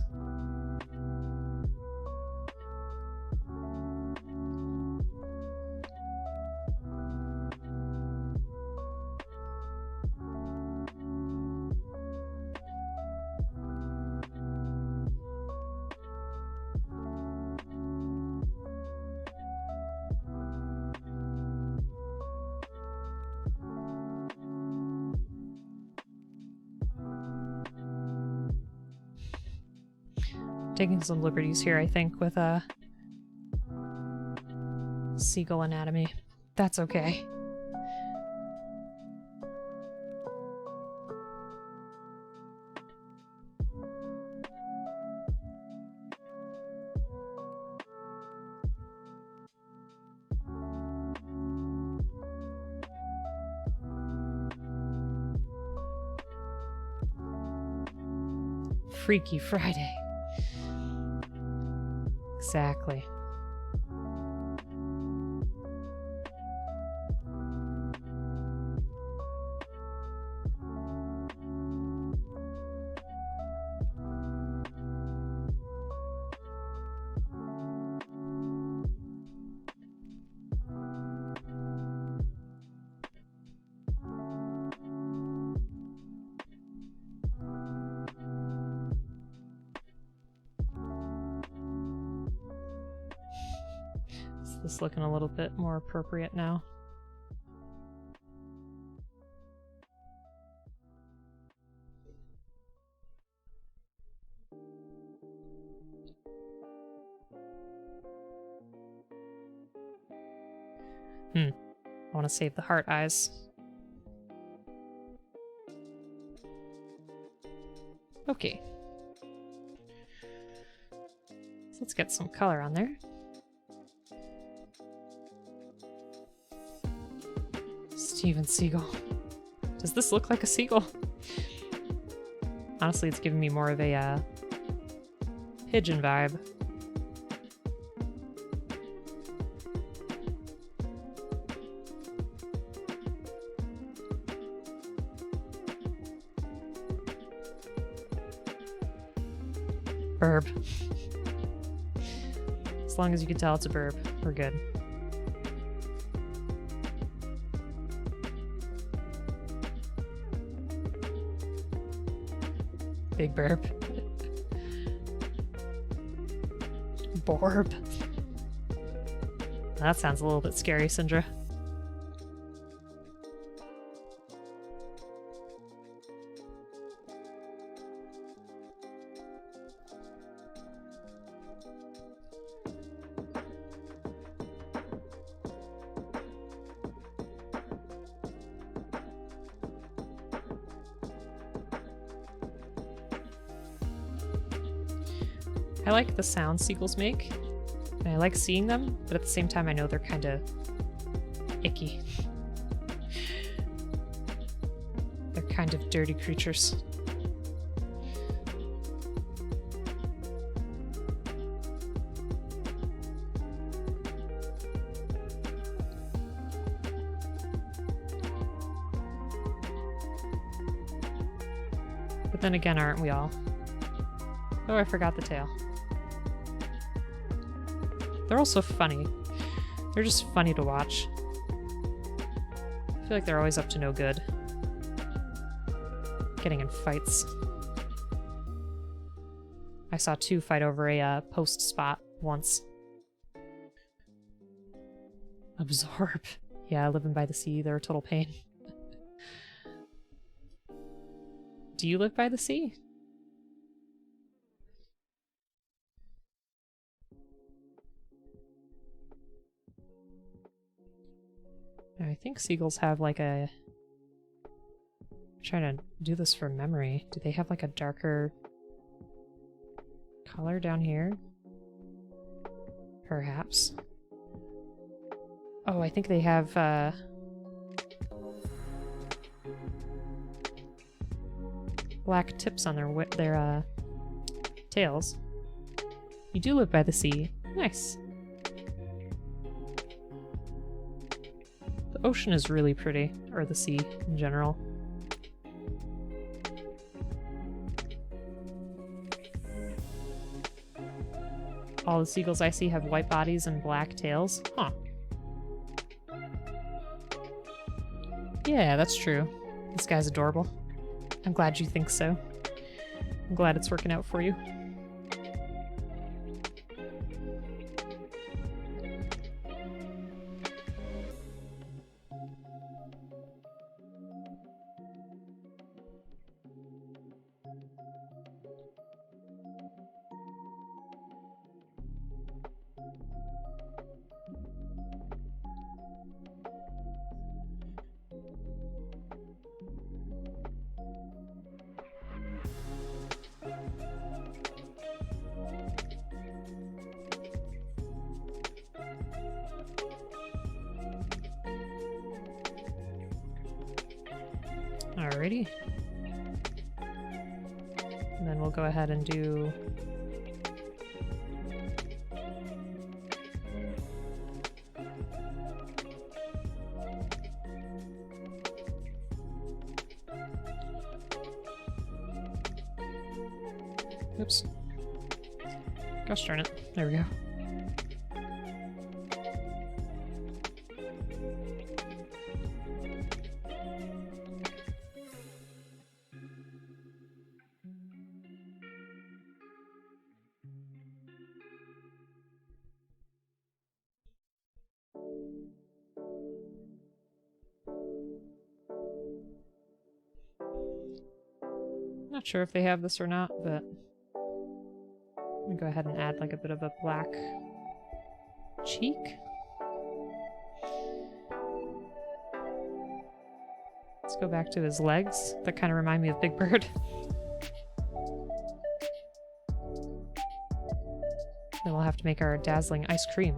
Taking some liberties here, I think, with seagull anatomy. That's okay. Freaky Friday. Exactly. This looking a little bit more appropriate now. I want to save the heart eyes. Okay. So let's get some color on there. Steven Seagull. Does this look like a seagull? Honestly, it's giving me more of a pigeon vibe. Burb. As long as you can tell it's a burb, we're good. Big burp. Borb. That sounds a little bit scary, Syndra. I like the sound seagulls make, and I like seeing them, but at the same time I know they're kind of icky. They're kind of dirty creatures. But then again, aren't we all? Oh, I forgot the tail. They're also funny. They're just funny to watch. I feel like they're always up to no good. Getting in fights. I saw two fight over a post spot once. Absorb. Yeah, living by the sea, they're a total pain. Do you live by the sea? I think seagulls have like a... I'm trying to do this from memory. Do they have like a darker color down here? Perhaps. Oh, I think they have black tips on their tails. You do live by the sea. Nice. The ocean is really pretty, or the sea in general. All the seagulls I see have white bodies and black tails. Huh. Yeah, that's true. This guy's adorable. I'm glad you think so. I'm glad it's working out for you. Alrighty. And then we'll go ahead and do... Oops. Gosh darn it. There we go. Not sure if they have this or not, but I'm gonna go ahead and add like a bit of a black cheek. Let's go back to his legs. That kind of remind me of Big Bird. Then we'll have to make our dazzling ice cream.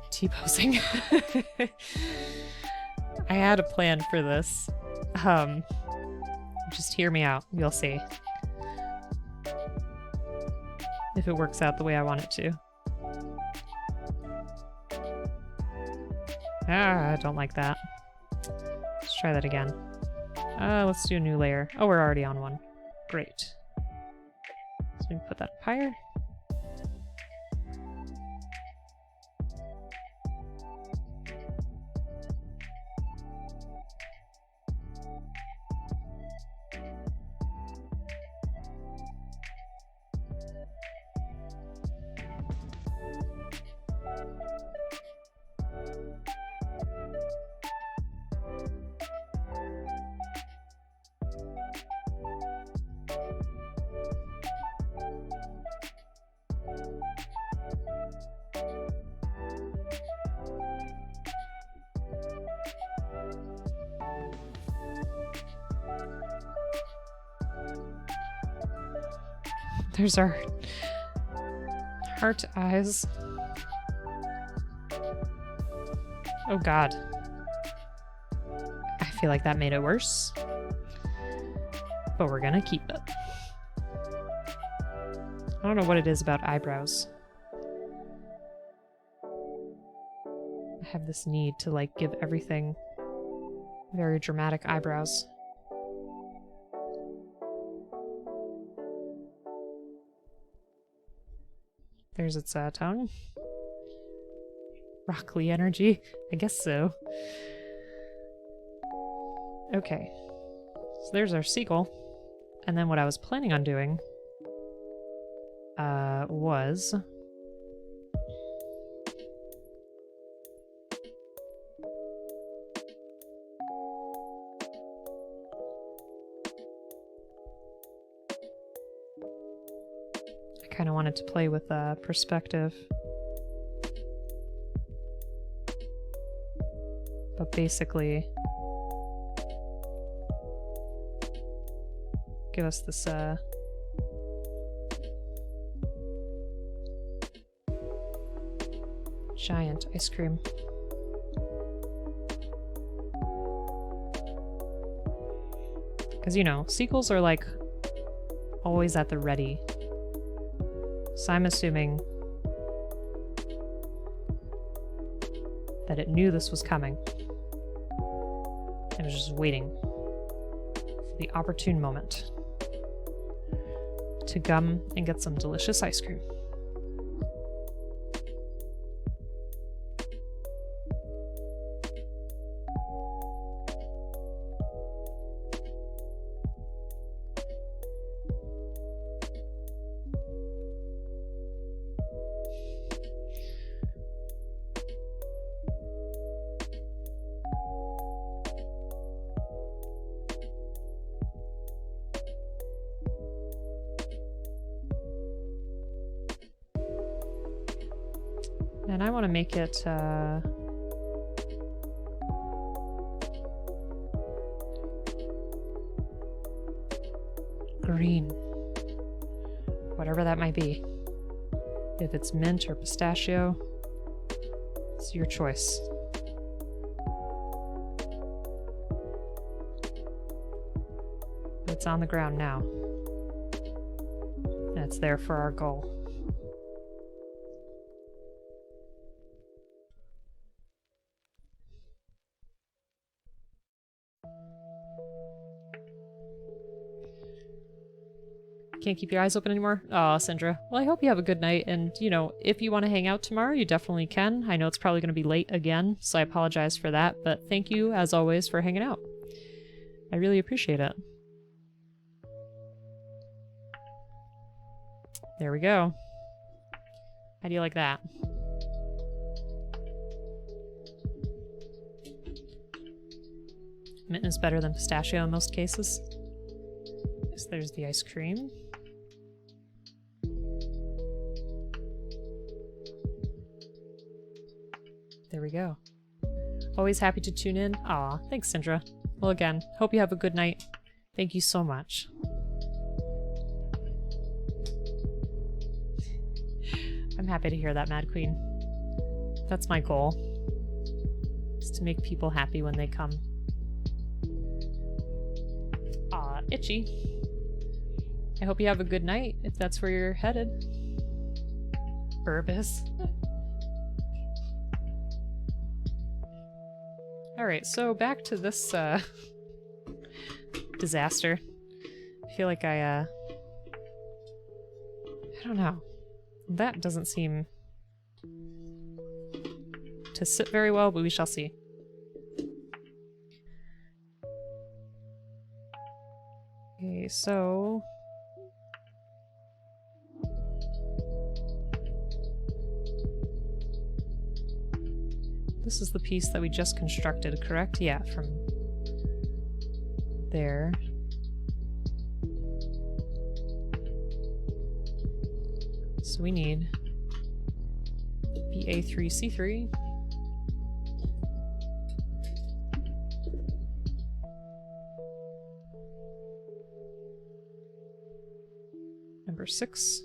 T-posing. I had a plan for this. Just hear me out. You'll see. If it works out the way I want it to. Ah, I don't like that. Let's try that again. Let's do a new layer. Oh, we're already on one. Great. So we can put that up higher. There's our heart eyes. Oh god. I feel like that made it worse. But we're gonna keep it. I don't know what it is about eyebrows. I have this need to like give everything very dramatic eyebrows. There's its tongue. Rockly energy? I guess so. Okay. So there's our seagull. And then what I was planning on doing was... kind of wanted to play with perspective. But basically give us this giant ice cream. Because, you know, sequels are like always at the ready. So I'm assuming that it knew this was coming. It was just waiting for the opportune moment to come and get some delicious ice cream. And I want to make it green. Whatever that might be. If it's mint or pistachio, it's your choice. But it's on the ground now. And it's there for our goal. Can't keep your eyes open anymore? Aw, Sindra. Well, I hope you have a good night, and, you know, if you want to hang out tomorrow, you definitely can. I know it's probably going to be late again, so I apologize for that, but thank you, as always, for hanging out. I really appreciate it. There we go. How do you like that? Mint is better than pistachio in most cases. So there's the ice cream. There we go. Always happy to tune in. Aw, thanks, Sindra. Well, again, hope you have a good night. Thank you so much. I'm happy to hear that, Mad Queen. That's my goal. Is to make people happy when they come. Aw, itchy. I hope you have a good night, if that's where you're headed. Burbus. Alright, so back to this, disaster. I feel like I don't know. That doesn't seem to sit very well, but we shall see. Okay, so... this is the piece that we just constructed, correct? Yeah, from there. So we need BA3C3. Number 6.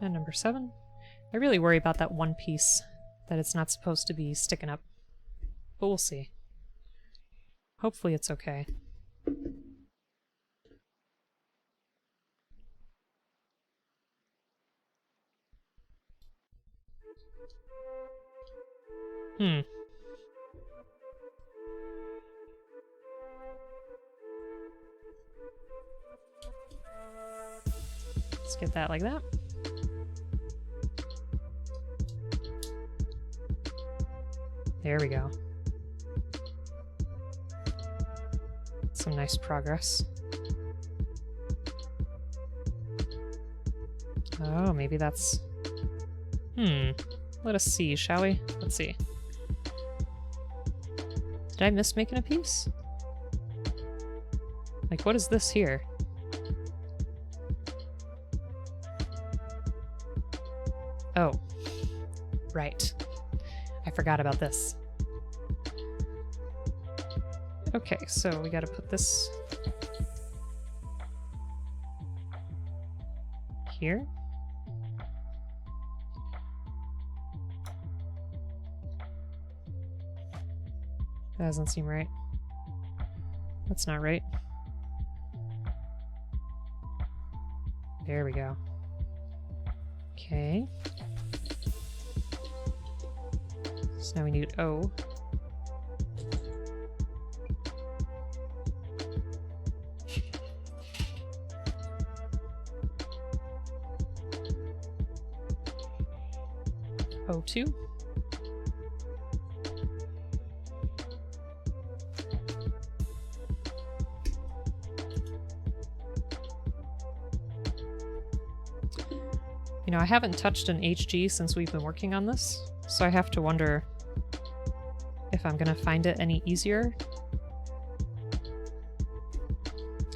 And number 7. I really worry about that one piece that it's not supposed to be sticking up. But we'll see. Hopefully it's okay. Let's get that like that. There we go. Some nice progress. Oh, maybe that's... Let us see, shall we? Let's see. Did I miss making a piece? Like, what is this here? Oh. Right. I forgot about this. Okay, so we gotta put this here. That doesn't seem right. That's not right. There we go. Okay. So now we need O. O2. You know, I haven't touched an HG since we've been working on this, so I have to wonder if I'm gonna find it any easier.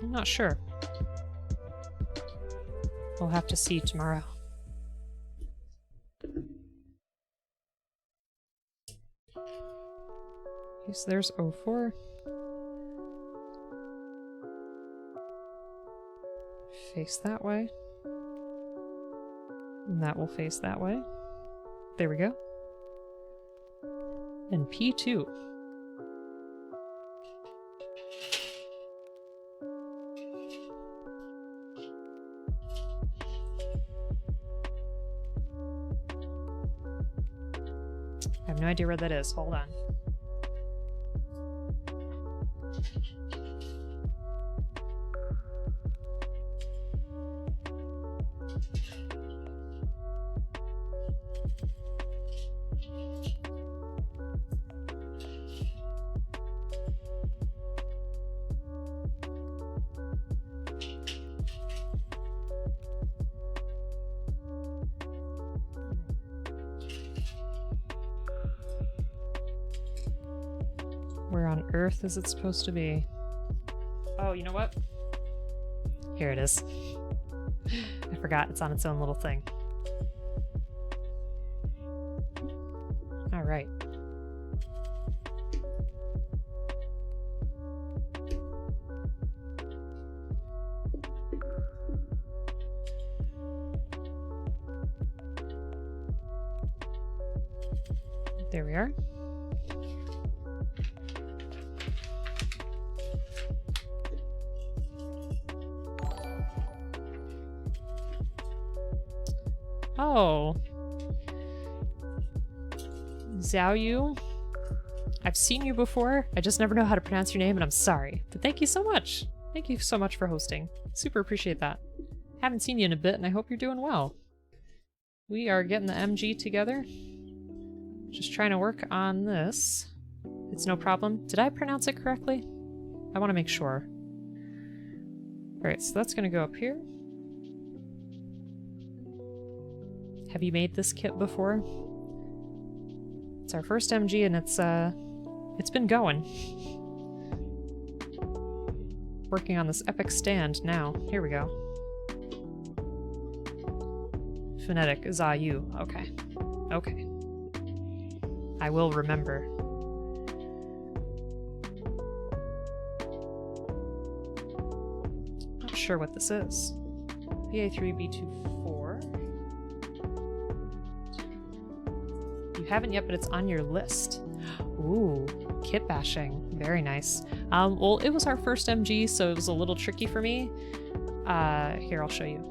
I'm not sure. We'll have to see tomorrow. Okay, so there's O4. Face that way. And that will face that way. There we go. And P2. I have no idea where that is. Hold on. Where on earth is it supposed to be? Oh, you know what? Here it is. I forgot it's on its own little thing. All right. There we are. Oh. Xiaoyu. I've seen you before. I just never know how to pronounce your name, and I'm sorry. But thank you so much. Thank you so much for hosting. Super appreciate that. Haven't seen you in a bit, and I hope you're doing well. We are getting the MG together. Just trying to work on this. It's no problem. Did I pronounce it correctly? I want to make sure. Alright, so that's going to go up here. Have you made this kit before? It's our first MG and it's been going. Working on this epic stand now. Here we go. Phonetic is Xiaoyu. Okay. Okay. I will remember. Not sure what this is. BA3, B24. You haven't yet, but it's on your list. Ooh, kit bashing. Very nice. Well, it was our first MG, so it was a little tricky for me. Here, I'll show you.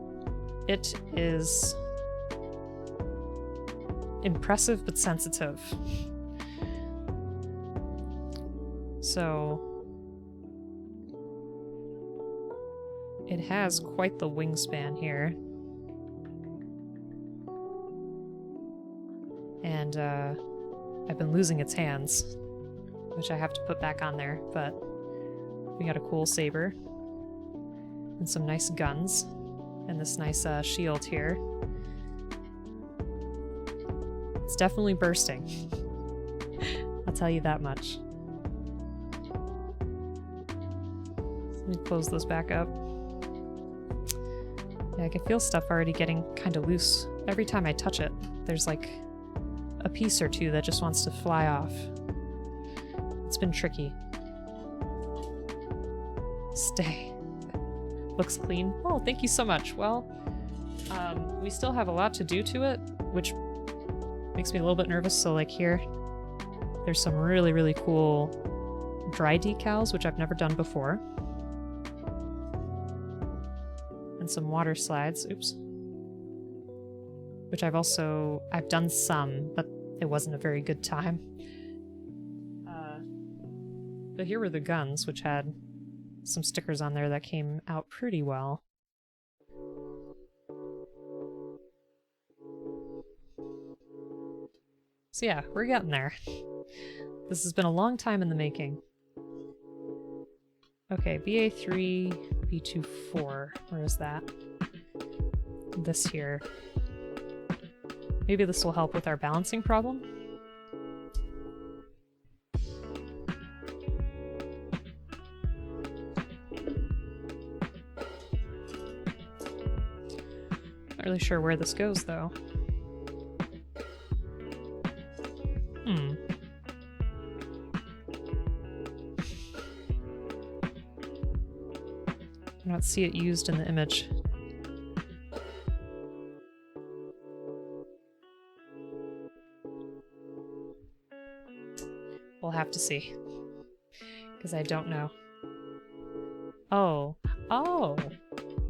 It is impressive but sensitive. So it has quite the wingspan here. And I've been losing its hands, which I have to put back on there, but we got a cool saber and some nice guns and this nice shield here. It's definitely bursting. I'll tell you that much. Let me close those back up. Yeah, I can feel stuff already getting kind of loose. Every time I touch it, there's like a piece or two that just wants to fly off. It's been tricky. Stay. Looks clean. Oh, thank you so much. Well, We still have a lot to do to it, which makes me a little bit nervous. So like here, there's some really, really cool dry decals, which I've never done before. And some water slides, oops. Which I've done some, but it wasn't a very good time. But here were the guns, which had some stickers on there that came out pretty well. So yeah, we're getting there. This has been a long time in the making. Okay, BA3, B24. Where is that? This here. Maybe this will help with our balancing problem. Not really sure where this goes, though. I don't see it used in the image. We'll have to see. Because I don't know. Oh,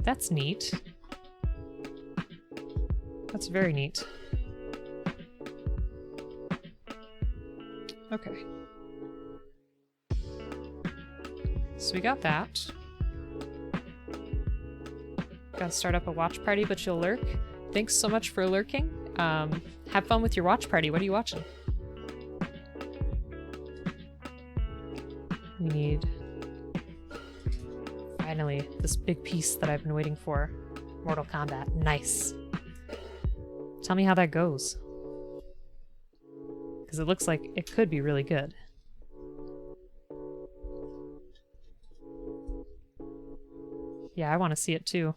that's neat. That's very neat. Okay. So we got that. Gotta start up a watch party, but you'll lurk. Thanks so much for lurking. Have fun with your watch party. What are you watching? We need... finally, this big piece that I've been waiting for. Mortal Kombat. Nice. Tell me how that goes. Because it looks like it could be really good. Yeah, I want to see it too.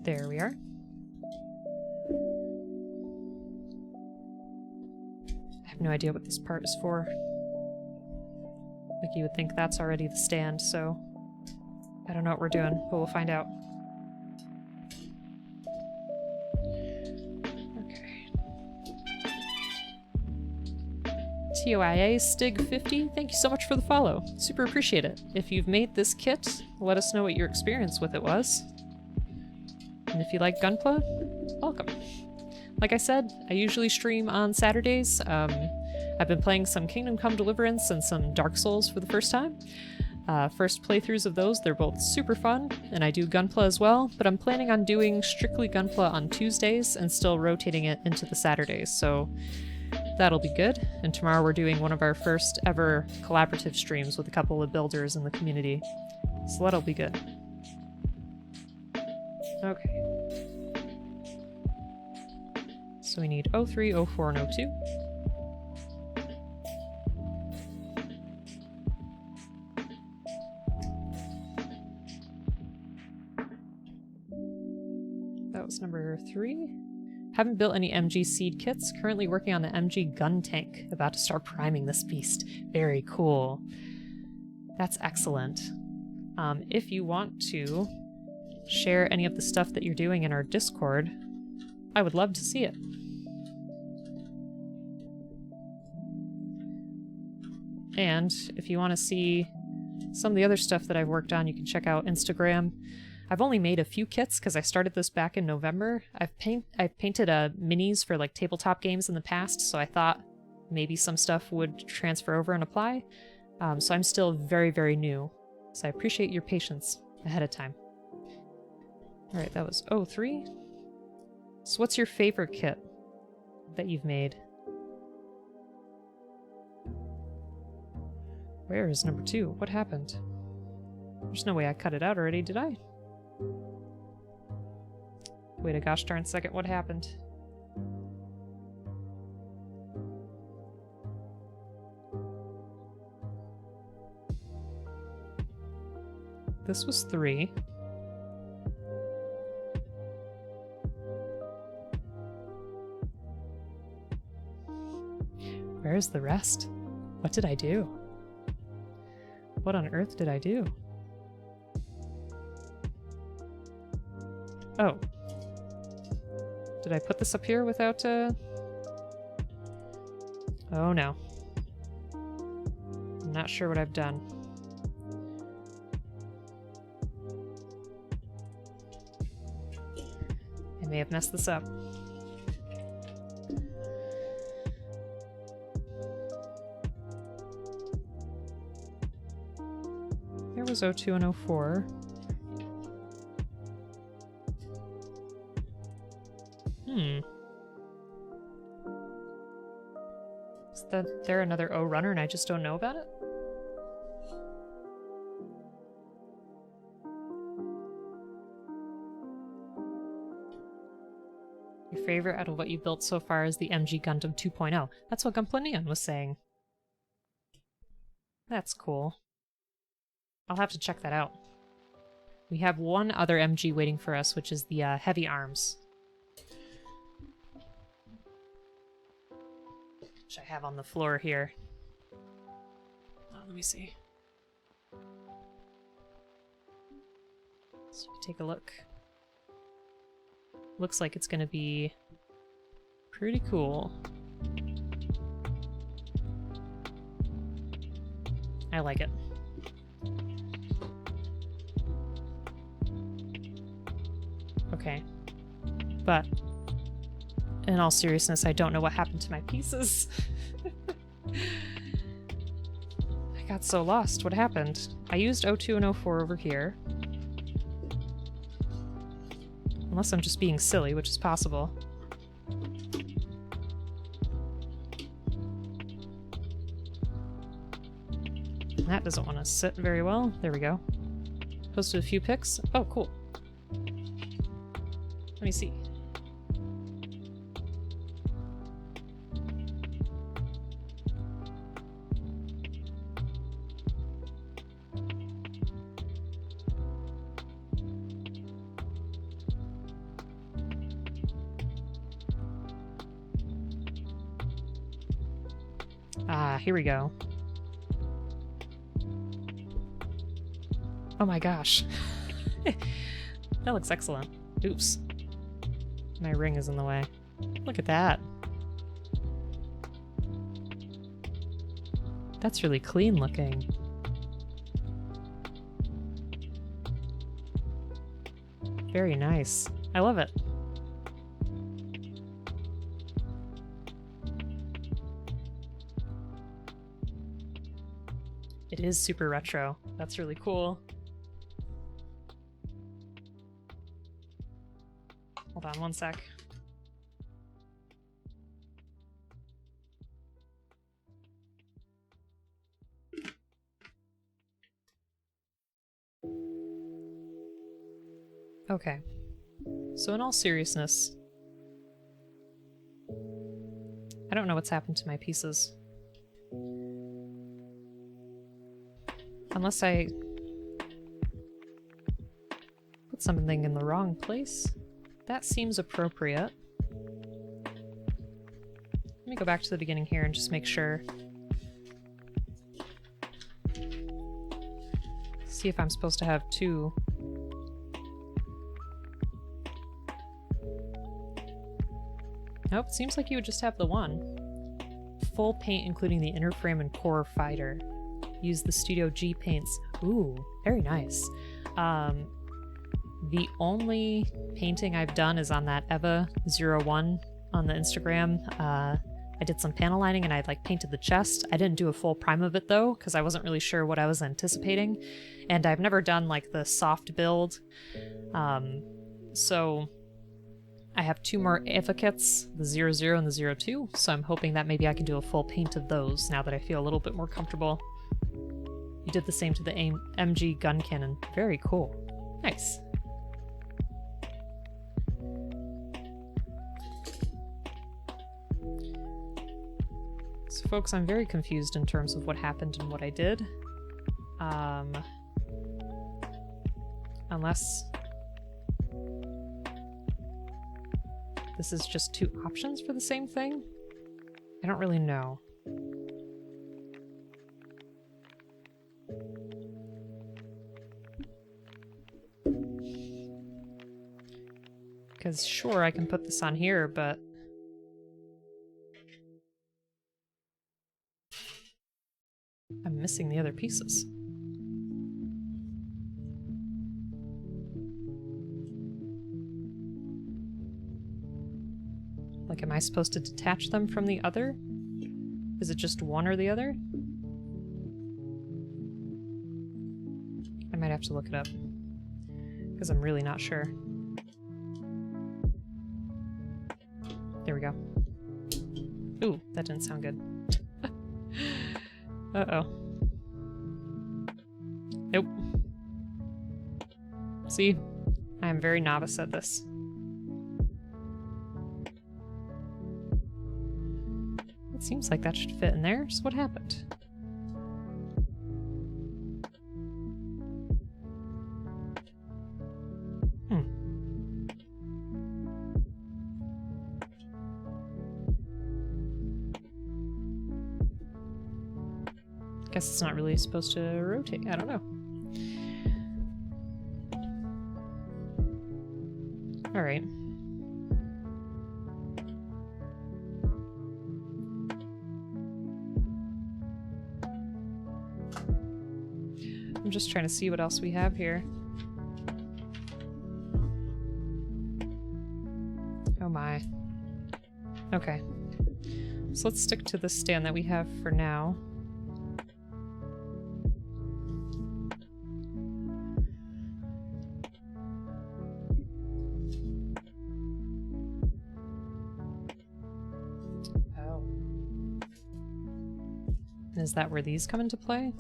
There we are. I have no idea what this part is for. Like you would think that's already the stand, so I don't know what we're doing, but we'll find out. Okay. TOIA Stig50, thank you so much for the follow. Super appreciate it. If you've made this kit, let us know what your experience with it was. And if you like Gunpla, welcome. Like I said, I usually stream on Saturdays. I've been playing some Kingdom Come Deliverance and some Dark Souls for the first time. First playthroughs of those, they're both super fun, and I do Gunpla as well, but I'm planning on doing strictly Gunpla on Tuesdays and still rotating it into the Saturdays, so that'll be good. And tomorrow we're doing one of our first ever collaborative streams with a couple of builders in the community, so that'll be good. Okay. So we need 03, 04, and 02. That was number 3. Haven't built any MG seed kits. Currently working on the MG gun tank. About to start priming this beast. Very cool. That's excellent. If you want to share any of the stuff that you're doing in our Discord, I would love to see it. And if you want to see some of the other stuff that I've worked on, you can check out Instagram. I've only made a few kits because I started this back in November. I've painted minis for like tabletop games in the past, so I thought maybe some stuff would transfer over and apply. So I'm still very, very new. So I appreciate your patience ahead of time. Alright, that was 03. So what's your favorite kit that you've made? Where is number 2? What happened? There's no way I cut it out already, did I? Wait a gosh darn second, what happened? This was 3. Where's the rest? What did I do? What on earth did I do? Oh. Did I put this up here without, Oh no. I'm not sure what I've done. I may have messed this up. There was 02 and 04. Is there another O runner and I just don't know about it? Your favorite out of what you built so far is the MG Gundam 2.0. That's what Gunpla Neon was saying. That's cool. I'll have to check that out. We have one other MG waiting for us, which is the Heavy Arms. Which I have on the floor here. Let me see. So take a look. Looks like it's gonna be pretty cool. I like it. Okay. But in all seriousness, I don't know what happened to my pieces. I got so lost. What happened? I used 02 and 04 over here. Unless I'm just being silly, which is possible. That doesn't want to sit very well. There we go. Posted a few pics. Oh, cool. Let me see. Ah, here we go. Oh my gosh. That looks excellent. Oops. My ring is in the way. Look at that. That's really clean looking. Very nice. I love it. It is super retro. That's really cool. Hold on one sec. Okay. So in all seriousness, I don't know what's happened to my pieces. Unless I put something in the wrong place. That seems appropriate. Let me go back to the beginning here and just make sure. See if I'm supposed to have two. Nope, seems like you would just have the one. Full paint including the inner frame and core fighter. Use the Studio G paints. Ooh, very nice. The only painting I've done is on that Eva01 on the Instagram. I did some panel lining and I painted the chest. I didn't do a full prime of it though, because I wasn't really sure what I was anticipating. And I've never done the soft build. So I have two more Eva kits, the 00 and the 02. So I'm hoping that maybe I can do a full paint of those now that I feel a little bit more comfortable. You did the same to the MG gun cannon. Very cool. Nice. So folks, I'm very confused in terms of what happened and what I did. Unless this is just two options for the same thing? I don't really know. Because sure, I can put this on here, but... I'm missing the other pieces. Like, am I supposed to detach them from the other? Is it just one or the other? I might have to look it up. Because I'm really not sure. There we go. Ooh, that didn't sound good. Uh-oh. Nope. See? I am very novice at this. It seems like that should fit in there, so what happened? Guess it's not really supposed to rotate. I don't know. All right. I'm just trying to see what else we have here. Oh my. Okay. So let's stick to the stand that we have for now. Is that where these come into play?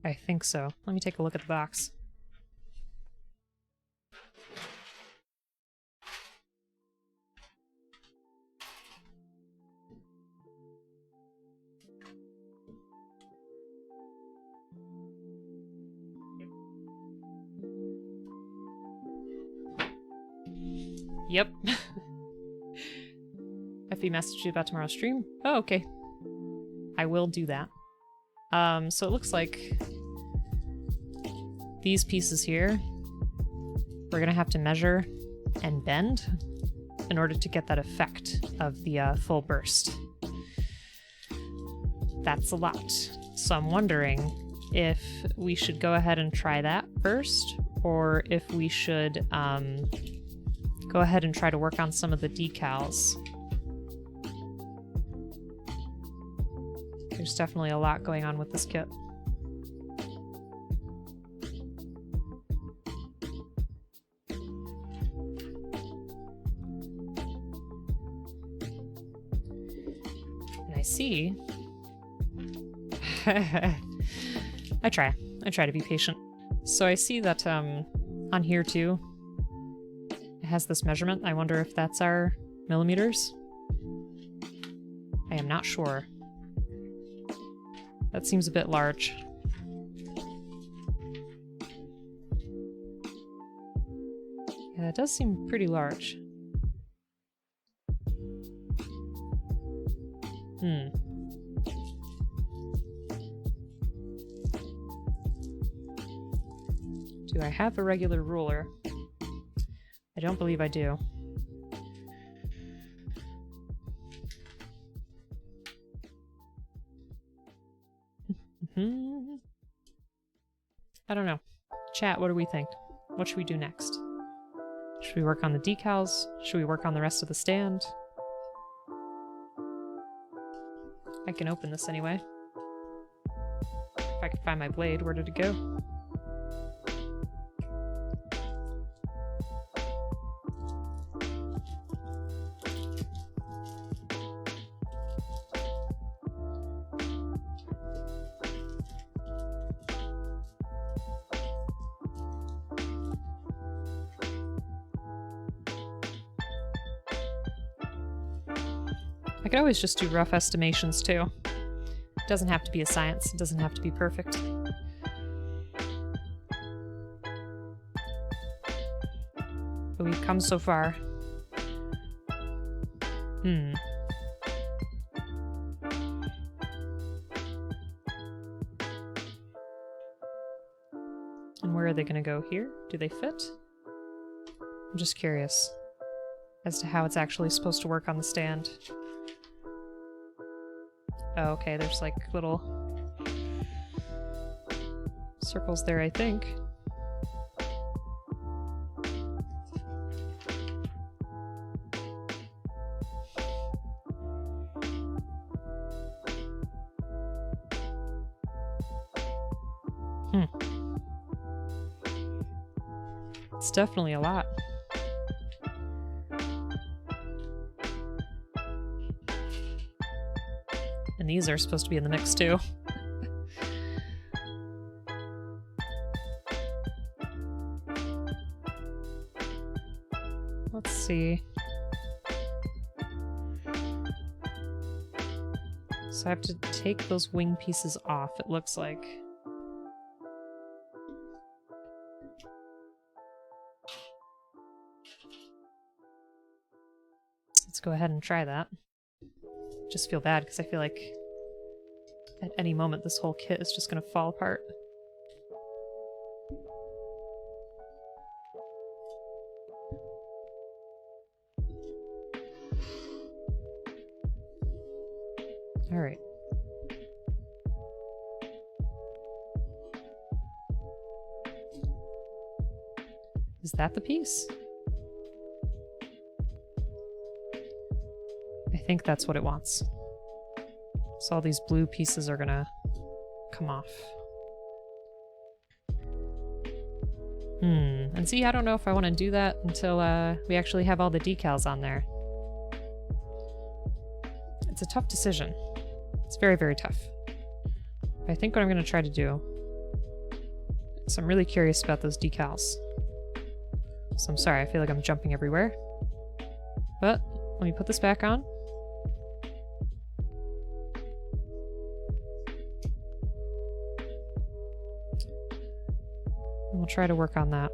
I think so. Let me take a look at the box. Yep. FB messaged you about tomorrow's stream? Oh, okay. I will do that. So it looks like these pieces here, we're gonna have to measure and bend in order to get that effect of the full burst. That's a lot. So I'm wondering if we should go ahead and try that first, or if we should go ahead and try to work on some of the decals. There's definitely a lot going on with this kit. And I see... I try to be patient. So I see that on here too, it has this measurement. I wonder if that's our millimeters. I am not sure. That seems a bit large. Yeah, it does seem pretty large. Do I have a regular ruler? I don't believe I do. I don't know. Chat, what do we think? What should we do next? Should we work on the decals? Should we work on the rest of the stand? I can open this anyway. If I could find my blade, where did it go? I could always just do rough estimations too. It doesn't have to be a science, it doesn't have to be perfect. But we've come so far. And where are they going to go here? Do they fit? I'm just curious as to how it's actually supposed to work on the stand. Oh, okay, there's like little circles there, I think. It's definitely a lot. And these are supposed to be in the mix too. Let's see. So I have to take those wing pieces off, it looks like. Let's go ahead and try that. Just feel bad because I feel like at any moment this whole kit is just going to fall apart. Alright. Is that the piece? I think that's what it wants. So all these blue pieces are gonna come off. And see, I don't know if I want to do that until we actually have all the decals on there. It's a tough decision. It's very, very tough. But I think what I'm going to try to do... So I'm really curious about those decals. So I'm sorry, I feel like I'm jumping everywhere. But let me put this back on. And we'll try to work on that.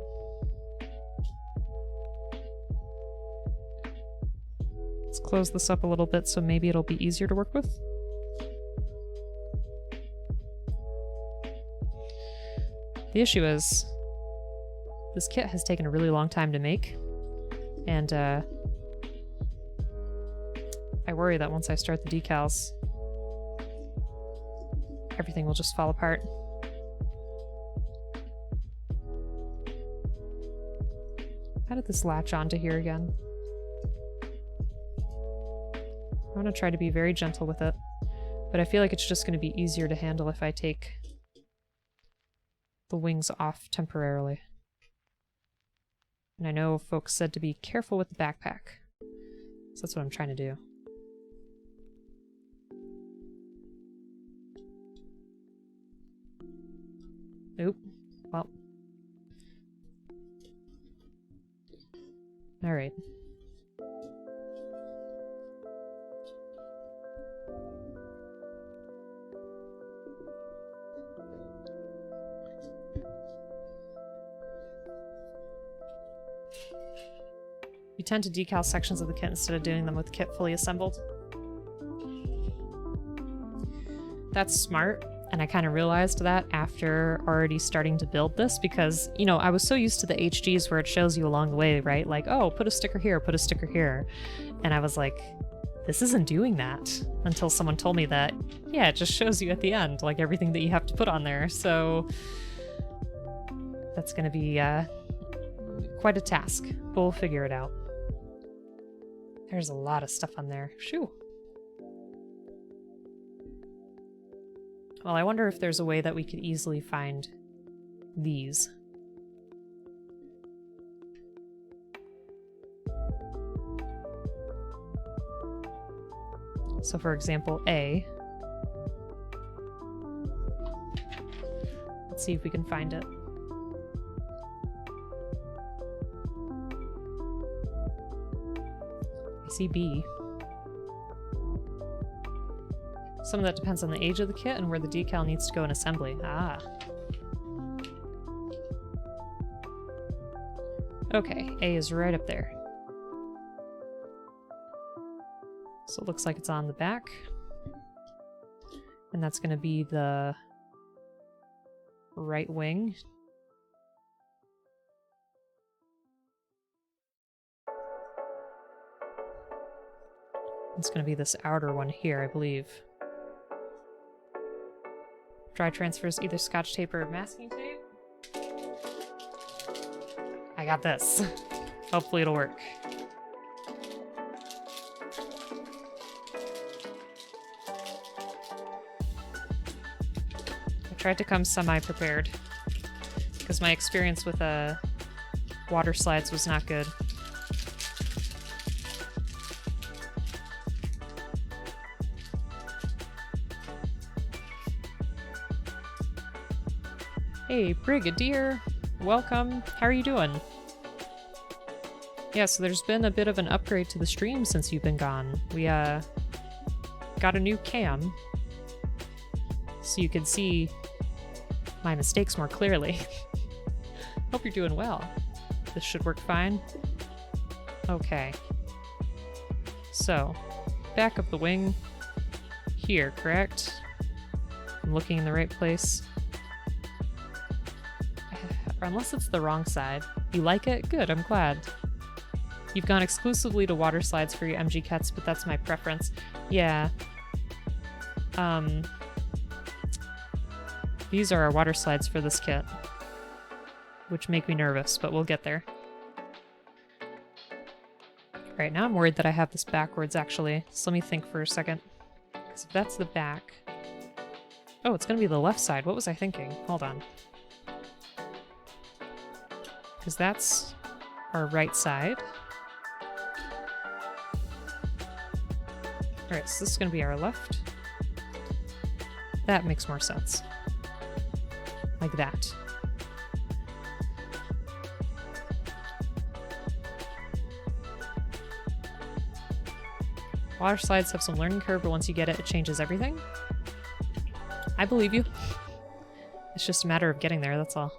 Let's close this up a little bit so maybe it'll be easier to work with. The issue is, this kit has taken a really long time to make, and I worry that once I start the decals, everything will just fall apart. How did this latch onto here again? I'm going to try to be very gentle with it, but I feel like it's just going to be easier to handle if I take the wings off temporarily. And I know folks said to be careful with the backpack, so that's what I'm trying to do. Oop. Well. Alright. You tend to decal sections of the kit instead of doing them with the kit fully assembled. That's smart, and I kind of realized that after already starting to build this because, you know, I was so used to the HGs where it shows you along the way, right? Like, oh, put a sticker here, put a sticker here. And I was like, this isn't doing that until someone told me that, yeah, it just shows you at the end, like everything that you have to put on there. So that's going to be quite a task, but we'll figure it out. There's a lot of stuff on there. Shoo. Well, I wonder if there's a way that we could easily find these. So for example, A. Let's see if we can find it. I see B. Some of that depends on the age of the kit and where the decal needs to go in assembly. Ah. Okay, A is right up there. So it looks like it's on the back. And that's going to be the right wing. It's gonna be this outer one here, I believe. Dry transfers either scotch tape or masking tape. I got this. Hopefully it'll work. I tried to come semi-prepared because my experience with water slides was not good. Hey, Brigadier! Welcome. How are you doing? Yeah, so there's been a bit of an upgrade to the stream since you've been gone. We, got a new cam, so you can see my mistakes more clearly. Hope you're doing well. This should work fine. Okay. So, back of the wing. Here, correct? I'm looking in the right place. Or unless it's the wrong side. You like it? Good, I'm glad. You've gone exclusively to water slides for your MG kits, but that's my preference. Yeah. These are our water slides for this kit. Which make me nervous, but we'll get there. Alright, now I'm worried that I have this backwards, actually. So let me think for a second. Because if that's the back... Oh, it's gonna be the left side. What was I thinking? Hold on. Because that's our right side. Alright, so this is going to be our left. That makes more sense. Like that. Water slides have some learning curve, but once you get it, it changes everything. I believe you. It's just a matter of getting there, that's all.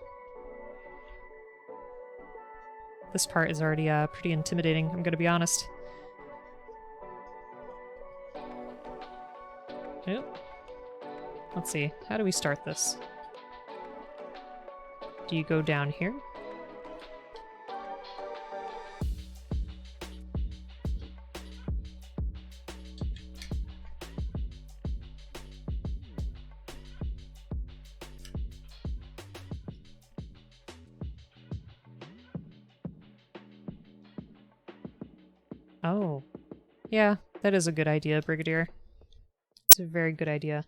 This part is already pretty intimidating, I'm gonna be honest. Yep. Let's see, how do we start this? Do you go down here? Oh. Yeah, that is a good idea, Brigadier. It's a very good idea.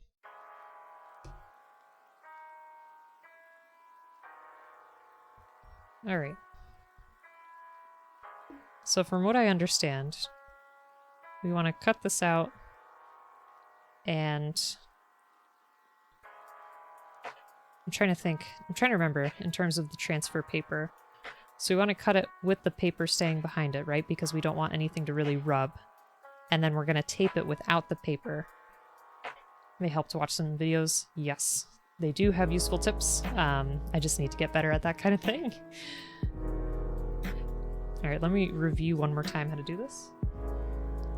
Alright. So from what I understand, we want to cut this out and... I'm trying to think. I'm trying to remember in terms of the transfer paper. So we want to cut it with the paper staying behind it, right? Because we don't want anything to really rub. And then we're going to tape it without the paper. They help to watch some videos. Yes, they do have useful tips. I just need to get better at that kind of thing. Alright, let me review one more time how to do this.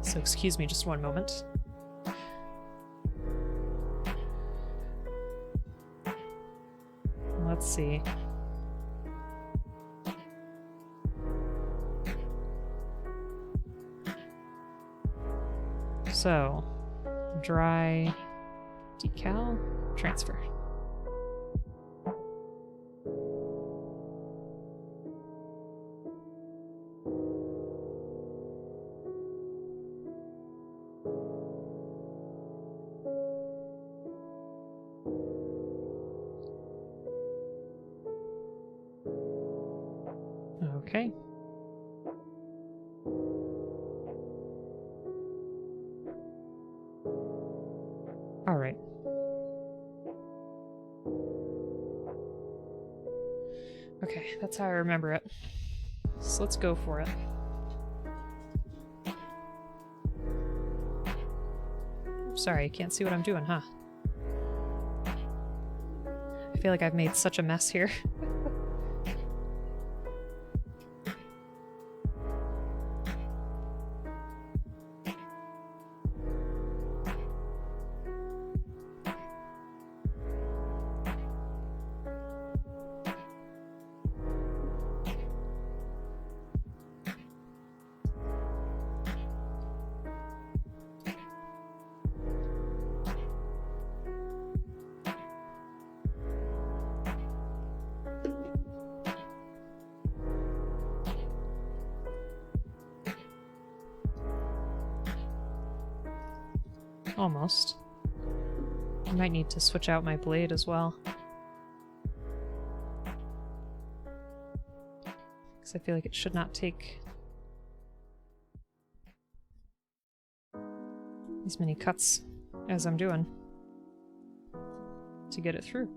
So excuse me just one moment. Let's see. So, dry, decal, transfer. Okay. All right. Okay, that's how I remember it. So let's go for it. Sorry, can't see what I'm doing, huh? I feel like I've made such a mess here. Almost. I might need to switch out my blade as well. Because I feel like it should not take as many cuts as I'm doing to get it through.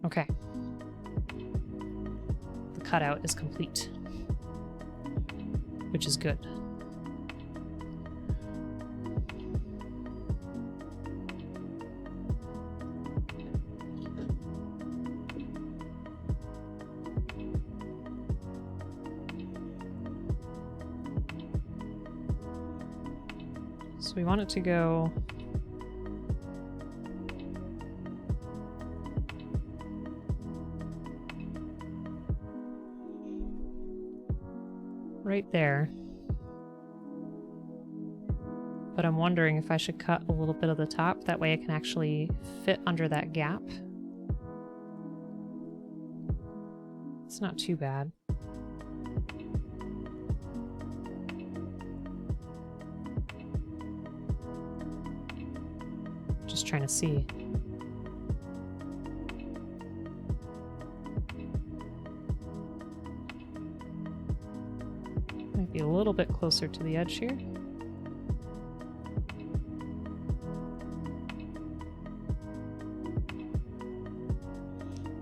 Okay. The cutout is complete, which is good. So we want it to go right there. But I'm wondering if I should cut a little bit of the top, that way it can actually fit under that gap. It's not too bad. Just trying to see. Might be a little bit closer to the edge here.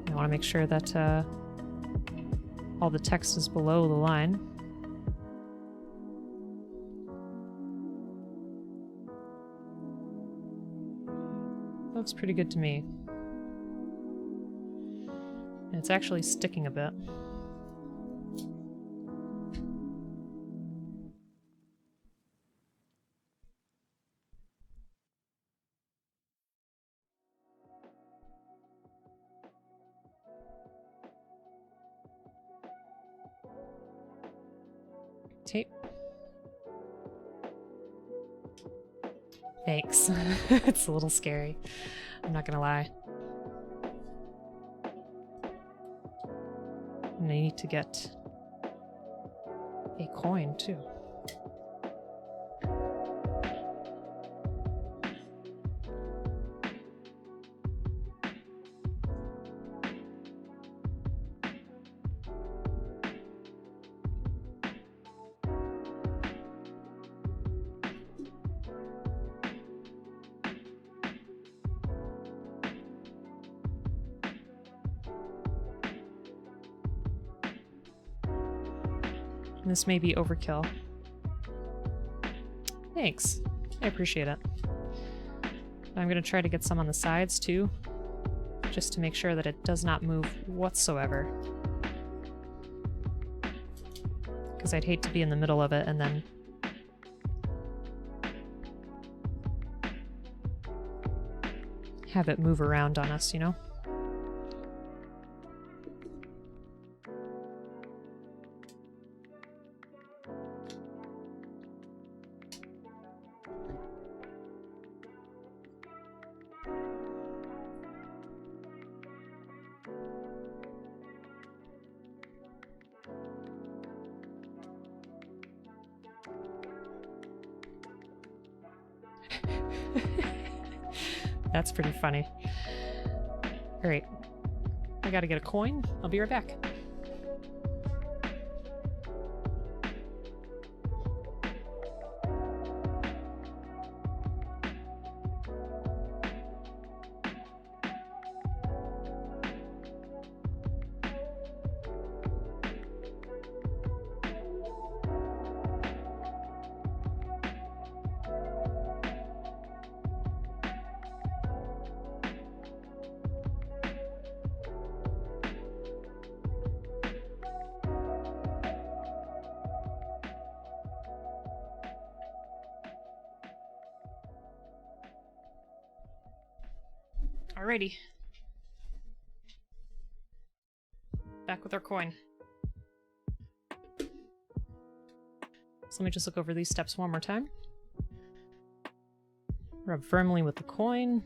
I want to make sure that all the text is below the line. Looks pretty good to me. And it's actually sticking a bit. Tape. Thanks. It's a little scary. I'm not gonna lie. And I need to get a coin too. This may be overkill. Thanks. I appreciate it. I'm going to try to get some on the sides too, just to make sure that it does not move whatsoever. Because I'd hate to be in the middle of it and then have it move around on us, you know? That's pretty funny. Alright. I gotta get a coin. I'll be right back. Alrighty. Back with our coin. So let me just look over these steps one more time. Rub firmly with the coin.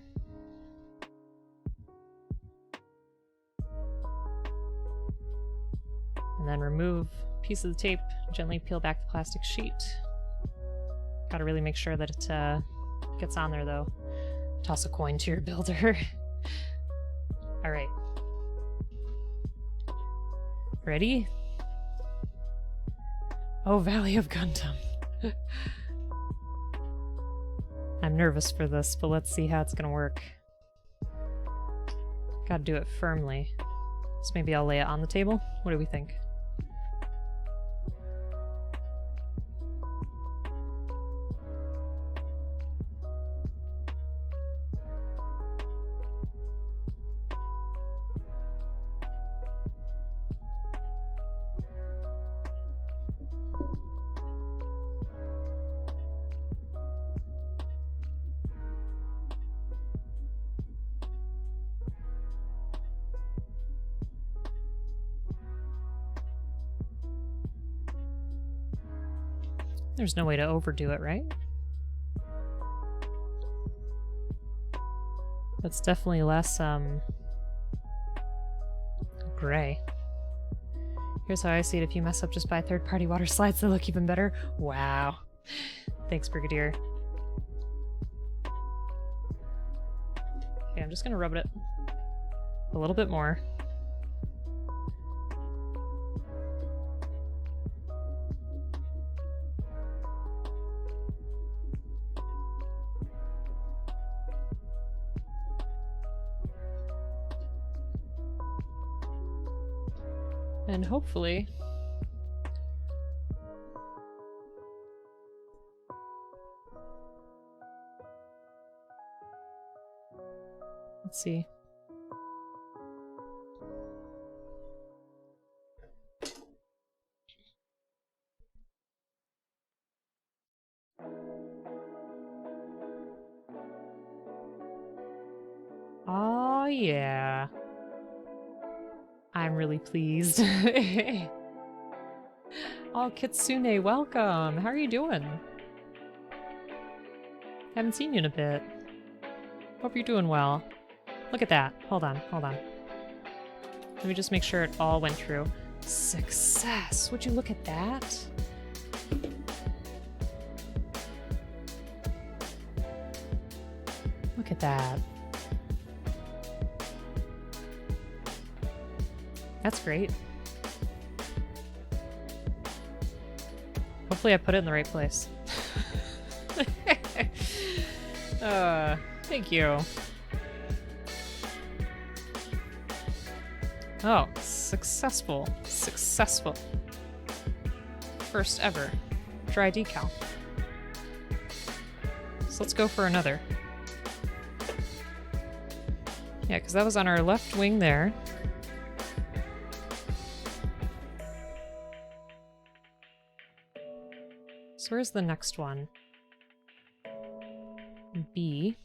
then remove a piece of the tape, gently peel back the plastic sheet. Gotta really make sure that it gets on there though. Toss a coin to your builder. Alright. Ready? Oh, Valley of Gundam. I'm nervous for this, but let's see how it's gonna work. Gotta do it firmly. So maybe I'll lay it on the table? What do we think? There's no way to overdo it, right? That's definitely less, gray. Here's how I see it. If you mess up, just buy third-party water slides that look even better. Wow. Thanks, Brigadier. Okay, I'm just gonna rub it a little bit more. And hopefully let's see. Oh yeah. I'm really pleased. Oh, Kitsune, welcome! How are you doing? Haven't seen you in a bit. Hope you're doing well. Look at that. Hold on, hold on. Let me just make sure it all went through. Success! Would you look at that? Look at that. That's great. Hopefully I put it in the right place. Thank you. Oh, successful. Successful. First ever dry decal. So let's go for another. Yeah, because that was on our left wing there. So where's the next one? B.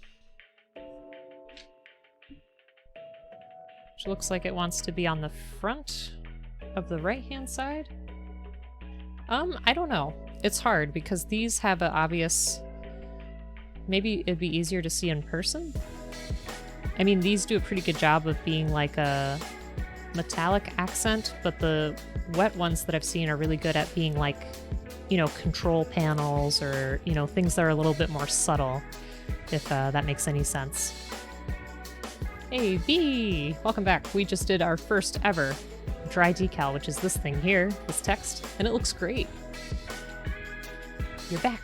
Which looks like it wants to be on the front of the right-hand side. I don't know. It's hard because these have an obvious... Maybe it'd be easier to see in person? I mean, these do a pretty good job of being like a metallic accent, but the wet ones that I've seen are really good at being like, you know, control panels or, you know, things that are a little bit more subtle, if that makes any sense. Hey, B! Welcome back. We just did our first ever dry decal, which is this thing here, this text, and it looks great. You're back.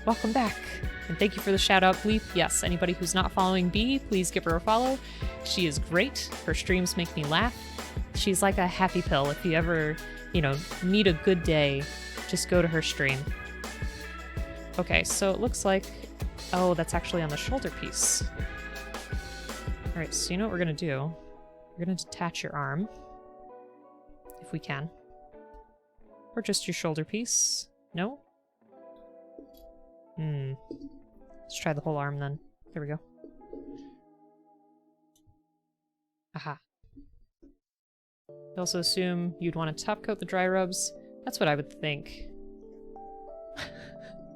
Welcome back. And thank you for the shout out, Bleep. Yes, anybody who's not following B, please give her a follow. She is great. Her streams make me laugh. She's like a happy pill. If you ever, you know, need a good day, just go to her stream. Okay, so it looks like... Oh, that's actually on the shoulder piece. Alright, so you know what we're gonna do? We're gonna detach your arm. If we can. Or just your shoulder piece. No? Let's try the whole arm then. There we go. Aha. I also assume you'd want to top coat the dry rubs. That's what I would think.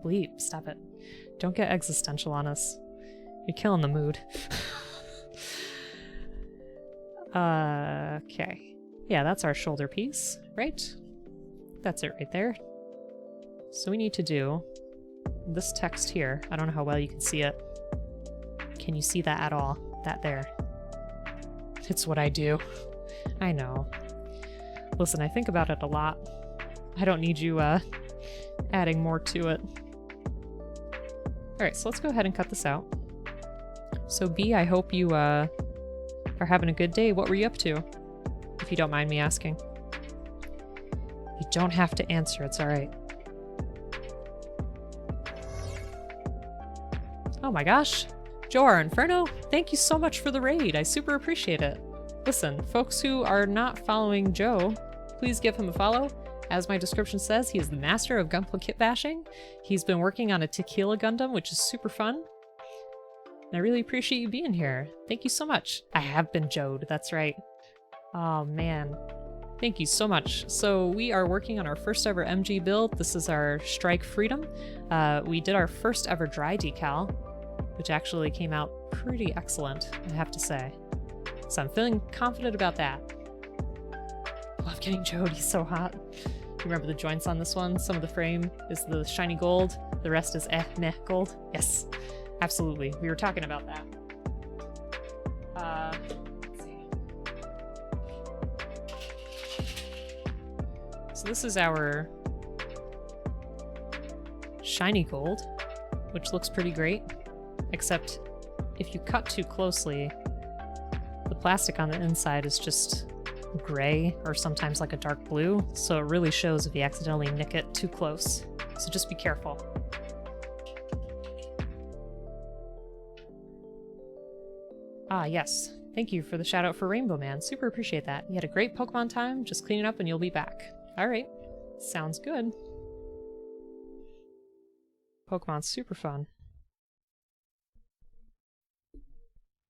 Bleep, stop it. Don't get existential on us. You're killing the mood. Okay. Yeah, that's our shoulder piece, right? That's it right there. So we need to do this text here. I don't know how well you can see it. Can you see that at all? That there. It's what I do. I know. Listen, I think about it a lot. I don't need you, adding more to it. Alright, so let's go ahead and cut this out. So B, I hope you, are having a good day. What were you up to? If you don't mind me asking. You don't have to answer, it's alright. Oh my gosh! Joar Inferno, thank you so much for the raid. I super appreciate it. Listen, folks who are not following Joe, please give him a follow. As my description says, he is the master of gunpla kit bashing. He's been working on a tequila Gundam, which is super fun. And I really appreciate you being here. Thank you so much. I have been Joed, that's right. Oh man. Thank you so much. So we are working on our first ever MG build. This is our Strike Freedom. We did our first ever dry decal, which actually came out pretty excellent, I have to say. So I'm feeling confident about that. I love getting Joed, he's so hot. You remember the joints on this one? Some of the frame is the shiny gold, the rest is meh gold. Yes, absolutely. We were talking about that. Let's see. So this is our shiny gold, which looks pretty great. Except if you cut too closely, the plastic on the inside is just gray or sometimes like a dark blue, so it really shows if you accidentally nick it too close. So just be careful. Ah, yes. Thank you for the shout out for Rainbow Man. Super appreciate that. You had a great Pokemon time. Just clean it up and you'll be back. Alright. Sounds good. Pokemon's super fun.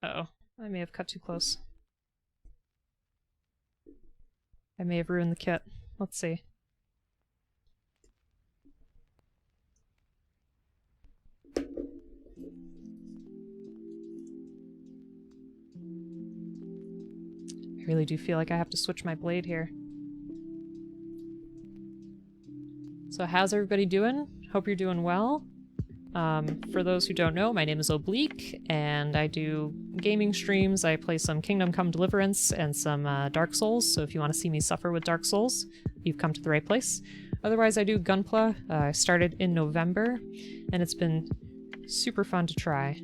Uh-oh. I may have cut too close. I may have ruined the kit. Let's see. I really do feel like I have to switch my blade here. So how's everybody doing? Hope you're doing well. For those who don't know, my name is Oblique, and I do gaming streams. I play some Kingdom Come Deliverance and some Dark Souls, so if you want to see me suffer with Dark Souls, you've come to the right place. Otherwise, I do Gunpla. I started in November, and it's been super fun to try.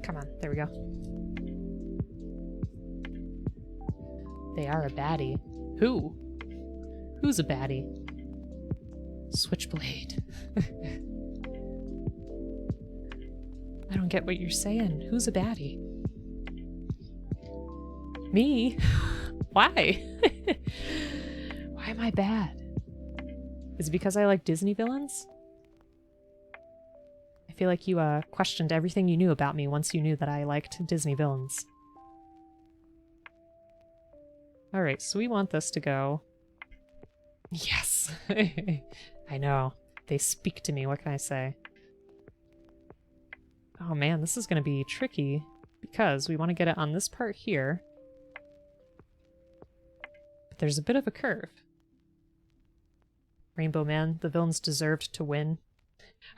Come on, there we go. They are a baddie. Who? Who's a baddie? Switchblade. I don't get what you're saying. Who's a baddie? Me? Why? Why am I bad? Is it because I like Disney villains? I feel like you questioned everything you knew about me once you knew that I liked Disney villains. Alright, so we want this to go... Yes! I know. They speak to me, what can I say? Oh man, this is gonna be tricky, because we want to get it on this part here. But there's a bit of a curve. Rainbow Man, the villains deserved to win.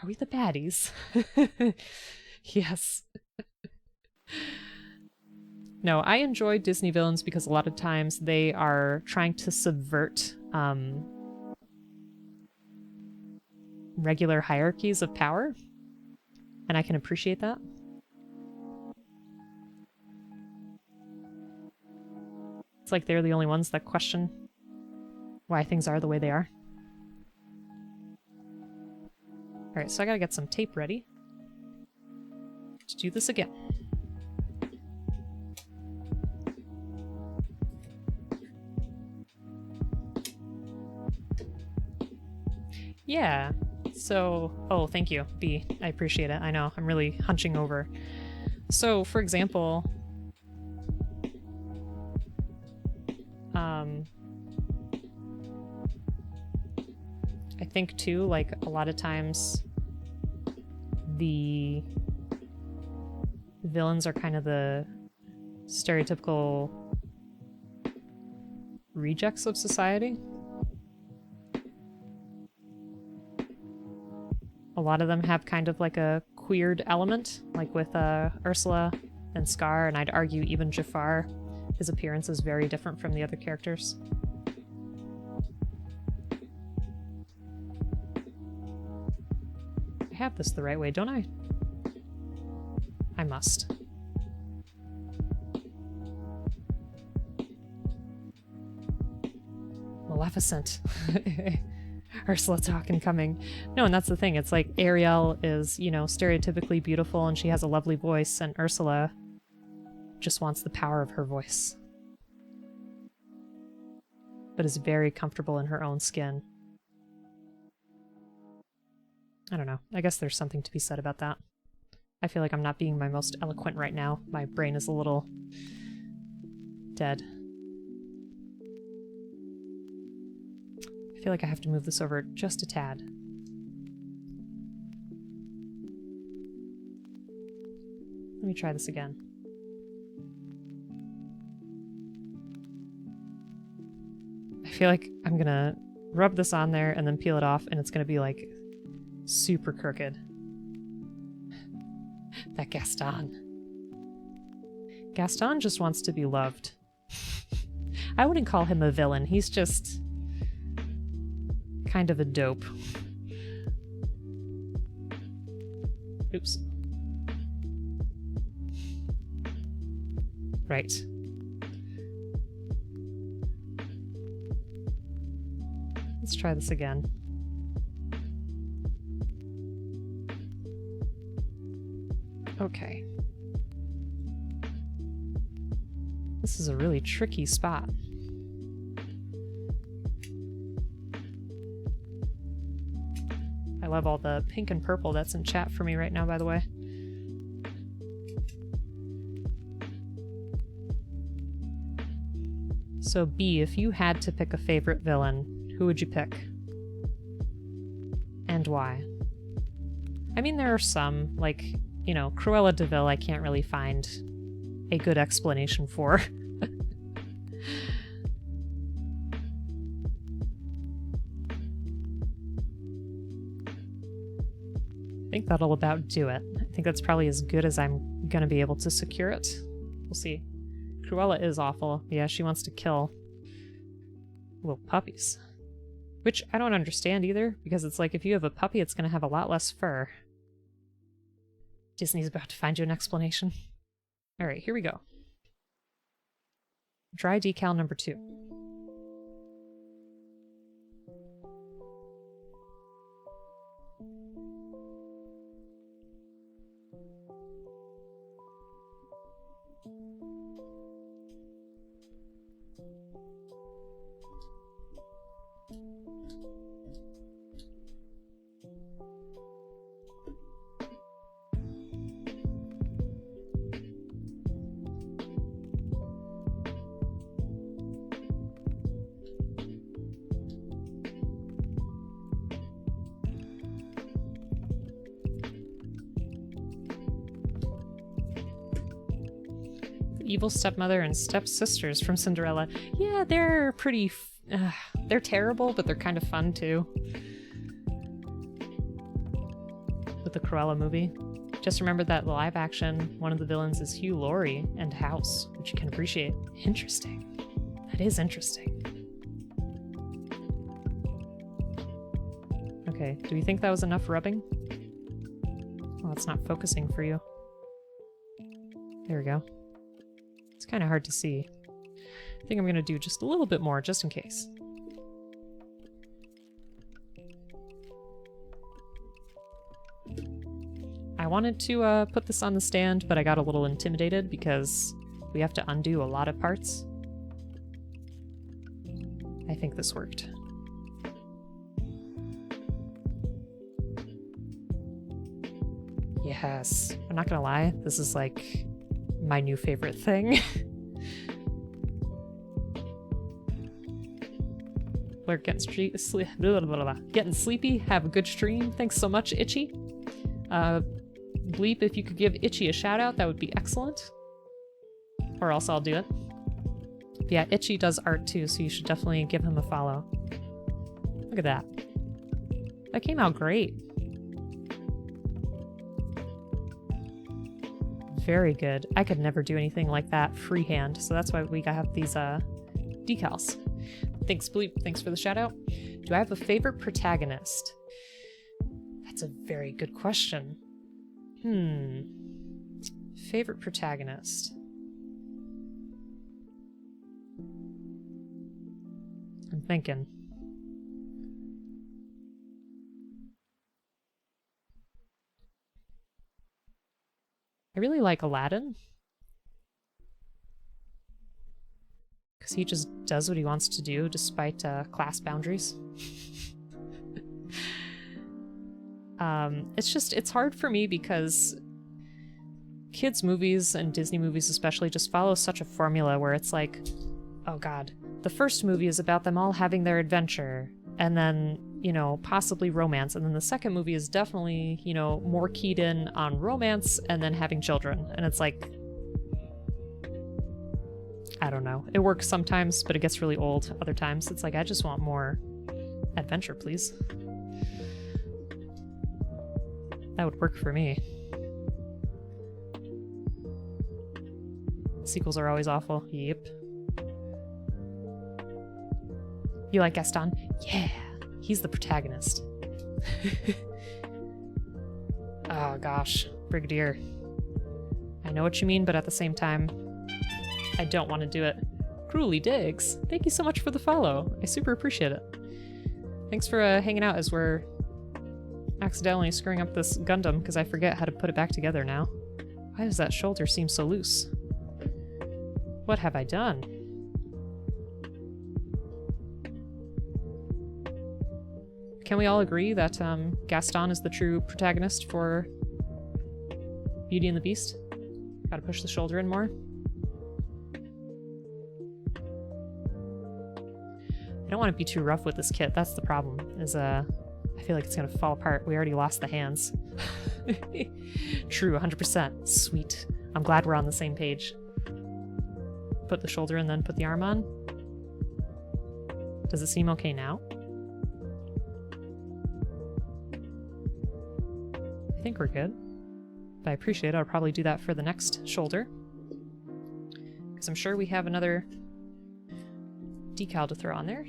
Are we the baddies? Yes. No, I enjoy Disney villains because a lot of times they are trying to subvert regular hierarchies of power, and I can appreciate that. It's like they're the only ones that question why things are the way they are. Alright, so I gotta get some tape ready to do this again. Yeah, so... Oh, thank you, B. I appreciate it. I know, I'm really hunching over. So, for example... I think too, like, a lot of times the villains are kind of the stereotypical rejects of society. A lot of them have kind of like a queered element, like with Ursula and Scar, and I'd argue even Jafar. His appearance is very different from the other characters. I have this the right way, don't I? I must. Maleficent. Ursula talking coming. No, and that's the thing. It's like Ariel is, you know, stereotypically beautiful and she has a lovely voice, and Ursula just wants the power of her voice. But is very comfortable in her own skin. I don't know. I guess there's something to be said about that. I feel like I'm not being my most eloquent right now. My brain is a little dead. I feel like I have to move this over just a tad. Let me try this again. I feel like I'm gonna rub this on there and then peel it off, and it's gonna be like super crooked. That Gaston. Gaston just wants to be loved. I wouldn't call him a villain. He's just kind of a dope. Oops. Right. Let's try this again. Okay. This is a really tricky spot. I love all the pink and purple that's in chat for me right now, by the way. So B, if you had to pick a favorite villain, who would you pick? And why? I mean, there are some, like, you know, Cruella de Vil I can't really find a good explanation for. I think that'll about do it. I think that's probably as good as I'm gonna be able to secure it. We'll see. Cruella is awful. Yeah, she wants to kill little puppies. Which I don't understand either, because it's like if you have a puppy, it's gonna have a lot less fur. Disney's about to find you an explanation. Alright, here we go. Dry decal number 2. Evil stepmother and stepsisters from Cinderella. Yeah, they're pretty... they're terrible, but they're kind of fun, too. With the Cruella movie. Just remember that live action, one of the villains is Hugh Laurie and House, which you can appreciate. Interesting. That is interesting. Okay, do we think that was enough rubbing? Well, it's not focusing for you. There we go. It's kind of hard to see. I think I'm going to do just a little bit more, just in case. I wanted to put this on the stand, but I got a little intimidated because we have to undo a lot of parts. I think this worked. Yes. I'm not gonna lie, this is like my new favorite thing. people are getting getting sleepy. Have a good stream. Thanks so much, Itchy. Bleep, if you could give Itchy a shout out, that would be excellent. Or else I'll do it. But yeah, Itchy does art too, so you should definitely give him a follow. Look at that. That came out great. Very good. I could never do anything like that freehand, so that's why we have these decals. Thanks, Bleep. Thanks for the shout out. Do I have a favorite protagonist? That's a very good question. Favorite protagonist. I'm thinking. I really like Aladdin. Because he just does what he wants to do despite class boundaries. It's hard for me because kids' movies and Disney movies especially just follow such a formula where it's like, oh god, the first movie is about them all having their adventure, and then, you know, possibly romance, and then the second movie is definitely, you know, more keyed in on romance and then having children, and it's like, I don't know. It works sometimes, but it gets really old other times. It's like, I just want more adventure, please. That would work for me. Sequels are always awful. Yep. You like Gaston? Yeah, he's the protagonist. Oh gosh, Brigadier. I know what you mean, but at the same time, I don't want to do it. Cruelly Diggs, thank you so much for the follow. I super appreciate it. Thanks for hanging out as we're accidentally screwing up this Gundam because I forget how to put it back together now. Why does that shoulder seem so loose? What have I done? Can we all agree that Gaston is the true protagonist for Beauty and the Beast? Gotta push the shoulder in more. I don't want to be too rough with this kit. That's the problem, is I feel like it's gonna fall apart. We already lost the hands. True, 100%. Sweet. I'm glad we're on the same page. Put the shoulder and then put the arm on. Does it seem okay now? I think we're good. But I appreciate it. I'll probably do that for the next shoulder. Because I'm sure we have another decal to throw on there.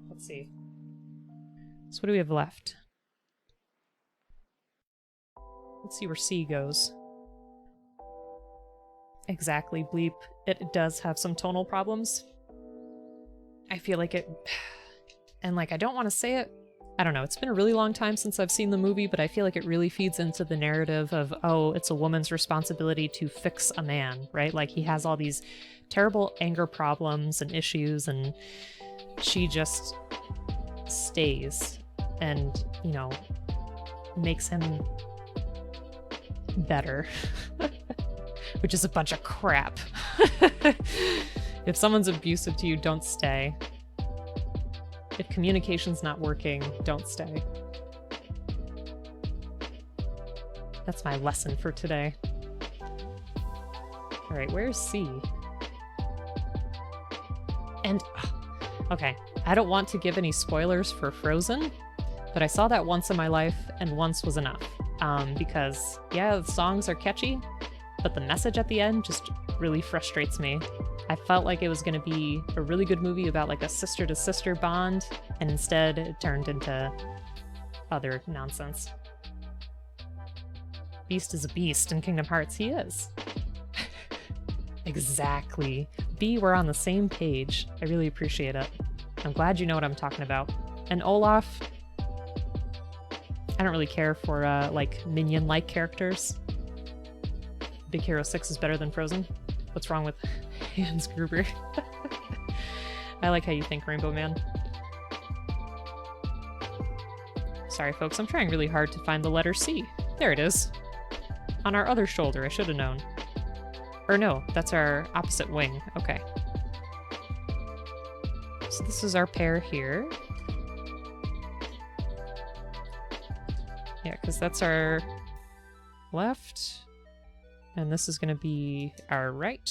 Let's see. So what do we have left? Let's see where C goes. Exactly, Bleep. It does have some tonal problems. I feel like it... And like, I don't want to say it. I don't know, it's been a really long time since I've seen the movie, but I feel like it really feeds into the narrative of, oh, it's a woman's responsibility to fix a man, right? Like, he has all these terrible anger problems and issues, and she just stays and, you know, makes him better. Which is a bunch of crap. If someone's abusive to you, don't stay. If communication's not working, don't stay. That's my lesson for today. Alright, where's C? And, okay, I don't want to give any spoilers for Frozen, but I saw that once in my life, and once was enough. Because, yeah, the songs are catchy, but the message at the end just really frustrates me. I felt like it was going to be a really good movie about like a sister-to-sister bond, and instead it turned into other nonsense. Beast is a beast in Kingdom Hearts. He is. Exactly. B, we're on the same page. I really appreciate it. I'm glad you know what I'm talking about. And Olaf, I don't really care for like minion-like characters. Big Hero 6 is better than Frozen. What's wrong with Hans Gruber? I like how you think, Rainbow Man. Sorry, folks, I'm trying really hard to find the letter C. There it is. On our other shoulder, I should have known. Or no, that's our opposite wing. Okay. So this is our pair here. Yeah, because that's our left. And this is going to be our right.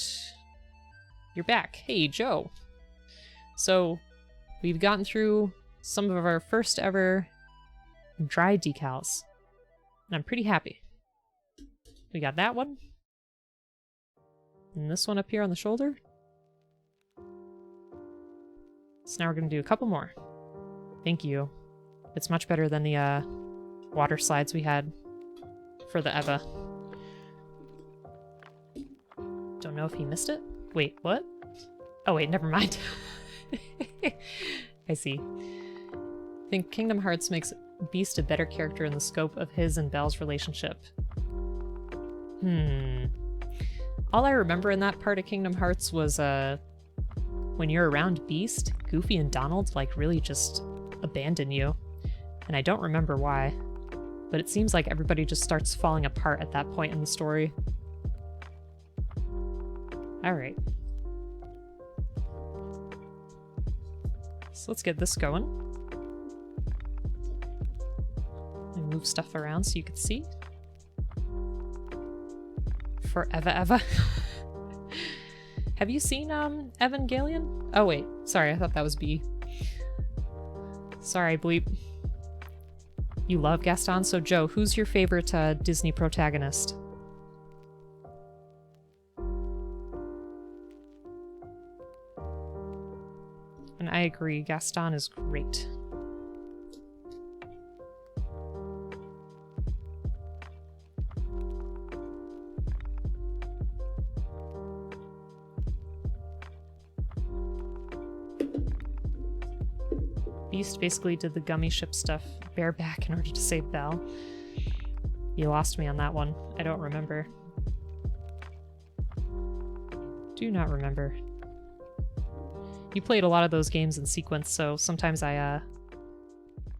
You're back. Hey, Joe. So, we've gotten through some of our first ever dry decals. And I'm pretty happy. We got that one. And this one up here on the shoulder. So now we're going to do a couple more. Thank you. It's much better than the water slides we had for the Eva. Don't know if he missed it. Wait, what? Oh wait, never mind. I see. I think Kingdom Hearts makes Beast a better character in the scope of his and Belle's relationship. All I remember in that part of Kingdom Hearts was when you're around Beast, Goofy and Donald like really just abandon you. And I don't remember why. But it seems like everybody just starts falling apart at that point in the story. Alright. So let's get this going. And move stuff around so you can see. For Eva. Have you seen Evangelion? Oh wait, sorry, I thought that was B. Sorry, bleep. You love Gaston? So Joe, who's your favorite Disney protagonist? And I agree, Gaston is great. Beast basically did the gummy ship stuff bareback in order to save Belle. You lost me on that one. I don't remember. Do not remember. You played a lot of those games in sequence, so sometimes I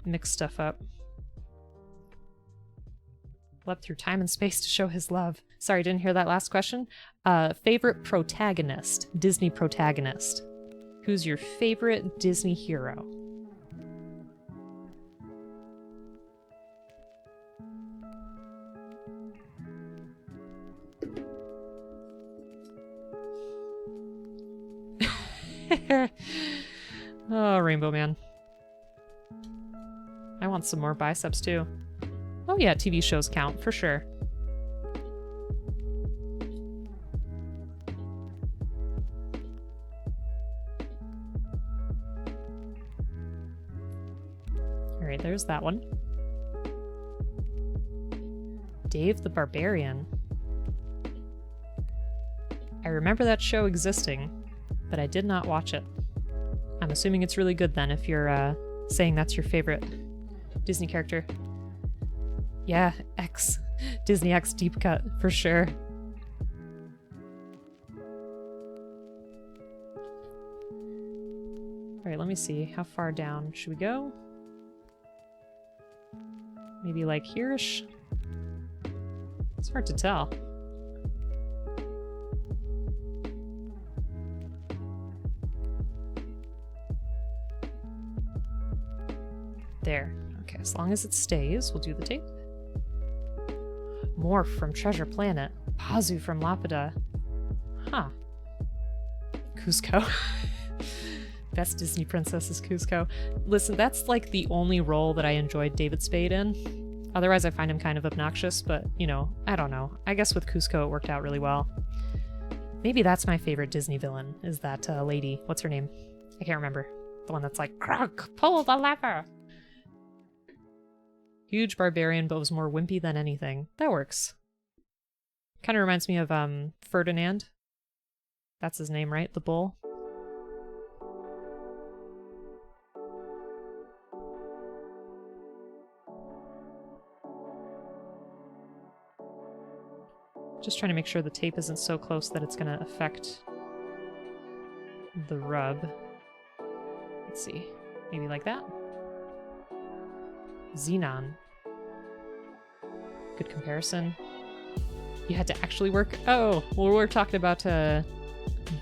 mix stuff up. Leapt through time and space to show his love. Sorry, didn't hear that last question. Favorite protagonist, Disney protagonist. Who's your favorite Disney hero? Oh, Rainbow Man. I want some more biceps too. Oh yeah, TV shows count, for sure. Alright, there's that one. Dave the Barbarian. I remember that show existing, but I did not watch it. I'm assuming it's really good then if you're saying that's your favorite Disney character. Yeah, X. Disney X deep cut, for sure. Alright, let me see. How far down should we go? Maybe like here-ish? It's hard to tell. There. Okay, as long as it stays, we'll do the tape. Morph from Treasure Planet. Pazu from Lapida. Huh. Cusco. Best Disney princess is Cusco. Listen, that's like the only role that I enjoyed David Spade in. Otherwise, I find him kind of obnoxious, but, you know, I don't know. I guess with Cusco it worked out really well. Maybe that's my favorite Disney villain, is that lady. What's her name? I can't remember. The one that's like, Krug, pull the lever! Huge barbarian, but was more wimpy than anything. That works. Kind of reminds me of Ferdinand. That's his name, right? The bull. Just trying to make sure the tape isn't so close that it's going to affect the rub. Let's see. Maybe like that. Xenon. Good comparison. You had to actually work? Oh, well, we're talking about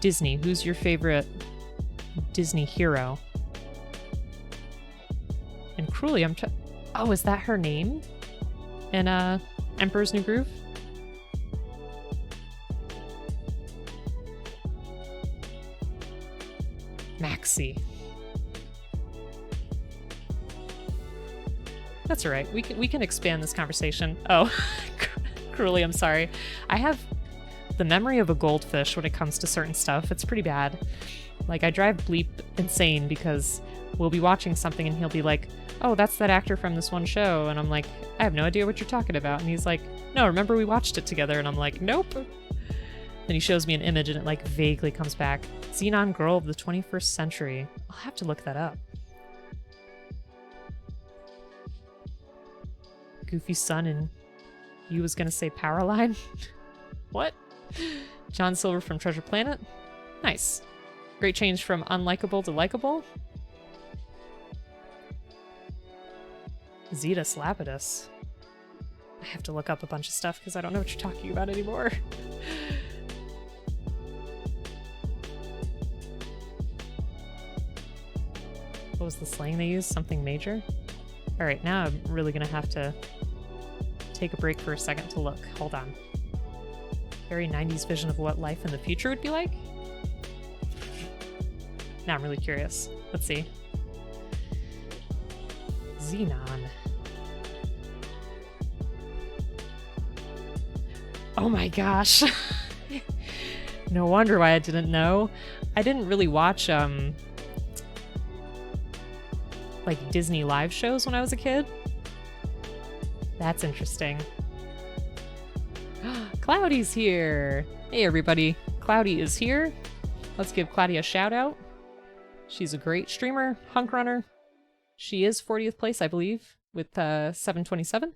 Disney. Who's your favorite Disney hero? And Cruelly, oh, is that her name? in Emperor's New Groove? Maxi. That's all right. We can expand this conversation. Oh, Cruelly, I'm sorry. I have the memory of a goldfish when it comes to certain stuff. It's pretty bad. Like, I drive Bleep insane because we'll be watching something and he'll be like, oh, that's that actor from this one show. And I'm like, I have no idea what you're talking about. And he's like, no, remember we watched it together? And I'm like, nope. Then he shows me an image and it like vaguely comes back. Xenon Girl of the 21st Century. I'll have to look that up. Goofy's son and you was gonna say Powerline? What? John Silver from Treasure Planet? Nice. Great change from unlikable to likable. Zetus Lapidus. I have to look up a bunch of stuff because I don't know what you're talking about anymore. What was the slang they used? Something major? Alright, now I'm really gonna have to take a break for a second to look. Hold on. Very 90s vision of what life in the future would be like? Now I'm really curious. Let's see. Xenon. Oh my gosh. No wonder why I didn't know. I didn't really watch like Disney live shows when I was a kid. That's interesting. Cloudy's here. Hey everybody, Cloudy is here. Let's give Cloudy a shout out. She's a great streamer, hunk runner. She is 40th place, I believe, with 727.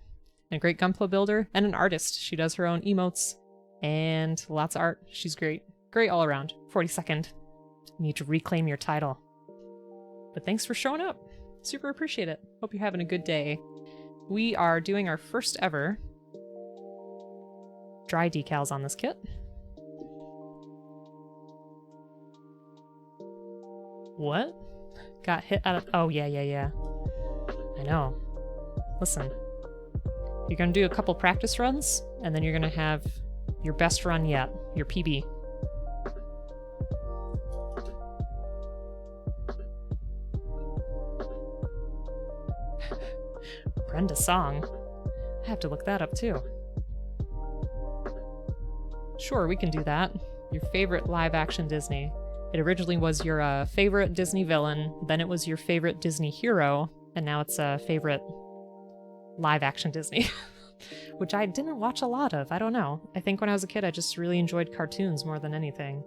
And a great gunpla builder and an artist. She does her own emotes and lots of art. She's great. Great all around. 42nd. You need to reclaim your title. But thanks for showing up. Super appreciate it. Hope you're having a good day. We are doing our first ever dry decals on this kit. What? Got hit out of... Oh, yeah. I know. Listen. You're gonna do a couple practice runs, and then you're gonna have your best run yet. Your PB. Brenda Song? I have to look that up too. Sure, we can do that. Your favorite live-action Disney. It originally was your favorite Disney villain, then it was your favorite Disney hero, and now it's a favorite live-action Disney. Which I didn't watch a lot of, I don't know. I think when I was a kid I just really enjoyed cartoons more than anything.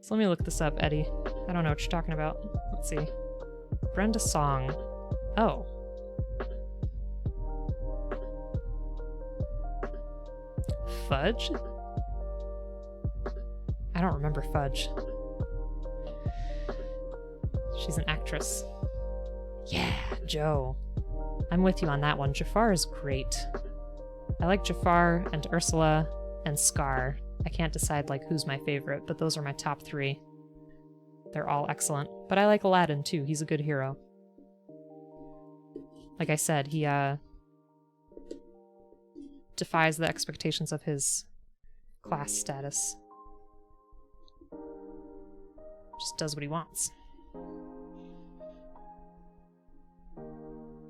So let me look this up, Eddie. I don't know what you're talking about. Let's see. Brenda Song. Oh. Fudge? I don't remember Fudge. She's an actress. Yeah, Joe. I'm with you on that one. Jafar is great. I like Jafar and Ursula and Scar. I can't decide like who's my favorite, but those are my top three. They're all excellent. But I like Aladdin too. He's a good hero. Like I said, he defies the expectations of his class status. Just does what he wants.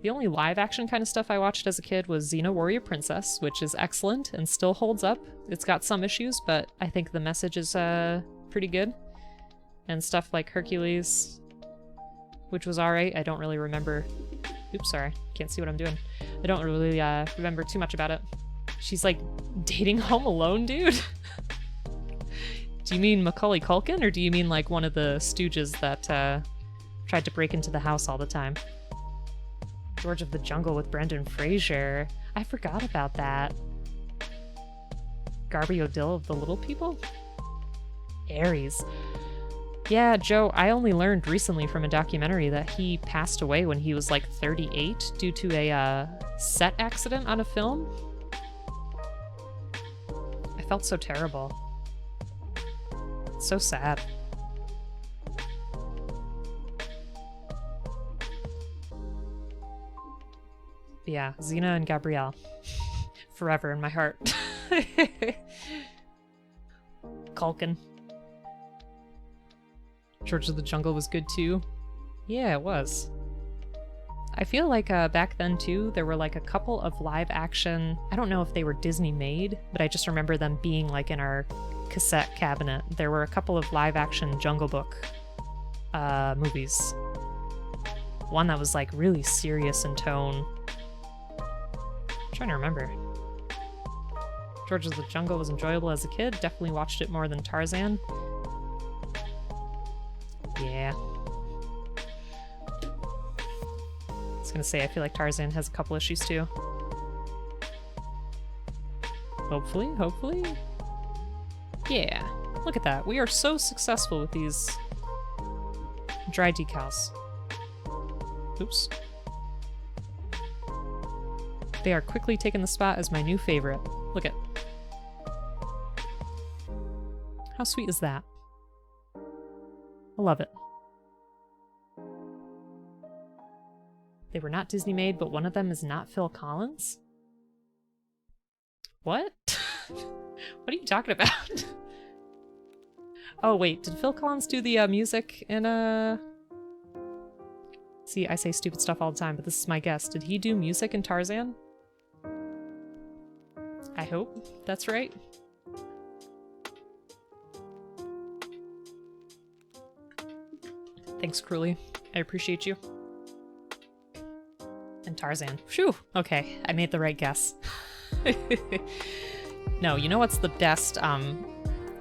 The only live-action kind of stuff I watched as a kid was Xena Warrior Princess, which is excellent and still holds up. It's got some issues, but I think the message is pretty good. And stuff like Hercules, which was alright. I don't really remember... Oops, sorry. Can't see what I'm doing. I don't really remember too much about it. She's like dating Home Alone, dude? Do you mean Macaulay Culkin, or do you mean like one of the stooges that tried to break into the house all the time? George of the Jungle with Brendan Fraser. I forgot about that. Garby O'Dill of the Little People? Aries. Yeah, Joe, I only learned recently from a documentary that he passed away when he was like 38 due to a set accident on a film. I felt so terrible. So sad. Yeah, Xena and Gabrielle. Forever in my heart. Culkin. George of the Jungle was good too. Yeah, it was. I feel like back then too, there were like a couple of live action, I don't know if they were Disney made, but I just remember them being like in our cassette cabinet. There were a couple of live action Jungle Book movies. One that was like really serious in tone. I'm trying to remember. George of the Jungle was enjoyable as a kid. Definitely watched it more than Tarzan. Yeah. I was gonna say, I feel like Tarzan has a couple issues too. Hopefully, hopefully. Yeah. Look at that. We are so successful with these dry decals. Oops. They are quickly taking the spot as my new favorite. Look at. How sweet is that? I love it. They were not Disney made, but one of them is not Phil Collins? What? What are you talking about? Oh wait, did Phil Collins do the music in See, I say stupid stuff all the time, but this is my guess. Did he do music in Tarzan? I hope that's right. Thanks, Cruelly. I appreciate you. And Tarzan. Phew! Okay, I made the right guess. No, you know what's the best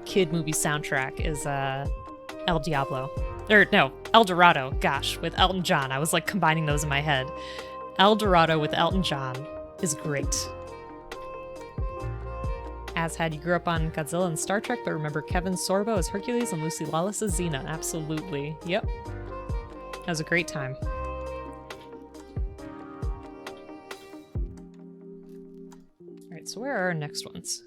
kid movie soundtrack is El Diablo. Or no, El Dorado, gosh, with Elton John. I was like combining those in my head. El Dorado with Elton John is great. As had, you grew up on Godzilla and Star Trek, but remember Kevin Sorbo as Hercules and Lucy Lawless as Xena. Absolutely. Yep. That was a great time. Alright, so where are our next ones?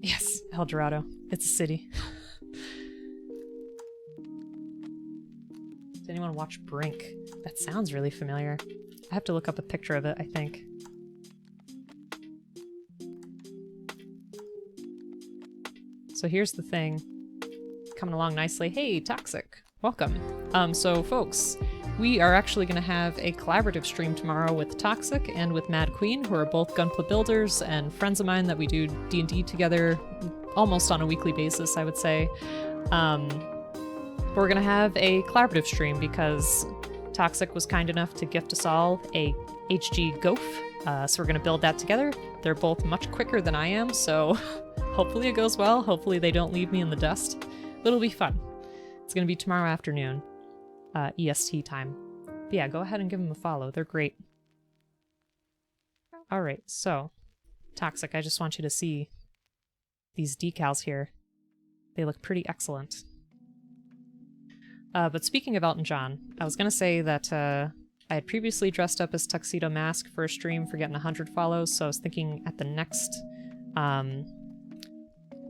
Yes, El Dorado. It's a city. Does anyone watch Brink? That sounds really familiar. I have to look up a picture of it, I think. So here's the thing. Coming along nicely. Hey, Toxic. Welcome. So folks, we are actually going to have a collaborative stream tomorrow with Toxic and with Mad Queen, who are both Gunpla builders and friends of mine that we do D&D together almost on a weekly basis, I would say. We're going to have a collaborative stream because Toxic was kind enough to gift us all a HG Goaf, so we're going to build that together. They're both much quicker than I am, so hopefully it goes well. Hopefully they don't leave me in the dust. But it'll be fun. It's going to be tomorrow afternoon, EST time. But yeah, go ahead and give them a follow. They're great. Alright, so Toxic, I just want you to see these decals here. They look pretty excellent. But speaking of Elton John, I was going to say that I had previously dressed up as Tuxedo Mask for a stream for getting 100 follows, so I was thinking at the next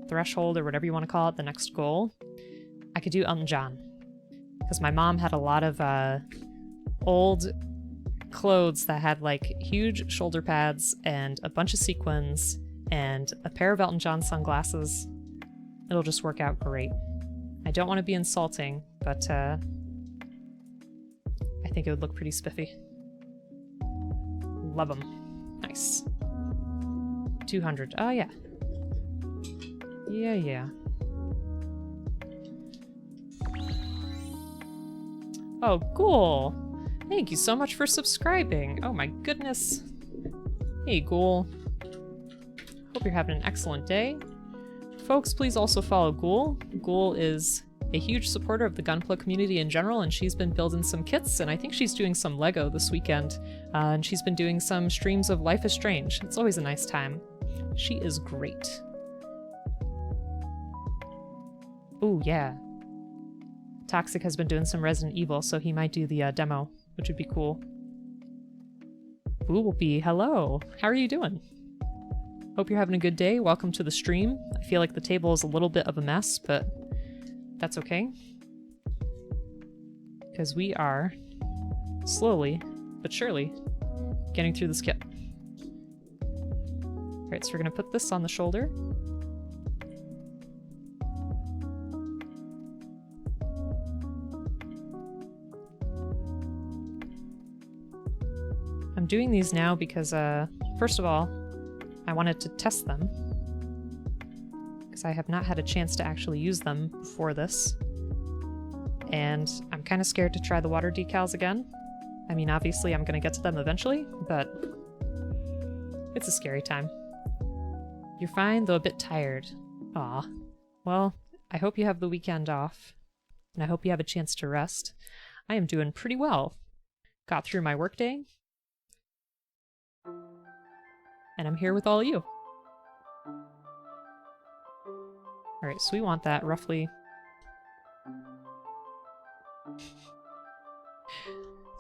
threshold, or whatever you want to call it, the next goal, I could do Elton John. Because my mom had a lot of old clothes that had like huge shoulder pads and a bunch of sequins and a pair of Elton John sunglasses. It'll just work out great. I don't want to be insulting, but I think it would look pretty spiffy. Love them. Nice. 200. Oh, yeah. Yeah. Oh, Ghoul! Thank you so much for subscribing. Oh my goodness. Hey, Ghoul. Hope you're having an excellent day. Folks, please also follow Ghoul. Ghoul is a huge supporter of the Gunpla community in general, and she's been building some kits, and I think she's doing some Lego this weekend. And she's been doing some streams of Life is Strange. It's always a nice time. She is great. Ooh, yeah. Toxic has been doing some Resident Evil, so he might do the demo, which would be cool. Boolby, hello! How are you doing? Hope you're having a good day. Welcome to the stream. I feel like the table is a little bit of a mess, but that's okay. because we are slowly but surely getting through this kit. Alright, so we're gonna put this on the shoulder. I'm doing these now because, first of all, I wanted to test them. Because I have not had a chance to actually use them before this. And I'm kind of scared to try the water decals again. I mean, obviously I'm gonna get to them eventually, but it's a scary time. You're fine, though a bit tired. Aw. Well, I hope you have the weekend off. And I hope you have a chance to rest. I am doing pretty well. Got through my workday. And I'm here with all of you. Alright, so we want that roughly...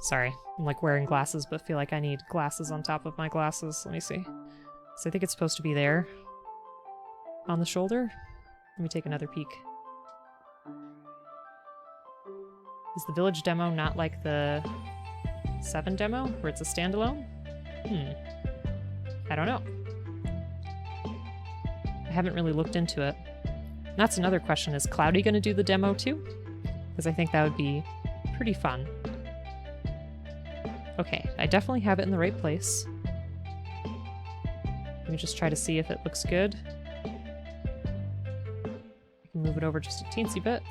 Sorry, I'm like wearing glasses, but feel like I need glasses on top of my glasses. Let me see. So I think it's supposed to be there. On the shoulder? Let me take another peek. Is the village demo not like the 7 demo, where it's a standalone? I don't know. I haven't really looked into it. And that's another question, is Cloudy gonna do the demo too? Because I think that would be pretty fun. Okay, I definitely have it in the right place. Let me just try to see if it looks good. I can move it over just a teensy bit.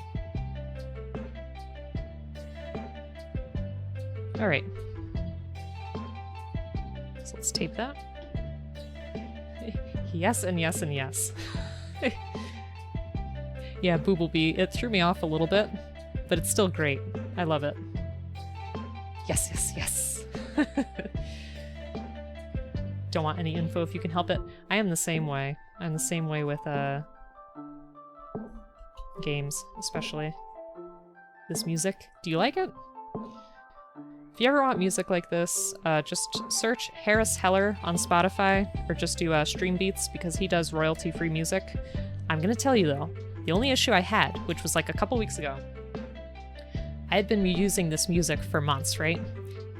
Alright. So let's tape that. Yes and yes and yes. Yeah, Booblebee, it threw me off a little bit, but it's still great. I love it. Yes, yes, yes. Don't want any info if you can help it. I am the same way. I'm the same way with games, especially. This music. Do you like it? If you ever want music like this, just search Harris Heller on Spotify, or just do Stream Beats, because he does royalty-free music. I'm gonna tell you though, the only issue I had, which was like a couple weeks ago, I had been using this music for months, right?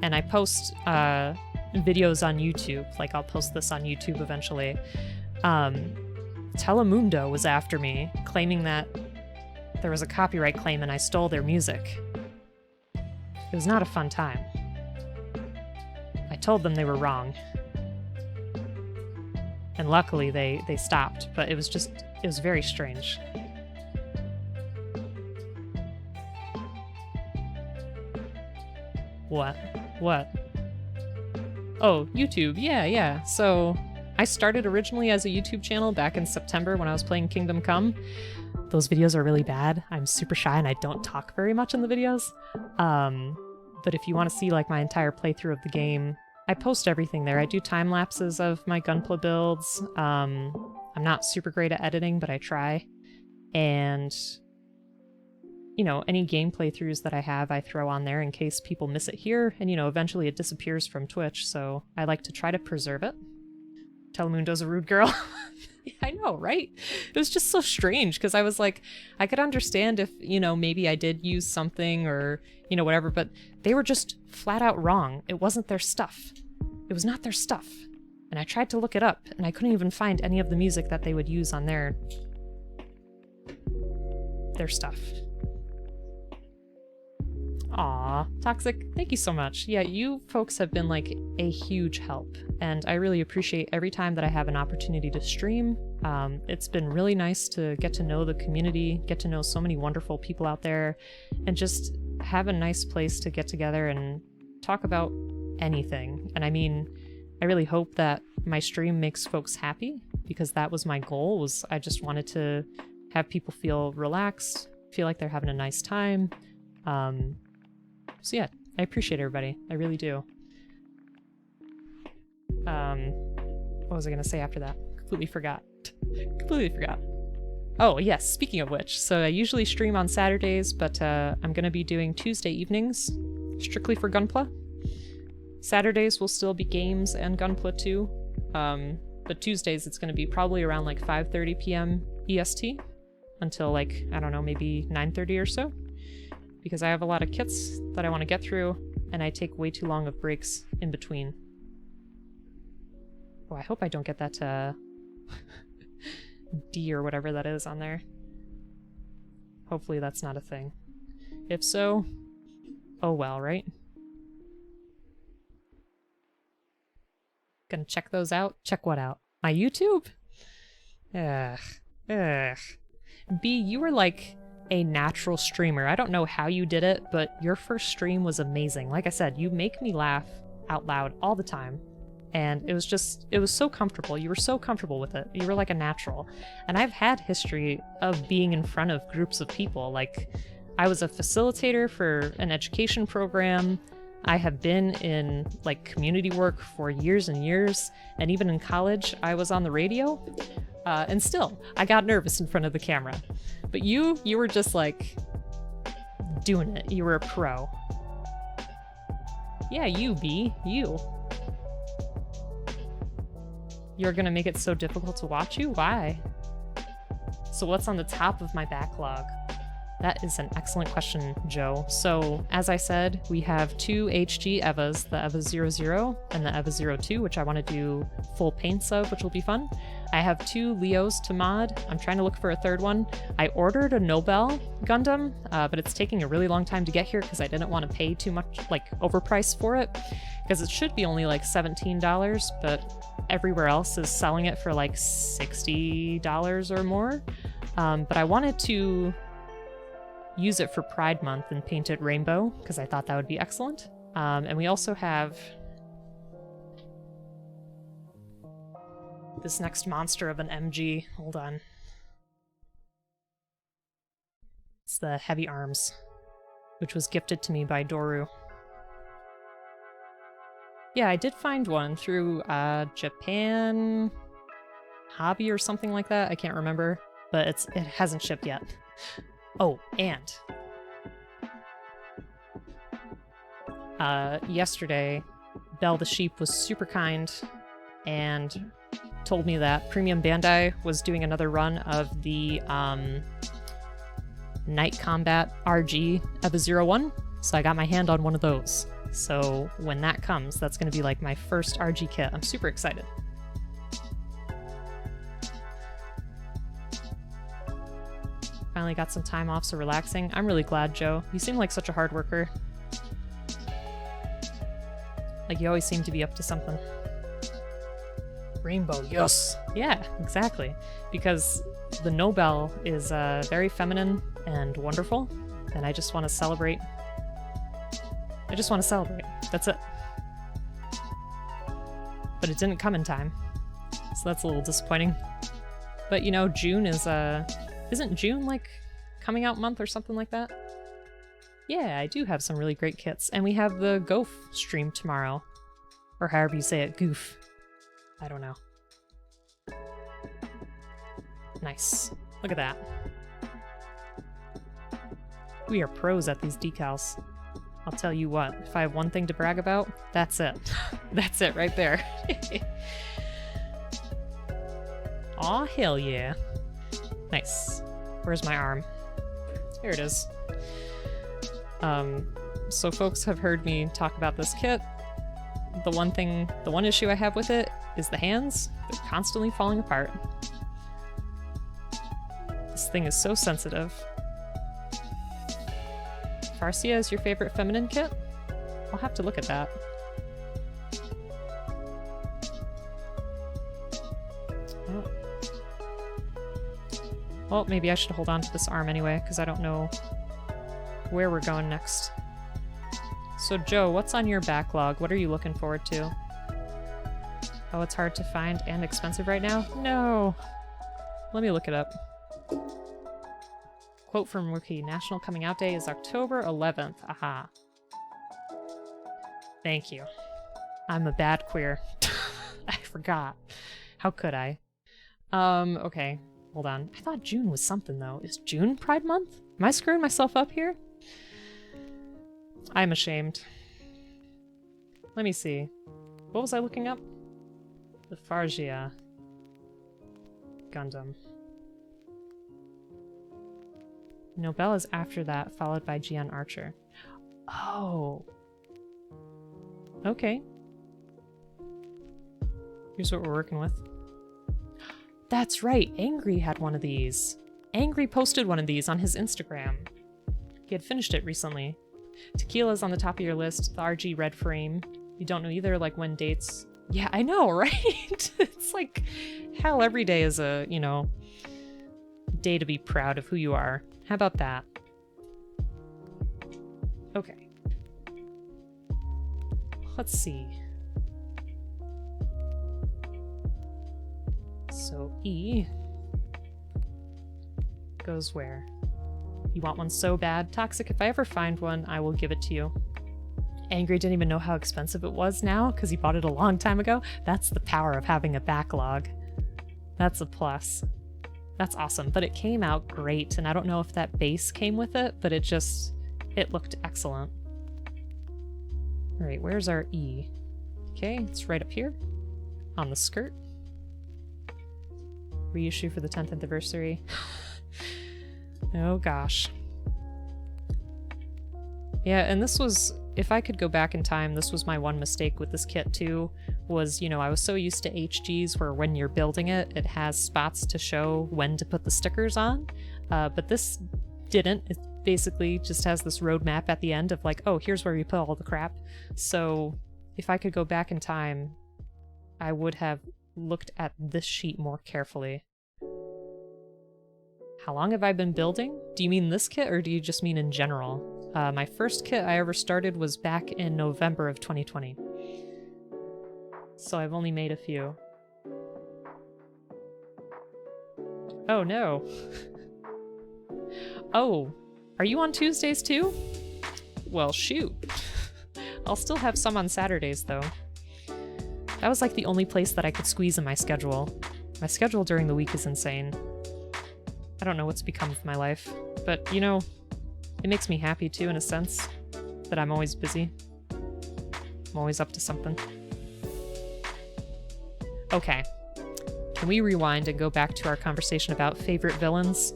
And I post videos on YouTube, like I'll post this on YouTube eventually. Telemundo was after me, claiming that there was a copyright claim and I stole their music. It was not a fun time. I told them they were wrong. And luckily they stopped, but it was very strange. What? What? Oh, YouTube. Yeah. So, I started originally as a YouTube channel back in September when I was playing Kingdom Come. Those videos are really bad. I'm super shy and I don't talk very much in the videos. But if you want to see like my entire playthrough of the game, I post everything there. I do time lapses of my gunpla builds. I'm not super great at editing, but I try. And you know, any game playthroughs that I have, I throw on there in case people miss it here, and you know, eventually it disappears from Twitch, so I like to try to preserve it. Telemundo's a rude girl. I know, right? It was just so strange, because I was like, I could understand if, you know, maybe I did use something or, you know, whatever, but they were just flat out wrong. It wasn't their stuff. It was not their stuff. And I tried to look it up, and I couldn't even find any of the music that they would use on their stuff. Aw, Toxic, thank you so much. Yeah, you folks have been like a huge help, and I really appreciate every time that I have an opportunity to stream. It's been really nice to get to know the community, get to know so many wonderful people out there, and just have a nice place to get together and talk about anything. And I mean, I really hope that my stream makes folks happy, because that was my goal, was I just wanted to have people feel relaxed, feel like they're having a nice time. So yeah, I appreciate everybody. I really do. What was I gonna say after that? Completely forgot. Completely forgot. Oh yes, speaking of which, so I usually stream on Saturdays, but I'm gonna be doing Tuesday evenings, strictly for Gunpla. Saturdays will still be games and Gunpla too, but Tuesdays it's gonna be probably around like 5:30 p.m. EST until like, I don't know, maybe 9:30 or so. because I have a lot of kits that I want to get through, and I take way too long of breaks in between. Oh, I hope I don't get that D or whatever that is on there. Hopefully that's not a thing. If so, oh well, right? Gonna check those out? Check what out? My YouTube? Ugh. Ugh. B, you were like a natural streamer. I don't know how you did it, but your first stream was amazing. Like I said, you make me laugh out loud all the time. And it was so comfortable. You were so comfortable with it. You were like a natural. And I've had history of being in front of groups of people. Like, I was a facilitator for an education program. I have been in like community work for years and years. And even in college, I was on the radio. And still, I got nervous in front of the camera. But you were just like doing it. You were a pro. Yeah, you, B. You. You're gonna make it so difficult to watch you? Why? So what's on the top of my backlog? That is an excellent question, Joe. So, as I said, we have two HG EVAs, the EVA 00 and the EVA 02, which I want to do full paints of, which will be fun. I have two Leos to mod. I'm trying to look for a third one. I ordered a Nobel Gundam, but it's taking a really long time to get here because I didn't want to pay too much, like, overpriced for it, because it should be only like $17, but everywhere else is selling it for like $60 or more. But I wanted to use it for Pride Month and paint it rainbow, because I thought that would be excellent. And we also have this next monster of an MG. Hold on. It's the Heavy Arms, which was gifted to me by Doru. Yeah, I did find one through Japan Hobby or something like that. I can't remember, but it hasn't shipped yet. Oh, and yesterday, Belle the Sheep was super kind and told me that Premium Bandai was doing another run of the Night Combat RG EVA 01, so I got my hand on one of those. So when that comes, that's going to be like my first RG kit. I'm super excited. Finally got some time off, so relaxing. I'm really glad, Joe. You seem like such a hard worker. Like, you always seem to be up to something. Rainbow, yes! Yeah, exactly. Because the Nobel is very feminine and wonderful, and I just want to celebrate. I just want to celebrate. That's it. But it didn't come in time, so that's a little disappointing. But, you know, June is, isn't June, like, coming out month or something like that? Yeah, I do have some really great kits. And we have the Goof stream tomorrow. Or however you say it, Goof. I don't know. Nice. Look at that. We are pros at these decals. I'll tell you what, if I have one thing to brag about, that's it. That's it right there. Aw, hell yeah. Nice. Where's my arm? Here it is. So folks have heard me talk about this kit. The one issue I have with it is the hands. They're constantly falling apart. This thing is so sensitive. Farcia is your favorite feminine kit? I'll have to look at that. Oh. Well, maybe I should hold on to this arm anyway, because I don't know where we're going next. So Joe, what's on your backlog? What are you looking forward to? Oh, it's hard to find and expensive right now? No! Let me look it up. Quote from Wiki, National Coming Out Day is October 11th. Aha. Thank you. I'm a bad queer. I forgot. How could I? Okay. Hold on. I thought June was something, though. Is June Pride Month? Am I screwing myself up here? I'm ashamed. Let me see. What was I looking up? The Fargia Gundam. Nobel is after that, followed by Gian Archer. Oh. Okay. Here's what we're working with. That's right, Angry had one of these. Angry posted one of these on his Instagram. He had finished it recently. Tequila's on the top of your list, the RG red frame. You don't know either, like when dates... Yeah, I know, right? It's like, hell, every day is a, you know, day to be proud of who you are. How about that? Okay. Let's see. So E goes where? You want one so bad? Toxic, if I ever find one, I will give it to you. Angry didn't even know how expensive it was now because he bought it a long time ago. That's the power of having a backlog. That's a plus. That's awesome, but it came out great, and I don't know if that base came with it, but it looked excellent. All right, where's our E? Okay, it's right up here on the skirt. Reissue for the 10th anniversary. Oh gosh. Yeah, and this was, if I could go back in time, this was my one mistake with this kit too, was, you know, I was so used to HGs where when you're building it, it has spots to show when to put the stickers on, but this didn't. It basically just has this roadmap at the end of like, oh, here's where you put all the crap. So if I could go back in time, I would have looked at this sheet more carefully. How long have I been building? Do you mean this kit, or do you just mean in general? My first kit I ever started was back in November of 2020. So I've only made a few. Oh no. Oh, are you on Tuesdays too? Well, shoot. I'll still have some on Saturdays though. That was like the only place that I could squeeze in my schedule. My schedule during the week is insane. I don't know what's become of my life, but you know, it makes me happy too in a sense that I'm always busy. I'm always up to something. Okay, can we rewind and go back to our conversation about favorite villains?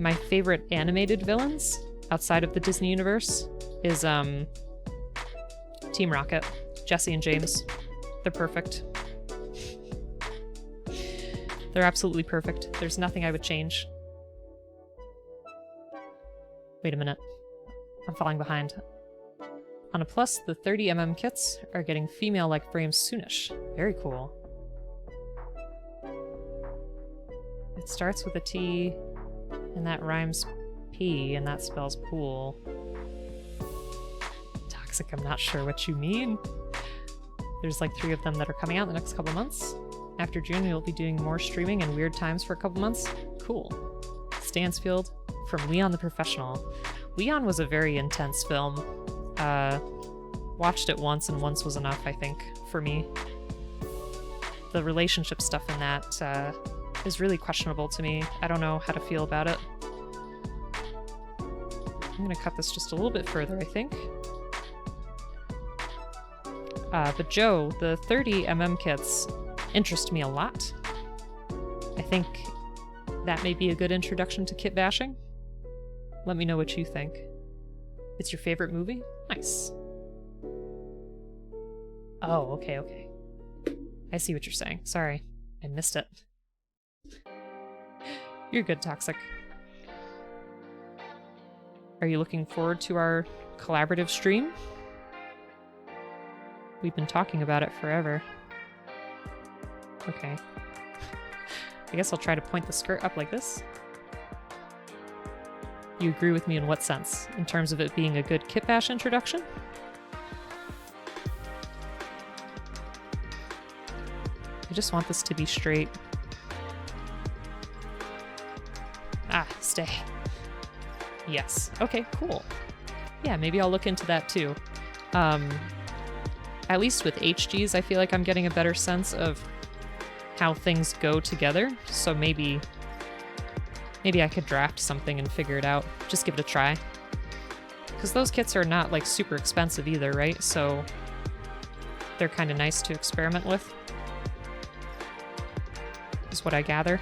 My favorite animated villains outside of the Disney universe is Team Rocket, Jesse and James. They're perfect. They're absolutely perfect. There's nothing I would change. Wait a minute. I'm falling behind. On a plus, the 30mm kits are getting female-like frames soonish. Very cool. It starts with a T, and that rhymes P, and that spells pool. Toxic, I'm not sure what you mean. There's like 3 of them that are coming out in the next couple months. After June, you'll be doing more streaming and weird times for a couple months. Cool. Stansfield from Leon the Professional. Leon was a very intense film. Watched it once, and once was enough, I think, for me. The relationship stuff in that is really questionable to me. I don't know how to feel about it. I'm gonna cut this just a little bit further, I think. But Joe, the 30mm kits interest me a lot. I think that may be a good introduction to kit bashing. Let me know what you think. It's your favorite movie? Nice. Oh, okay, okay. I see what you're saying. Sorry, I missed it. You're good, Toxic. Are you looking forward to our collaborative stream? We've been talking about it forever. Okay. I guess I'll try to point the skirt up like this. You agree with me in what sense? In terms of it being a good kit bash introduction? I just want this to be straight. Ah, stay. Yes. Okay, cool. Yeah, maybe I'll look into that too. At least with HGs, I feel like I'm getting a better sense of how things go together, so maybe I could draft something and figure it out. Just give it a try. Because those kits are not, like, super expensive either, right? So they're kind of nice to experiment with, is what I gather.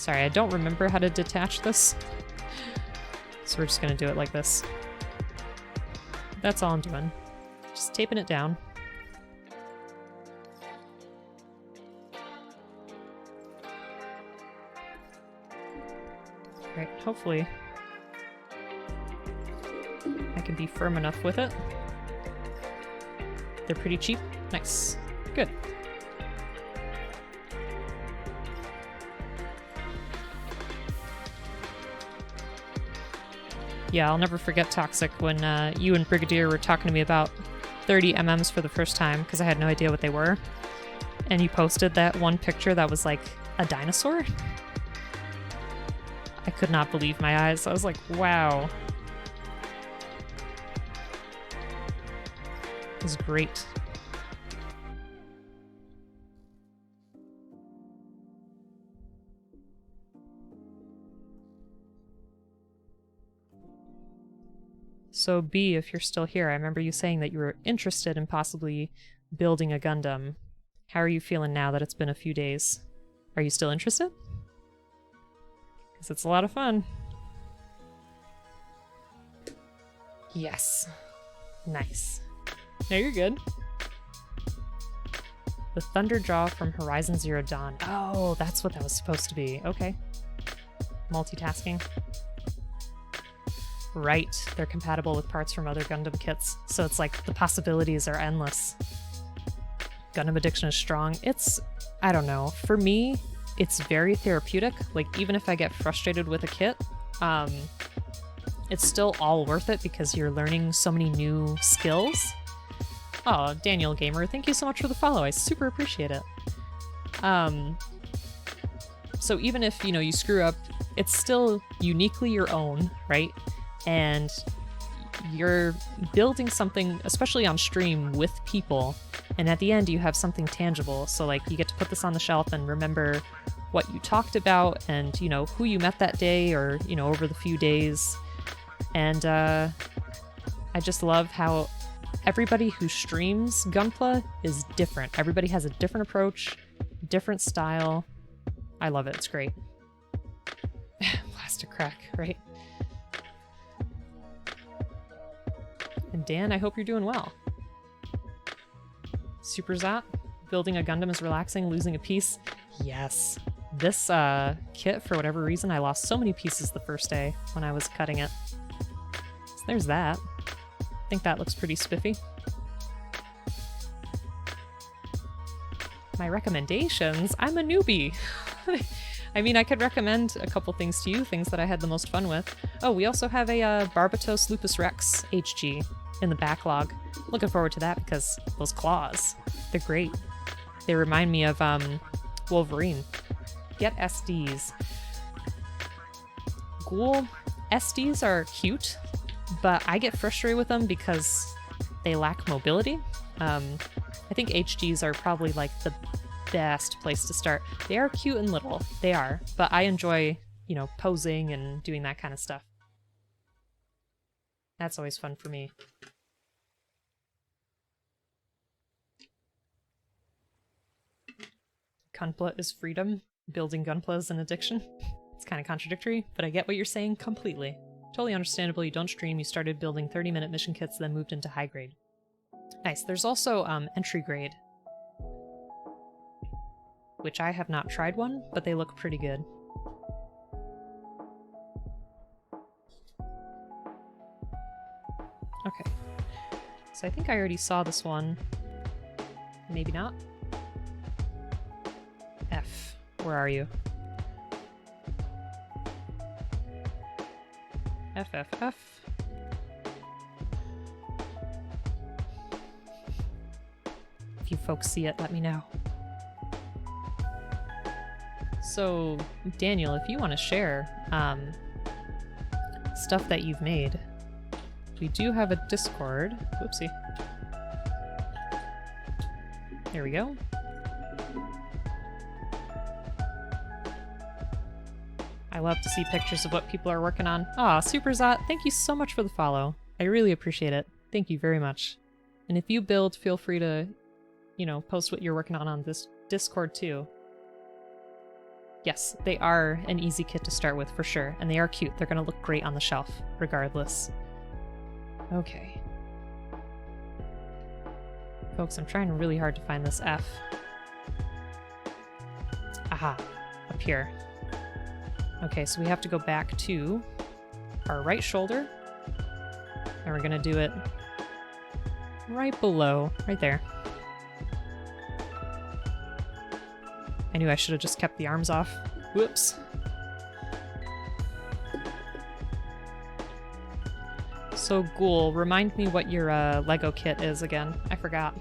Sorry, I don't remember how to detach this. So we're just gonna do it like this. That's all I'm doing. Just taping it down. Right, hopefully I can be firm enough with it. They're pretty cheap. Nice. Good. Yeah, I'll never forget Toxic when you and Brigadier were talking to me about 30 MMs for the first time because I had no idea what they were. And you posted that one picture that was like a dinosaur. I could not believe my eyes. I was like, wow. It was great. So B, if you're still here, I remember you saying that you were interested in possibly building a Gundam. How are you feeling now that it's been a few days? Are you still interested? Because it's a lot of fun. Yes. Nice. No, you're good. The Thunderjaw from Horizon Zero Dawn. Oh, that's what that was supposed to be. Okay. Multitasking. Right. They're compatible with parts from other Gundam kits. So it's like the possibilities are endless. Gundam addiction is strong. It's, I don't know. For me, it's very therapeutic. Like, even if I get frustrated with a kit, it's still all worth it because you're learning so many new skills. Oh, Daniel Gamer, thank you so much for the follow. I super appreciate it. So even if, you know, you screw up, it's still uniquely your own, right? And you're building something, especially on stream, with people. And at the end, you have something tangible. So, like, you get to put this on the shelf and remember what you talked about and, you know, who you met that day or, you know, over the few days. And I just love how everybody who streams Gunpla is different. Everybody has a different approach, different style. I love it. It's great. Plastic crack, right? And Dan, I hope you're doing well. Super Zot, building a Gundam is relaxing, losing a piece. Yes. This kit, for whatever reason, I lost so many pieces the first day when I was cutting it. So there's that. I think that looks pretty spiffy. My recommendations? I'm a newbie. I mean, I could recommend a couple things to you, things that I had the most fun with. Oh, we also have a Barbatos Lupus Rex HG in the backlog. Looking forward to that because those claws, they're great. They remind me of Wolverine. Get SDs. Ghoul SDs are cute, but I get frustrated with them because they lack mobility. I think HGs are probably like the best place to start. They are cute and little, they are, but I enjoy, you know, posing and doing that kind of stuff. That's always fun for me. Gunpla is freedom. Building Gunpla is an addiction. It's kind of contradictory, but I get what you're saying completely. Totally understandable. You don't stream, you started building 30-minute mission kits, then moved into high grade. Nice. There's also entry grade, which I have not tried one, but they look pretty good. Okay. So I think I already saw this one. Maybe not. F. Where are you? F, F, F. If you folks see it, let me know. So, Daniel, if you want to share stuff that you've made, we do have a Discord. Whoopsie. There we go. I love to see pictures of what people are working on. Aw, Superzot, thank you so much for the follow. I really appreciate it. Thank you very much. And if you build, feel free to, you know, post what you're working on this Discord too. Yes, they are an easy kit to start with for sure, and they are cute. They're gonna look great on the shelf, regardless. Okay. Folks, I'm trying really hard to find this F. Aha, up here. Okay, so we have to go back to our right shoulder, and we're gonna do it right below, right there. I knew I should have just kept the arms off. Whoops. So, Ghoul, remind me what your Lego kit is again. I forgot.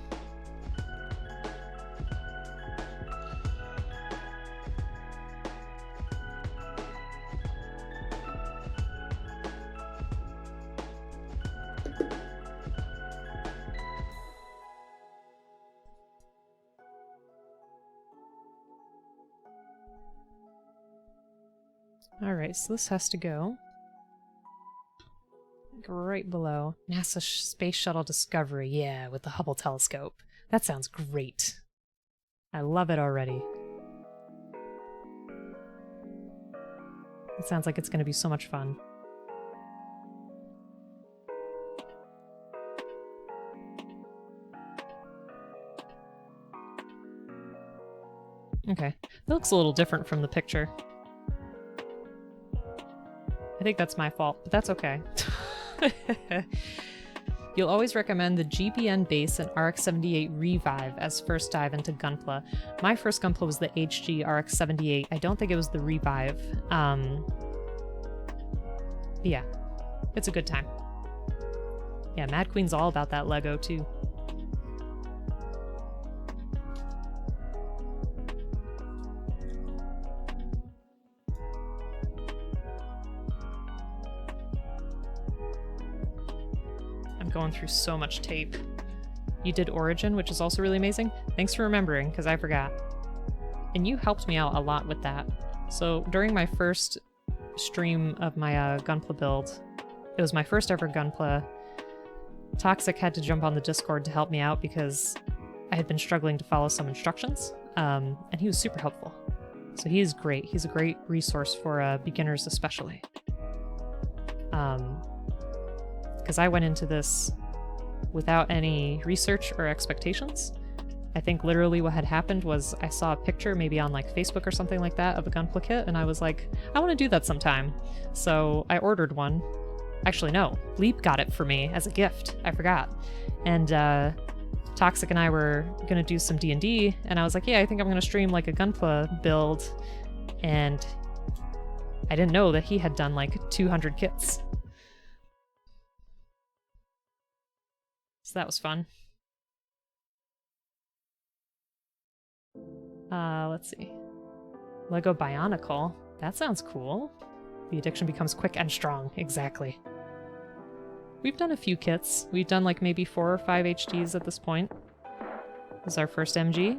Alright, so this has to go right below. NASA Space Shuttle Discovery, yeah, with the Hubble telescope. That sounds great. I love it already. It sounds like it's going to be so much fun. Okay, that looks a little different from the picture. I think that's my fault, but that's okay. You'll always recommend the GBN base and RX-78 Revive as first dive into Gunpla. My first Gunpla was the HG RX-78. I don't think it was the Revive. Yeah, it's a good time. Yeah, Mad Queen's all about that Lego too. Going through so much tape. You did Origin, which is also really amazing. Thanks for remembering, because I forgot. And you helped me out a lot with that. So during my first stream of my Gunpla build, it was my first ever Gunpla. Toxic had to jump on the Discord to help me out because I had been struggling to follow some instructions, and he was super helpful. So he is great. He's a great resource for beginners especially. Because I went into this without any research or expectations. I think literally what had happened was I saw a picture maybe on like Facebook or something like that of a Gunpla kit, and I was like, I want to do that sometime. So I ordered one. Actually, no. Leap got it for me as a gift. I forgot. And Toxic and I were going to do some D&D, and I was like, yeah, I think I'm going to stream like a Gunpla build. And I didn't know that he had done like 200 kits. So that was fun. Let's see. Lego Bionicle. That sounds cool. The addiction becomes quick and strong. Exactly. We've done a few kits. We've done like maybe 4 or 5 HDs at this point. This is our first MG.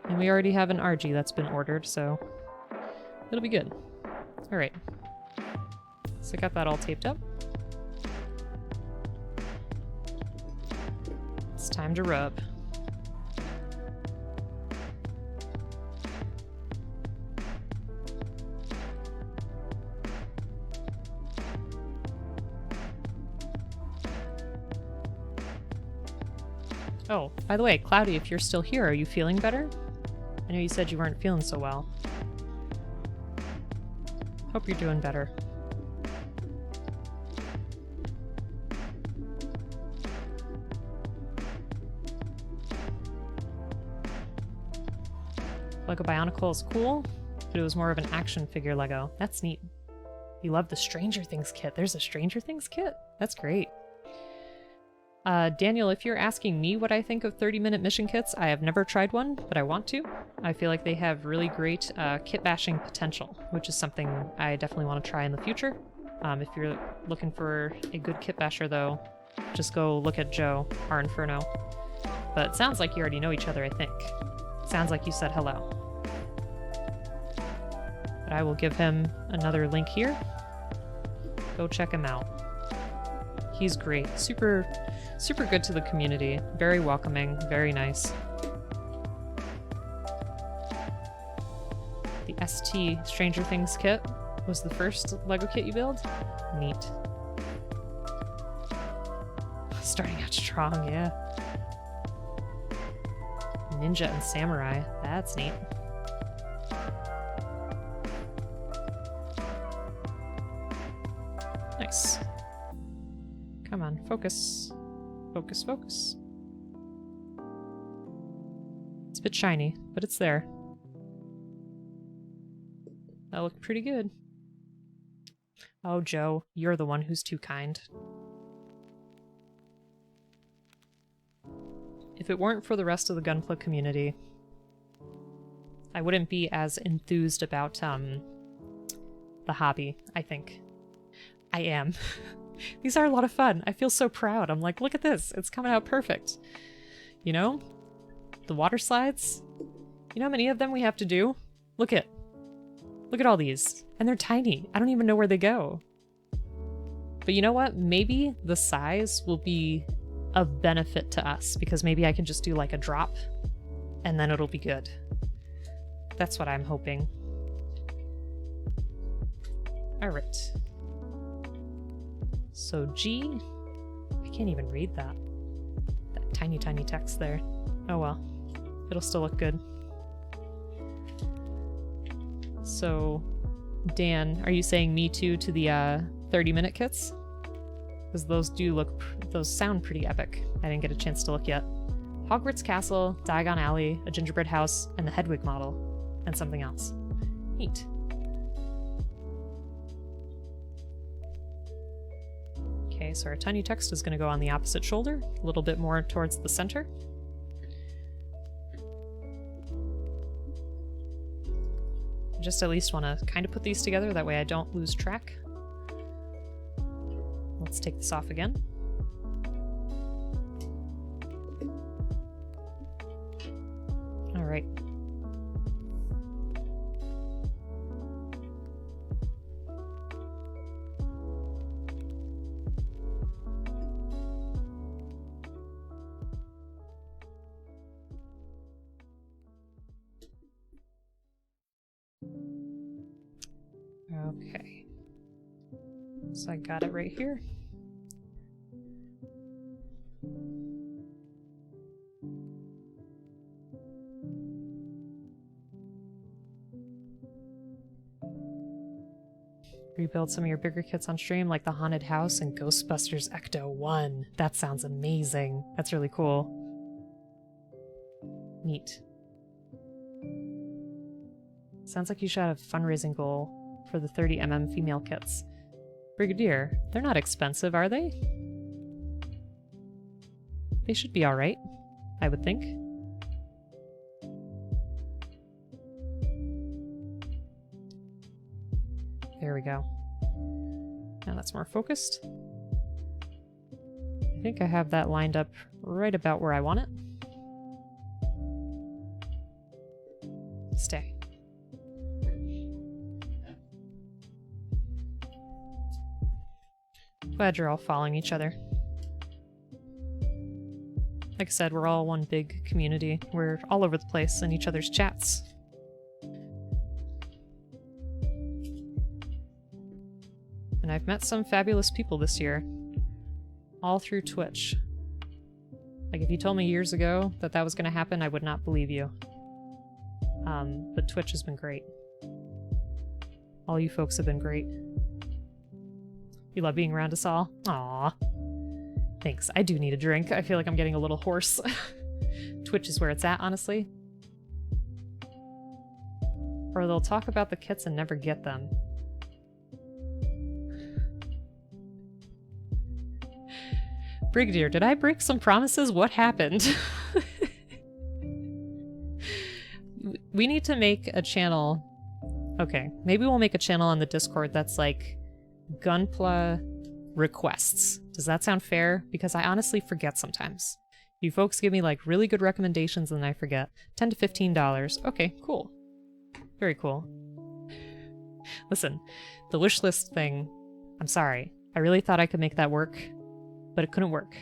And we already have an RG that's been ordered, so it'll be good. Alright. So I got that all taped up. It's time to rub. Oh, by the way, Cloudy, if you're still here, are you feeling better? I know you said you weren't feeling so well. Hope you're doing better. Lego Bionicle is cool, but it was more of an action figure Lego. That's neat. You love the Stranger Things kit. There's a Stranger Things kit? That's great. Daniel, if you're asking me what I think of 30-minute mission kits, I have never tried one, but I want to. I feel like they have really great kit bashing potential, which is something I definitely want to try in the future. If you're looking for a good kit basher, though, just go look at Joe, our Inferno. But it sounds like you already know each other, I think. Sounds like you said hello. But I will give him another link here. Go check him out. He's great. Super good to the community. Very welcoming. Very nice. The ST Stranger Things kit was the first Lego kit you build? Neat. Starting out strong, yeah. Ninja and samurai. That's neat. Nice. Come on, focus. Focus, focus. It's a bit shiny, but it's there. That looked pretty good. Oh, Joe, you're the one who's too kind. If it weren't for the rest of the gunpla community, I wouldn't be as enthused about the hobby, I think. I am. These are a lot of fun. I feel so proud. I'm like, look at this. It's coming out perfect. You know? The water slides. You know how many of them we have to do? Look at all these. And they're tiny. I don't even know where they go. But you know what? Maybe the size will be of benefit to us, because maybe I can just do like a drop and then it'll be good. That's what I'm hoping. Alright. So G, I can't even read that. That tiny, tiny text there. Oh well. It'll still look good. So, Dan, are you saying me too to the 30-minute kits? Because those sound pretty epic. I didn't get a chance to look yet. Hogwarts Castle, Diagon Alley, a gingerbread house, and the Hedwig model, and something else. Neat. Okay, so our tiny text is going to go on the opposite shoulder, a little bit more towards the center. Just at least want to kind of put these together, that way I don't lose track. Let's take this off again. All right. Okay. So I got it right here. Rebuild some of your bigger kits on stream, like the Haunted House and Ghostbusters Ecto 1. That sounds amazing. That's really cool. Neat. Sounds like you should have a fundraising goal for the 30mm female kits. Brigadier, they're not expensive, are they? They should be alright, I would think. There we go. Now that's more focused. I think I have that lined up right about where I want it. Stay. Glad you're all following each other. Like I said, we're all one big community. We're all over the place in each other's chats. And I've met some fabulous people this year. All through Twitch. Like, if you told me years ago that that was going to happen, I would not believe you. But Twitch has been great. All you folks have been great. You love being around us all? Aww. Thanks. I do need a drink. I feel like I'm getting a little hoarse. Twitch is where it's at, honestly. Or they'll talk about the kits and never get them. Brigadier, did I break some promises? What happened? We need to make a channel. Okay, maybe we'll make a channel on the Discord that's like Gunpla requests. Does that sound fair? Because I honestly forget sometimes. You folks give me like really good recommendations and I forget. $10 to $15. Okay, cool. Very cool. Listen, the wish list thing, I'm sorry. I really thought I could make that work, but it couldn't work.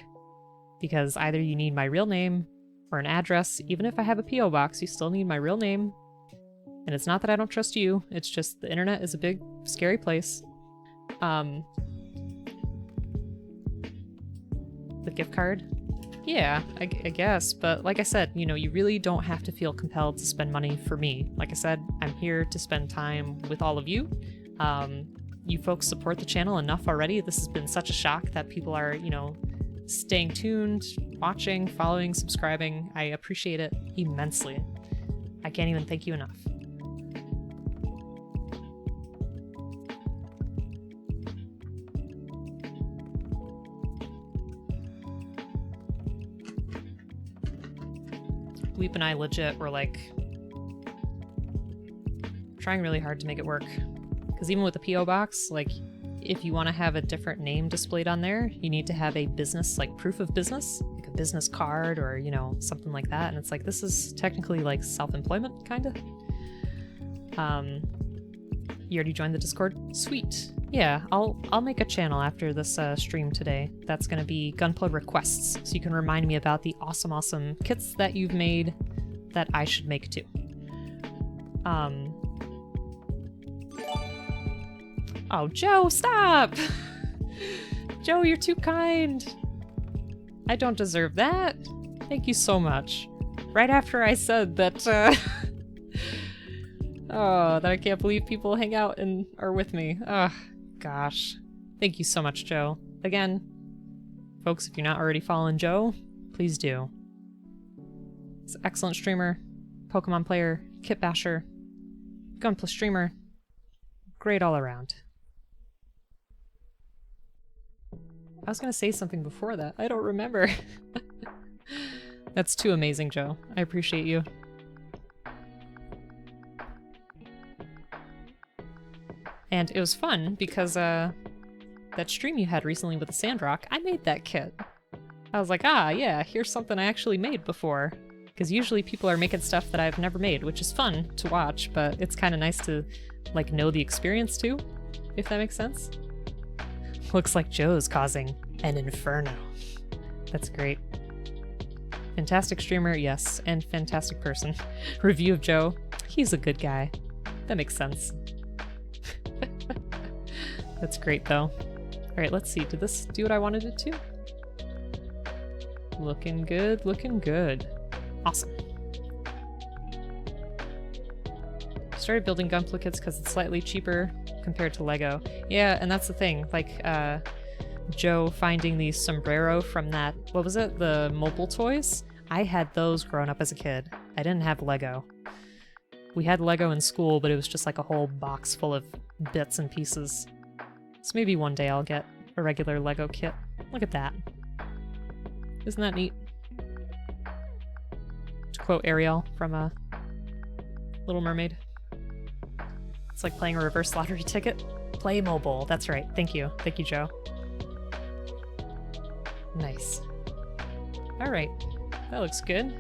Because either you need my real name or an address. Even if I have a P.O. box, you still need my real name And it's not that I don't trust you, it's just the internet is a big, scary place. The gift card? Yeah, I guess, but like I said, you know, you really don't have to feel compelled to spend money for me. Like I said, I'm here to spend time with all of you. You folks support the channel enough already. This has been such a shock that people are, you know, staying tuned, watching, following, subscribing. I appreciate it immensely. I can't even thank you enough. Weep and I legit were like trying really hard to make it work. Because even with the P.O. box, like if you want to have a different name displayed on there, you need to have a business, like proof of business, like a business card or, you know, something like that. And it's like, this is technically like self-employment, kind of. You already joined the Discord? Sweet. Yeah, I'll make a channel after this stream today. That's gonna be Gunpla requests, so you can remind me about the awesome kits that you've made that I should make too. Oh, Joe, stop! Joe, you're too kind. I don't deserve that. Thank you so much. Right after I said that, oh, that I can't believe people hang out and are with me. Oh, gosh. Thank you so much, Joe. Again, folks, if you're not already following Joe, please do. He's an excellent streamer, Pokemon player, kit basher, Gunpla streamer. Great all around. I was gonna say something before that. I don't remember. That's too amazing, Joe. I appreciate you. And it was fun because that stream you had recently with the Sandrock, I made that kit. I was like, ah, yeah, here's something I actually made before. Because usually people are making stuff that I've never made, which is fun to watch, but it's kind of nice to, like, know the experience too, if that makes sense. Looks like Joe's causing an inferno. That's great. Fantastic streamer, yes, and fantastic person. Review of Joe, he's a good guy. That makes sense. That's great, though. Alright, let's see. Did this do what I wanted it to? Looking good, looking good. Awesome. Started building Gunpla kits because it's slightly cheaper compared to Lego. Yeah, and that's the thing. Like, Joe finding the sombrero from that, what was it? The mobile toys? I had those growing up as a kid. I didn't have Lego. We had Lego in school, but it was just like a whole box full of bits and pieces. So maybe one day I'll get a regular Lego kit. Look at that. Isn't that neat? To quote Ariel from Little Mermaid. It's like playing a reverse lottery ticket. Play mobile. That's right. Thank you. Thank you, Joe. Nice. Alright. That looks good.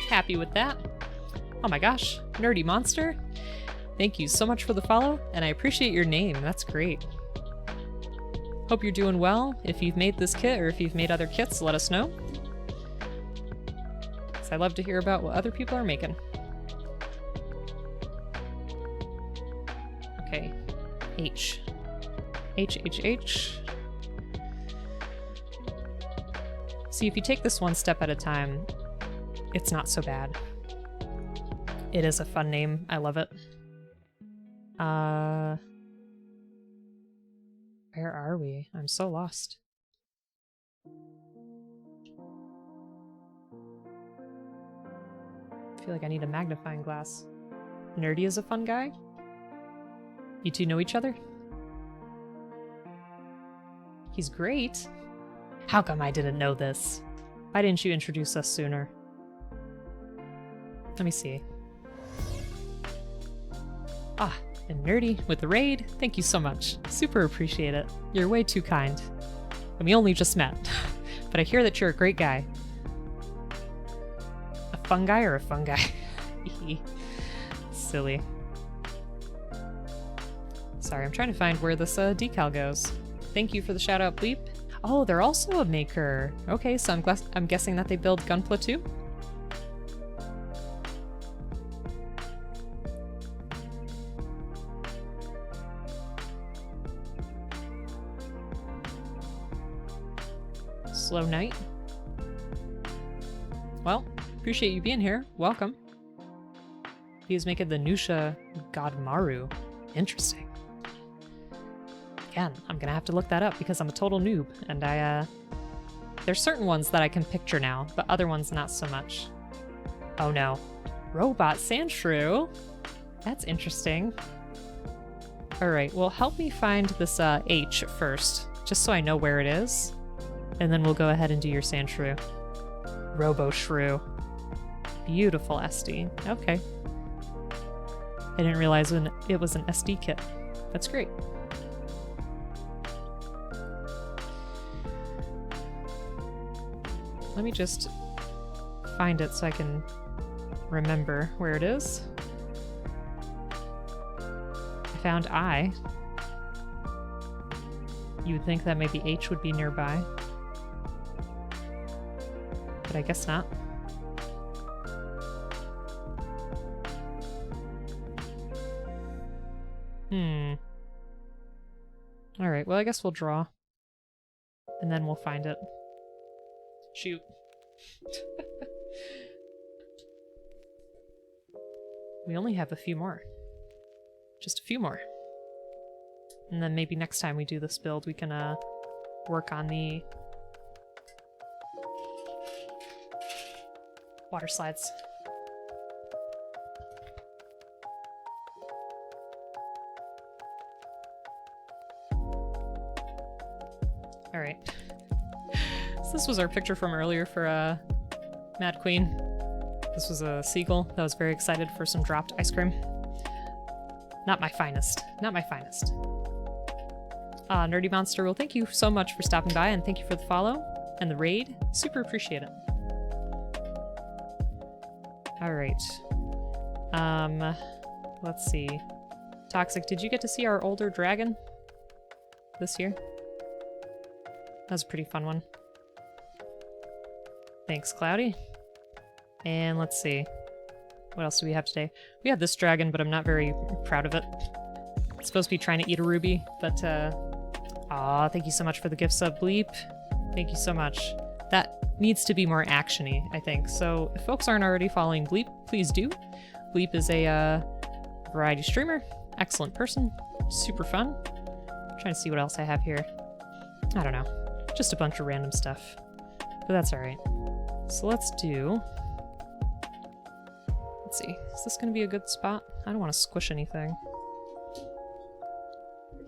Happy with that. Oh my gosh. Nerdy Monster. Thank you so much for the follow, and I appreciate your name. That's great. Hope you're doing well. If you've made this kit or if you've made other kits, let us know. Because I love to hear about what other people are making. Okay. H. H, H, H. See, if you take this one step at a time, it's not so bad. It is a fun name. I love it. Where are we? I'm so lost. I feel like I need a magnifying glass. Nerdy is a fun guy? You two know each other? He's great. How come I didn't know this? Why didn't you introduce us sooner? Let me see. Ah, and Nerdy with the raid. Thank you so much. Super appreciate it. You're way too kind. And we only just met. But I hear that you're a great guy. A fun guy or a fun guy? Silly. Sorry, I'm trying to find where this decal goes. Thank you for the shout out, Bleep. Oh, they're also a maker. Okay, so I'm guessing that they build Gunpla too? slow night. Well, appreciate you being here. Welcome. He was making the Nusha Godmaru. Interesting. Again, I'm gonna have to look that up because I'm a total noob, and there's certain ones that I can picture now, but other ones not so much. Oh no. Robot Sandshrew? That's interesting. Alright, well help me find this H first, just so I know where it is. And then we'll go ahead and do your Sandshrew. Robo-Shrew. Beautiful SD. Okay. I didn't realize when it was an SD kit. That's great. Let me just find it so I can remember where it is. I found I. You would think that maybe H would be nearby. But I guess not. Alright, well I guess we'll draw. And then we'll find it. Shoot. We only have a few more. Just a few more. And then maybe next time we do this build, we can work on the water slides. Alright. So this was our picture from earlier for Mad Queen. This was a seagull that was very excited for some dropped ice cream. Not my finest. Not my finest. Nerdy Monster, well thank you so much for stopping by, and thank you for the follow and the raid. Super appreciate it. Alright. Let's see. Toxic, did you get to see our older dragon this year? That was a pretty fun one. Thanks, Cloudy. And let's see. What else do we have today? We have this dragon, but I'm not very proud of it. It's supposed to be trying to eat a ruby, but aw, thank you so much for the gift sub, Bleep. Thank you so much. That needs to be more action-y, I think. So if folks aren't already following Bleep, please do. Bleep is a variety streamer, excellent person, super fun. I'm trying to see what else I have here. I don't know. Just a bunch of random stuff. But that's alright. So let's do... Let's see. Is this going to be a good spot? I don't want to squish anything.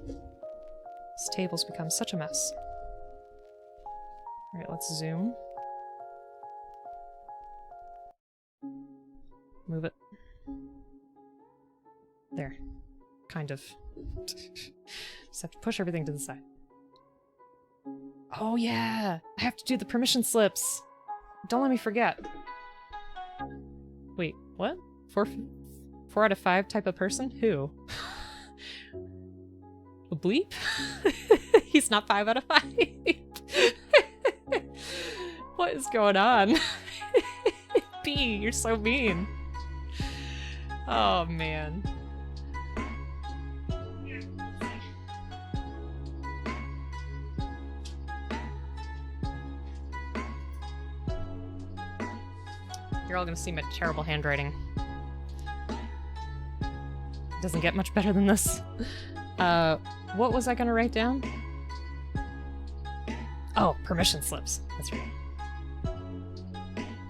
This table's become such a mess. Alright, let's zoom. Move it. There. Kind of. Just have to push everything to the side. Oh yeah! I have to do the permission slips! Don't let me forget. Wait, what? 4 out of 5 type of person? Who? A Bleep? He's not 5 out of 5. What is going on? B, you're so mean. Oh man. You're all gonna see my terrible handwriting. It doesn't get much better than this. What was I gonna write down? Oh, permission slips. That's right.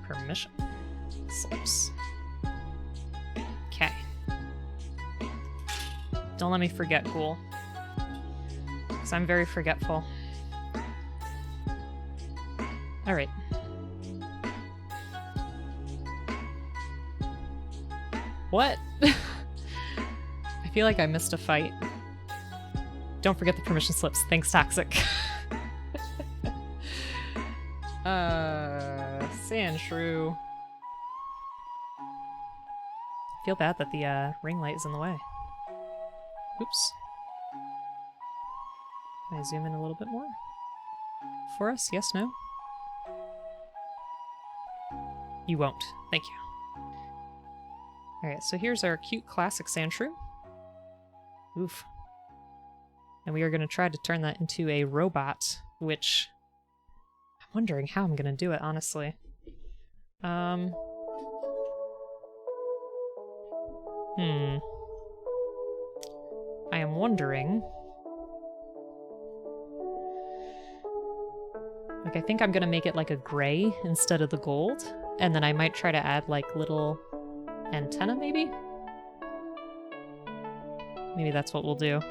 Permission slips. Okay. Don't let me forget, Ghoul. Because I'm very forgetful. Alright. What? I feel like I missed a fight. Don't forget the permission slips. Thanks, Toxic. Sandshrew. Feel bad that the ring light is in the way. Oops. Can I zoom in a little bit more? For us? Yes, no? You won't. Thank you. Alright, so here's our cute classic Sandshrew. Oof. And we are going to try to turn that into a robot, which I'm wondering how I'm gonna do it, honestly. I am wondering... Like, I think I'm gonna make it like a gray instead of the gold, and then I might try to add like little antenna, maybe? Maybe that's what we'll do.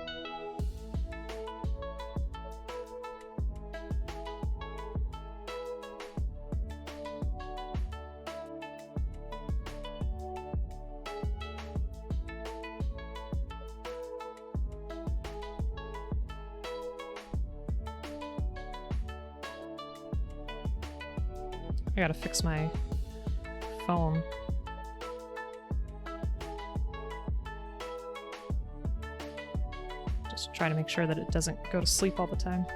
I gotta fix my phone. Just try to make sure that it doesn't go to sleep all the time.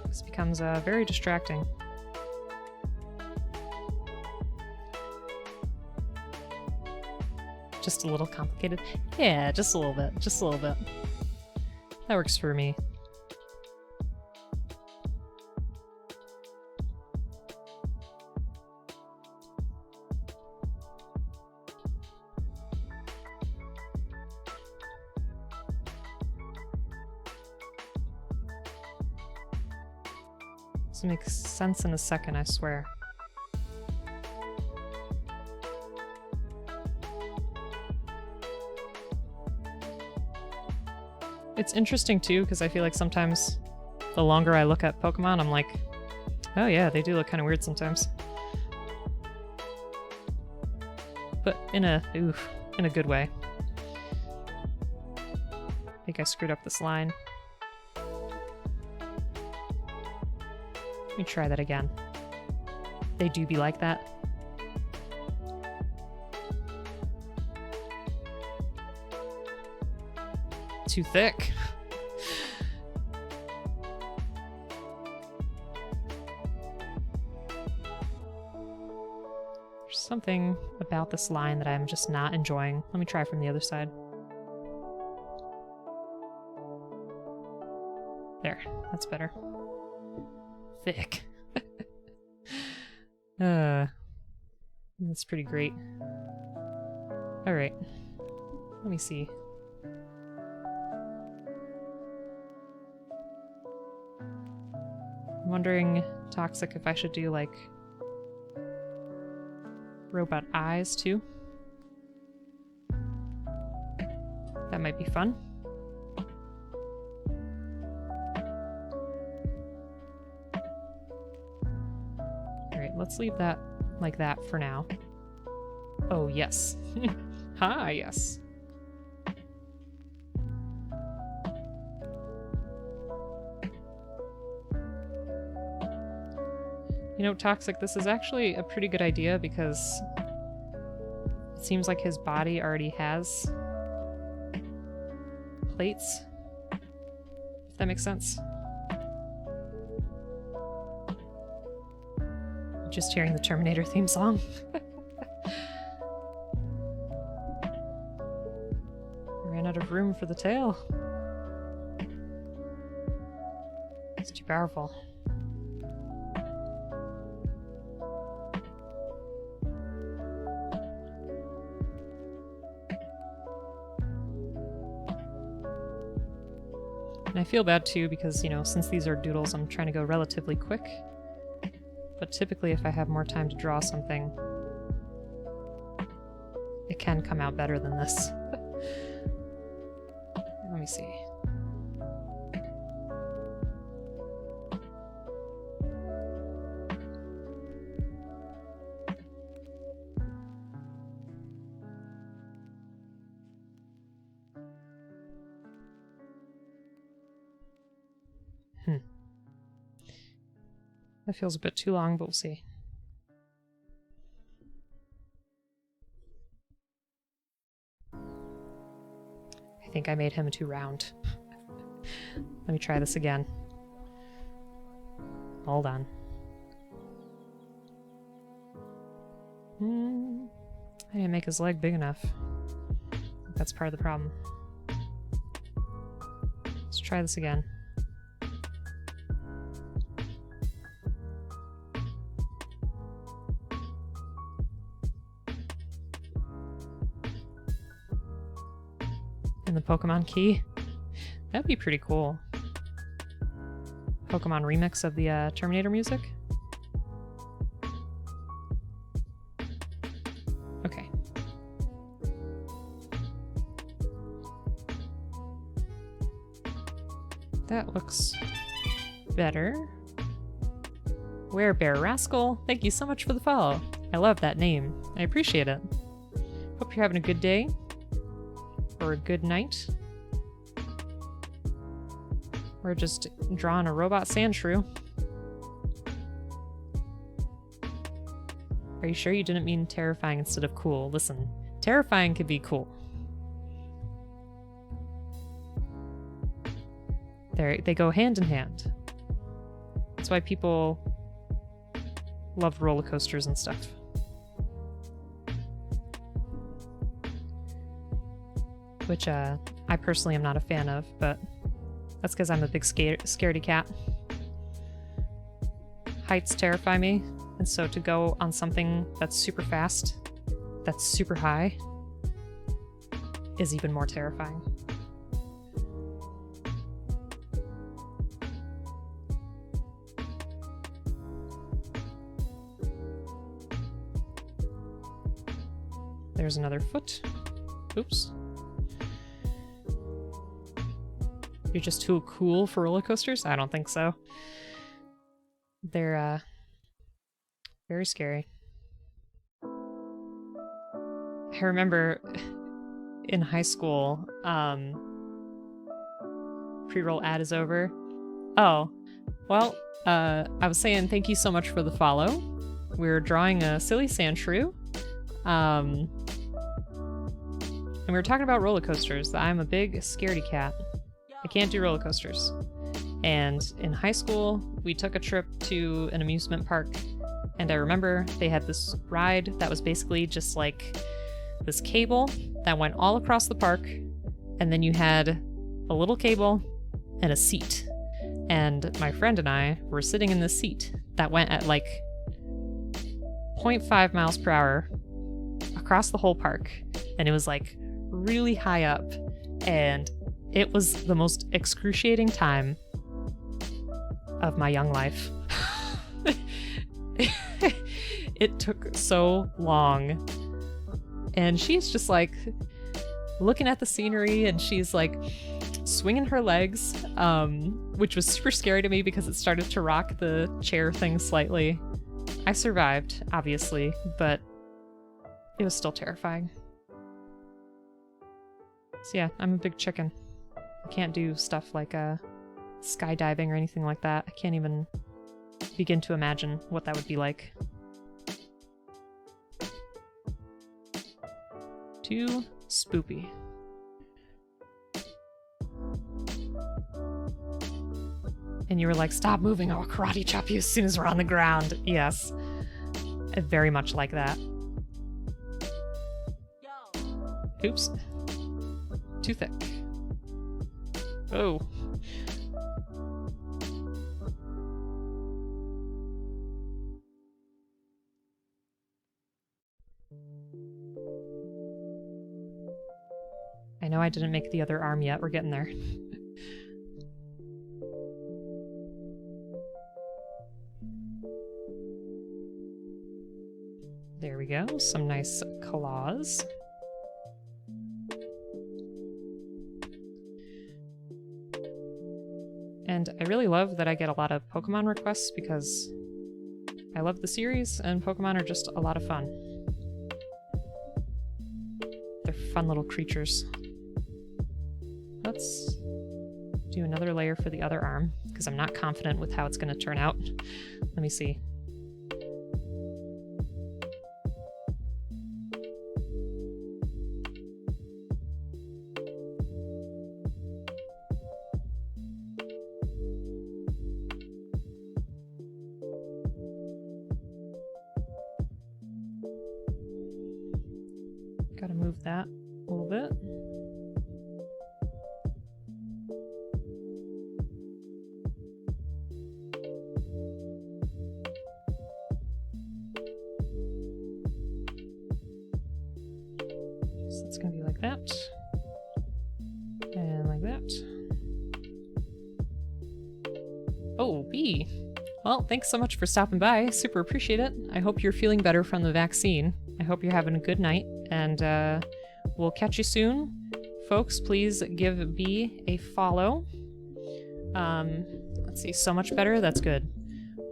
This becomes very distracting. Just a little complicated? Yeah, just a little bit. Just a little bit. That works for me. This makes sense in a second, I swear. It's interesting too, because I feel like sometimes the longer I look at Pokemon, I'm like, oh yeah, they do look kind of weird sometimes. But in a good way. I think I screwed up this line. Let me try that again. They do be like that. Too thick. There's something about this line that I'm just not enjoying. Let me try from the other side. There, that's better. Thick. That's pretty great. Alright. Let me see. I'm wondering, Toxic, if I should do, like, robot eyes, too? That might be fun. Let's leave that like that for now. Oh, yes. Ha, yes. You know, Toxic, this is actually a pretty good idea because it seems like his body already has plates, if that makes sense. Just hearing the Terminator theme song. Ran out of room for the tail. It's too powerful. And I feel bad too because, you know, since these are doodles, I'm trying to go relatively quick. But typically if I have more time to draw something, it can come out better than this. Let me see. That feels a bit too long, but we'll see. I think I made him too round. Let me try this again. Hold on. I didn't make his leg big enough. I think that's part of the problem. Let's try this again. in the Pokemon key. That'd be pretty cool. Pokemon remix of the Terminator music. Okay. That looks better. Werebear Rascal, thank you so much for the follow. I love that name. I appreciate it. Hope you're having a good day. Or a good night. Or just drawing a robot Sandshrew. Are you sure you didn't mean terrifying instead of cool? Listen, terrifying could be cool. They go hand in hand. That's why people love roller coasters and stuff. Which I personally am not a fan of, but that's because I'm a big scaredy cat. Heights terrify me, and so to go on something that's super fast, that's super high, is even more terrifying. There's another foot. Oops. You're just too cool for roller coasters? I don't think so. They're, very scary. I remember in high school, pre-roll ad is over. Oh, well, I was saying thank you so much for the follow. We're drawing a silly Sandshrew. And we were talking about roller coasters. I'm a big scaredy cat. I can't do roller coasters. And in high school, we took a trip to an amusement park, and I remember they had this ride that was basically just like this cable that went all across the park, and then you had a little cable and a seat. And my friend and I were sitting in this seat that went at like 0.5 miles per hour across the whole park, and it was like really high up, and it was the most excruciating time of my young life. It took so long, and she's just like looking at the scenery, and she's like swinging her legs, which was super scary to me because it started to rock the chair thing slightly. I survived, obviously, but it was still terrifying. So yeah, I'm a big chicken. I can't do stuff like skydiving or anything like that. I can't even begin to imagine what that would be like. Too spoopy. And you were like, stop moving, I'll karate chop you as soon as we're on the ground. Yes. Very much like that. Oops. Too thick. Oh. I know I didn't make the other arm yet. We're getting there. There we go. Some nice claws. And I really love that I get a lot of Pokemon requests because I love the series and Pokemon are just a lot of fun. They're fun little creatures. Let's do another layer for the other arm because I'm not confident with how it's going to turn out. Let me see. Gotta move that a little bit. So it's gonna be like that. B. Well, thanks so much for stopping by. Super appreciate it. I hope you're feeling better from the vaccine. I hope you're having a good night, and we'll catch you soon. Folks, please give B a follow. Let's see, so much better? That's good.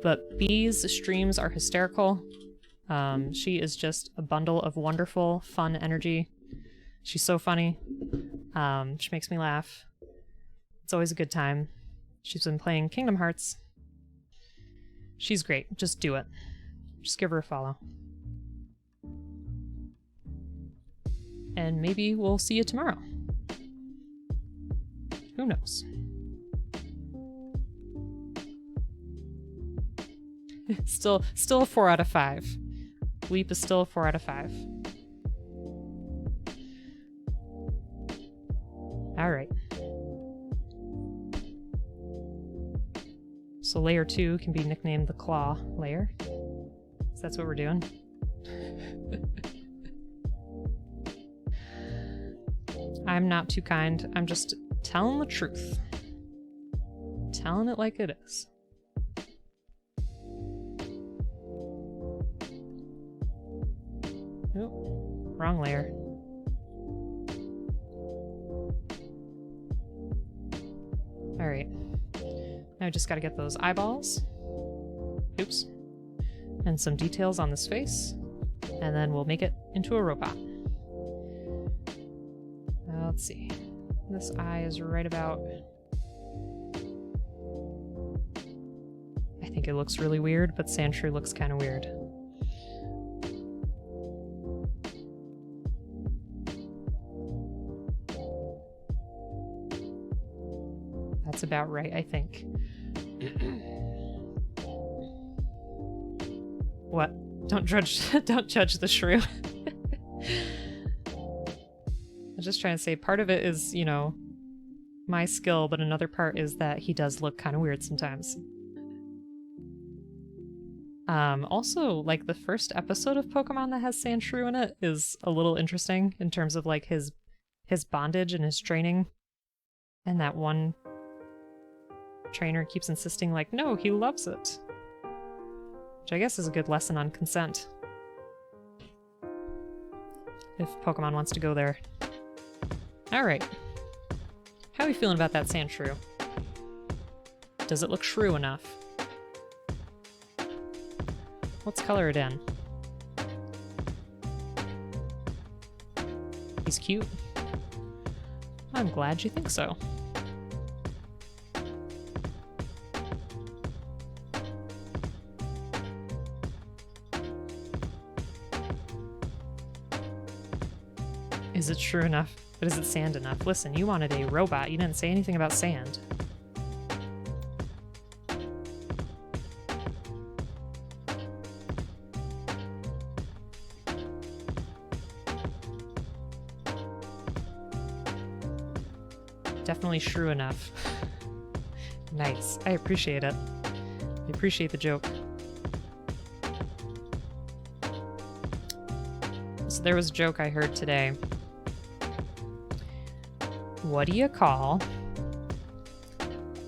But B's streams are hysterical. She is just a bundle of wonderful, fun energy. She's so funny. She makes me laugh. It's always a good time. She's been playing Kingdom Hearts. She's great. Just do it. Just give her a follow. And maybe we'll see you tomorrow. Who knows? Still a 4 out of 5. Leap is still a 4 out of 5. Alright. So layer 2 can be nicknamed the Claw layer. So that's what we're doing. I'm not too kind. I'm just telling the truth. Telling it like it is. Oh, wrong layer. Alright. Now I just gotta get those eyeballs. Oops. And some details on this face. And then we'll make it into a robot. Let's see. This eye is right about... I think it looks really weird, but Sandshrew looks kind of weird. That's about right, I think. What? Don't judge the shrew. I'm just trying to say part of it is, you know, my skill, but another part is that he does look kind of weird sometimes. Also, like, the first episode of Pokemon that has Sandshrew in it is a little interesting in terms of, like, his bondage and his training. And that one trainer keeps insisting, like, no, he loves it. Which I guess is a good lesson on consent. If Pokemon wants to go there. Alright. How are we feeling about that Sandshrew? Does it look shrew enough? Let's color it in. He's cute. I'm glad you think so. Is it shrew enough? But is it sand enough? Listen, you wanted a robot. You didn't say anything about sand. Definitely shrew enough. Nice. I appreciate it. I appreciate the joke. So there was a joke I heard today. What do you call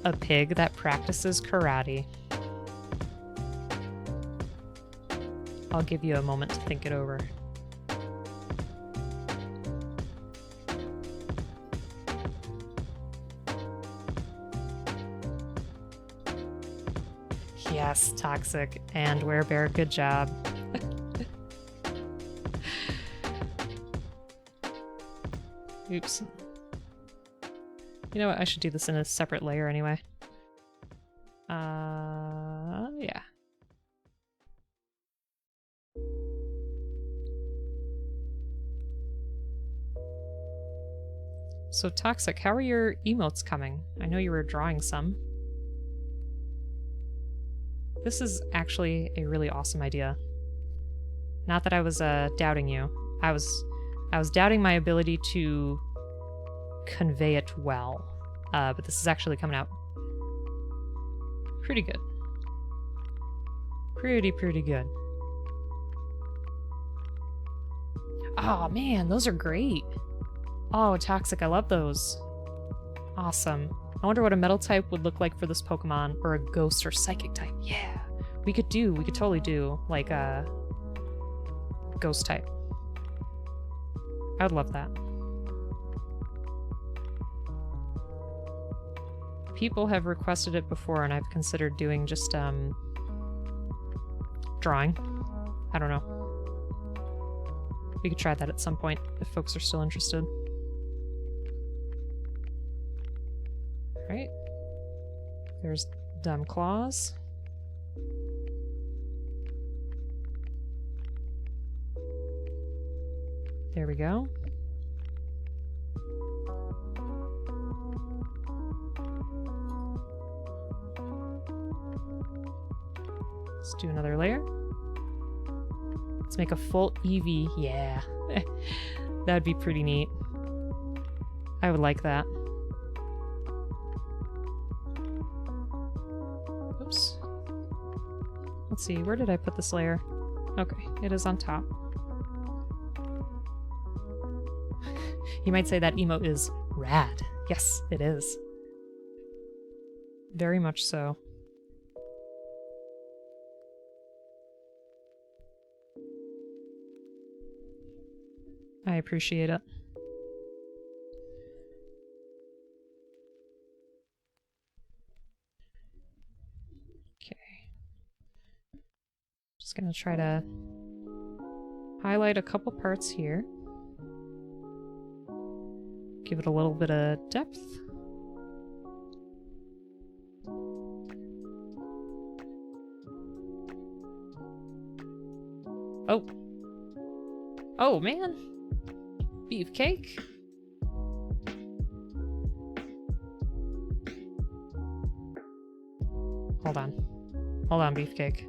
a pig that practices karate? I'll give you a moment to think it over. Yes, Toxic and Werebear, good job. Oops. You know what? I should do this in a separate layer anyway. Yeah. So, Toxic, how are your emotes coming? I know you were drawing some. This is actually a really awesome idea. Not that I was doubting you. I was doubting my ability to convey it well. But this is actually coming out pretty good. Pretty good. Oh man, those are great. Oh, Toxic, I love those. Awesome. I wonder what a metal type would look like for this Pokemon, or a ghost or psychic type. Yeah, we could totally do like a ghost type. I would love that. People have requested it before, and I've considered doing just drawing. I don't know. We could try that at some point if folks are still interested. Right. There's dumb claws. There we go. Let's do another layer. Let's make a full Eevee. Yeah. That'd be pretty neat. I would like that. Oops. Let's see, where did I put this layer? Okay, it is on top. You might say that emote is rad. Yes, it is. Very much so. I appreciate it. Okay. Just gonna try to highlight a couple parts here. Give it a little bit of depth. Oh. Oh, man. Beefcake? Hold on. Hold on, Beefcake.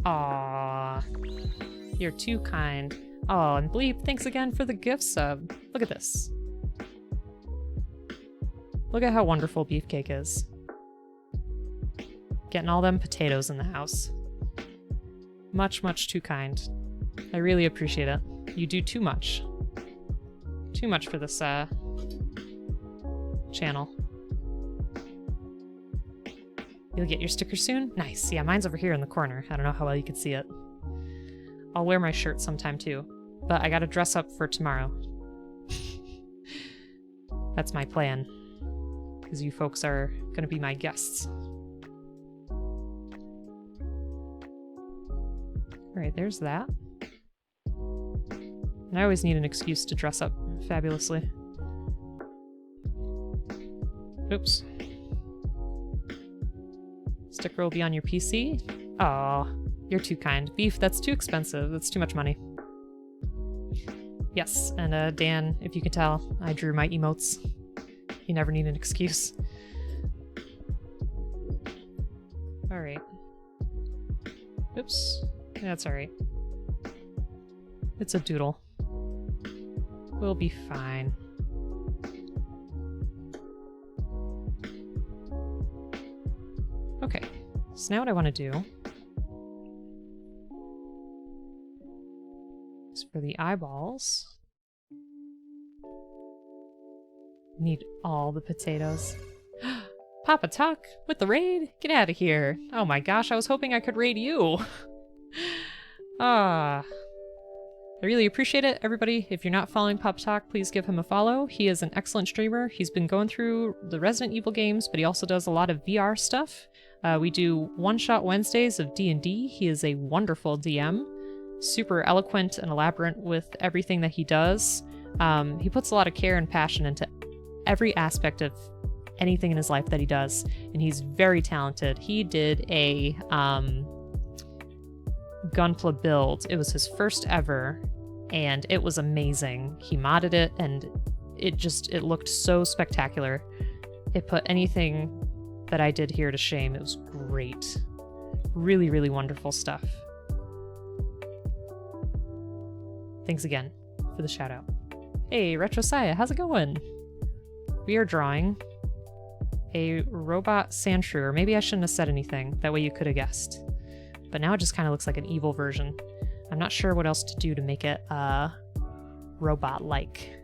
Aww. You're too kind. Oh, and Bleep, thanks again for the gift sub. Look at this. Look at how wonderful Beefcake is. Getting all them potatoes in the house. Much, much too kind. I really appreciate it. You do too much. Too much for this, channel. You'll get your sticker soon? Nice. Yeah, mine's over here in the corner. I don't know how well you can see it. I'll wear my shirt sometime too. But I gotta dress up for tomorrow. That's my plan. Because you folks are gonna be my guests. Alright, there's that. And I always need an excuse to dress up fabulously. Oops. Sticker will be on your PC. Aw, you're too kind. Beef, that's too expensive. That's too much money. Yes, and Dan, if you can tell, I drew my emotes. You never need an excuse. Alright. Oops. That's alright. It's a doodle. We'll be fine. Okay, so now what I want to do is for the eyeballs, need all the potatoes. Papa Tuck with the raid? Get out of here. Oh my gosh, I was hoping I could raid you. Ah. I really appreciate it, everybody. If you're not following Papa Talk, please give him a follow. He is an excellent streamer. He's been going through the Resident Evil games, but he also does a lot of VR stuff. We do one-shot Wednesdays of D&D. He is a wonderful DM, super eloquent and elaborate with everything that he does. He puts a lot of care and passion into every aspect of anything in his life that he does, and he's very talented. He did a gunpla build. It was his first ever, and it was amazing. He modded it, and it looked so spectacular. It put anything that I did here to shame. It was great. Really, really wonderful stuff. Thanks again for the shout out. Hey, Retrosiah, how's it going? We are drawing a robot Sandshrew, or maybe I shouldn't have said anything. That way you could have guessed. But now it just kind of looks like an evil version. I'm not sure what else to do to make it robot-like.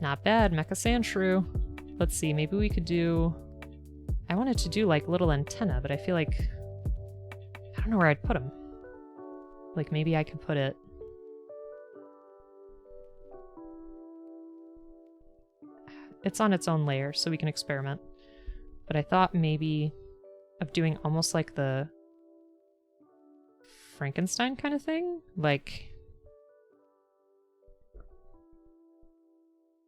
Not bad, Mecha Sand Shrew. Let's see, maybe we could do... I wanted to do like little antenna, but I feel like... I don't know where I'd put them. Like maybe I could put it... It's on its own layer, so we can experiment. But I thought maybe of doing almost like the Frankenstein kind of thing? Like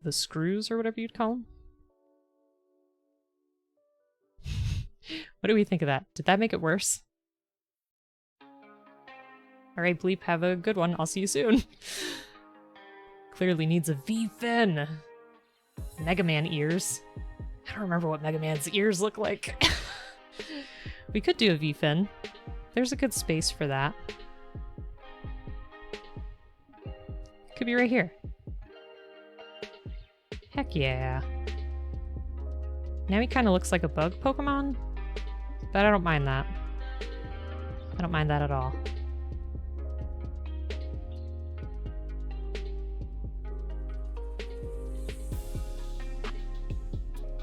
the screws or whatever you'd call them? What do we think of that? Did that make it worse? Alright, Bleep, have a good one. I'll see you soon. Clearly needs a V-fin. Mega Man ears. I don't remember what Mega Man's ears look like. We could do a V-fin. There's a good space for that. Could be right here. Heck yeah. Now he kind of looks like a bug Pokemon, but I don't mind that. I don't mind that at all.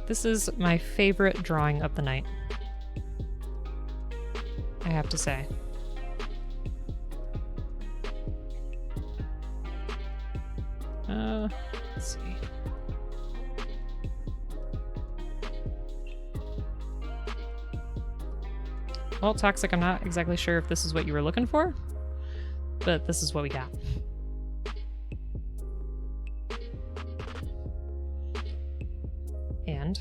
This is my favorite drawing of the night, I have to say. Let's see. Well, Toxic, I'm not exactly sure if this is what you were looking for, but this is what we got. And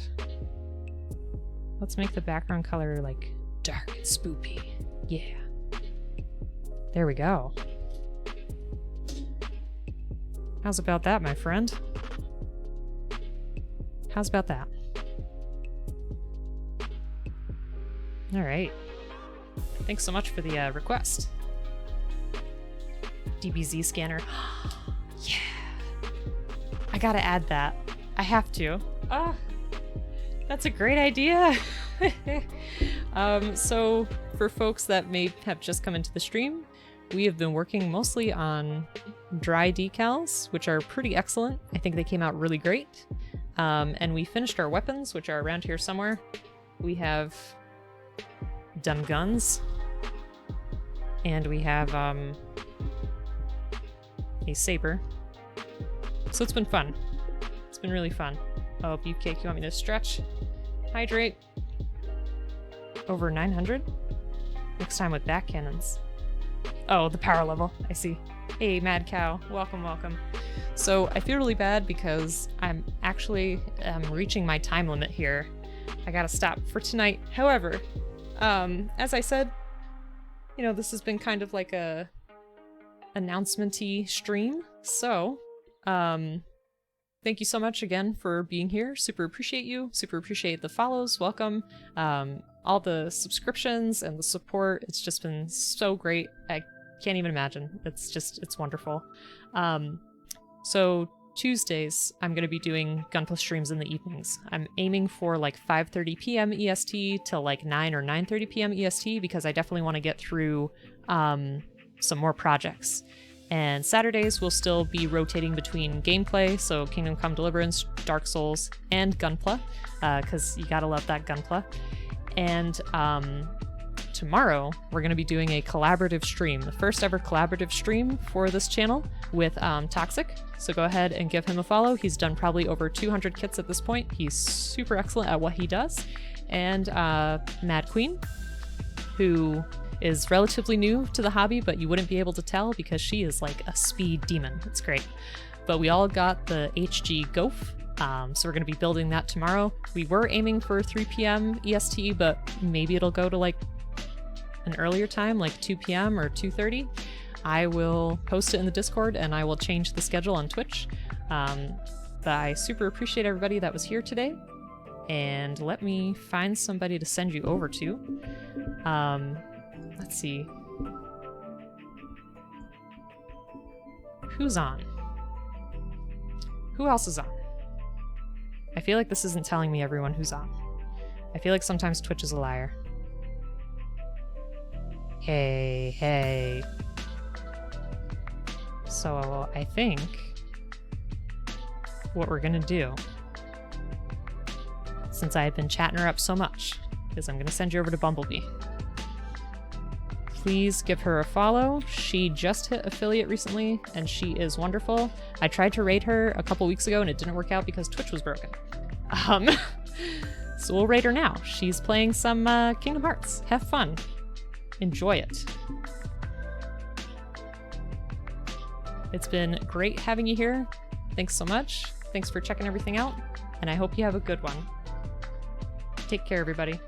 let's make the background color like dark and spoopy. Yeah. There we go. How's about that, my friend? How's about that? All right. Thanks so much for the request. DBZ scanner. Yeah. I gotta add that. I have to. Ah. That's a great idea! So, for folks that may have just come into the stream, we have been working mostly on dry decals, which are pretty excellent. I think they came out really great. And we finished our weapons, which are around here somewhere. We have dumb guns. And we have a saber. So it's been fun. It's been really fun. Oh, Beefcake, you want me to stretch? Hydrate. Over 900? Next time with back cannons. Oh, the power level. I see. Hey, Mad Cow. Welcome, welcome. So, I feel really bad because I'm actually reaching my time limit here. I gotta stop for tonight. However, as I said, you know, this has been kind of like a announcement-y stream. So, thank you so much again for being here. Super appreciate you. Super appreciate the follows. Welcome. All the subscriptions and the support. It's just been so great. I can't even imagine. It's wonderful. So Tuesdays, I'm going to be doing Gunpla streams in the evenings. I'm aiming for like 5:30 p.m. EST till like 9 or 9:30 p.m. EST because I definitely want to get through some more projects. And Saturdays will still be rotating between gameplay, so Kingdom Come Deliverance, Dark Souls, and Gunpla, because you gotta love that Gunpla. And tomorrow, we're going to be doing a collaborative stream, the first ever collaborative stream for this channel with Toxic. So go ahead and give him a follow. He's done probably over 200 kits at this point. He's super excellent at what he does. And Mad Queen, who is relatively new to the hobby, but you wouldn't be able to tell because she is like a speed demon. It's great. But we all got the HG Goaf, so we're going to be building that tomorrow. We were aiming for 3 p.m. EST, but maybe it'll go to like an earlier time, like 2 p.m. or 2:30. I will post it in the Discord and I will change the schedule on Twitch. But I super appreciate everybody that was here today. And let me find somebody to send you over to. Let's see. Who's on? Who else is on? I feel like this isn't telling me everyone who's on. I feel like sometimes Twitch is a liar. Hey, hey. So I think what we're gonna do, since I had been chatting her up so much, is I'm gonna send you over to Bumblebee. Please give her a follow. She just hit affiliate recently, and she is wonderful. I tried to raid her a couple weeks ago, and it didn't work out because Twitch was broken. So we'll raid her now. She's playing some Kingdom Hearts. Have fun. Enjoy it. It's been great having you here. Thanks so much. Thanks for checking everything out, and I hope you have a good one. Take care, everybody.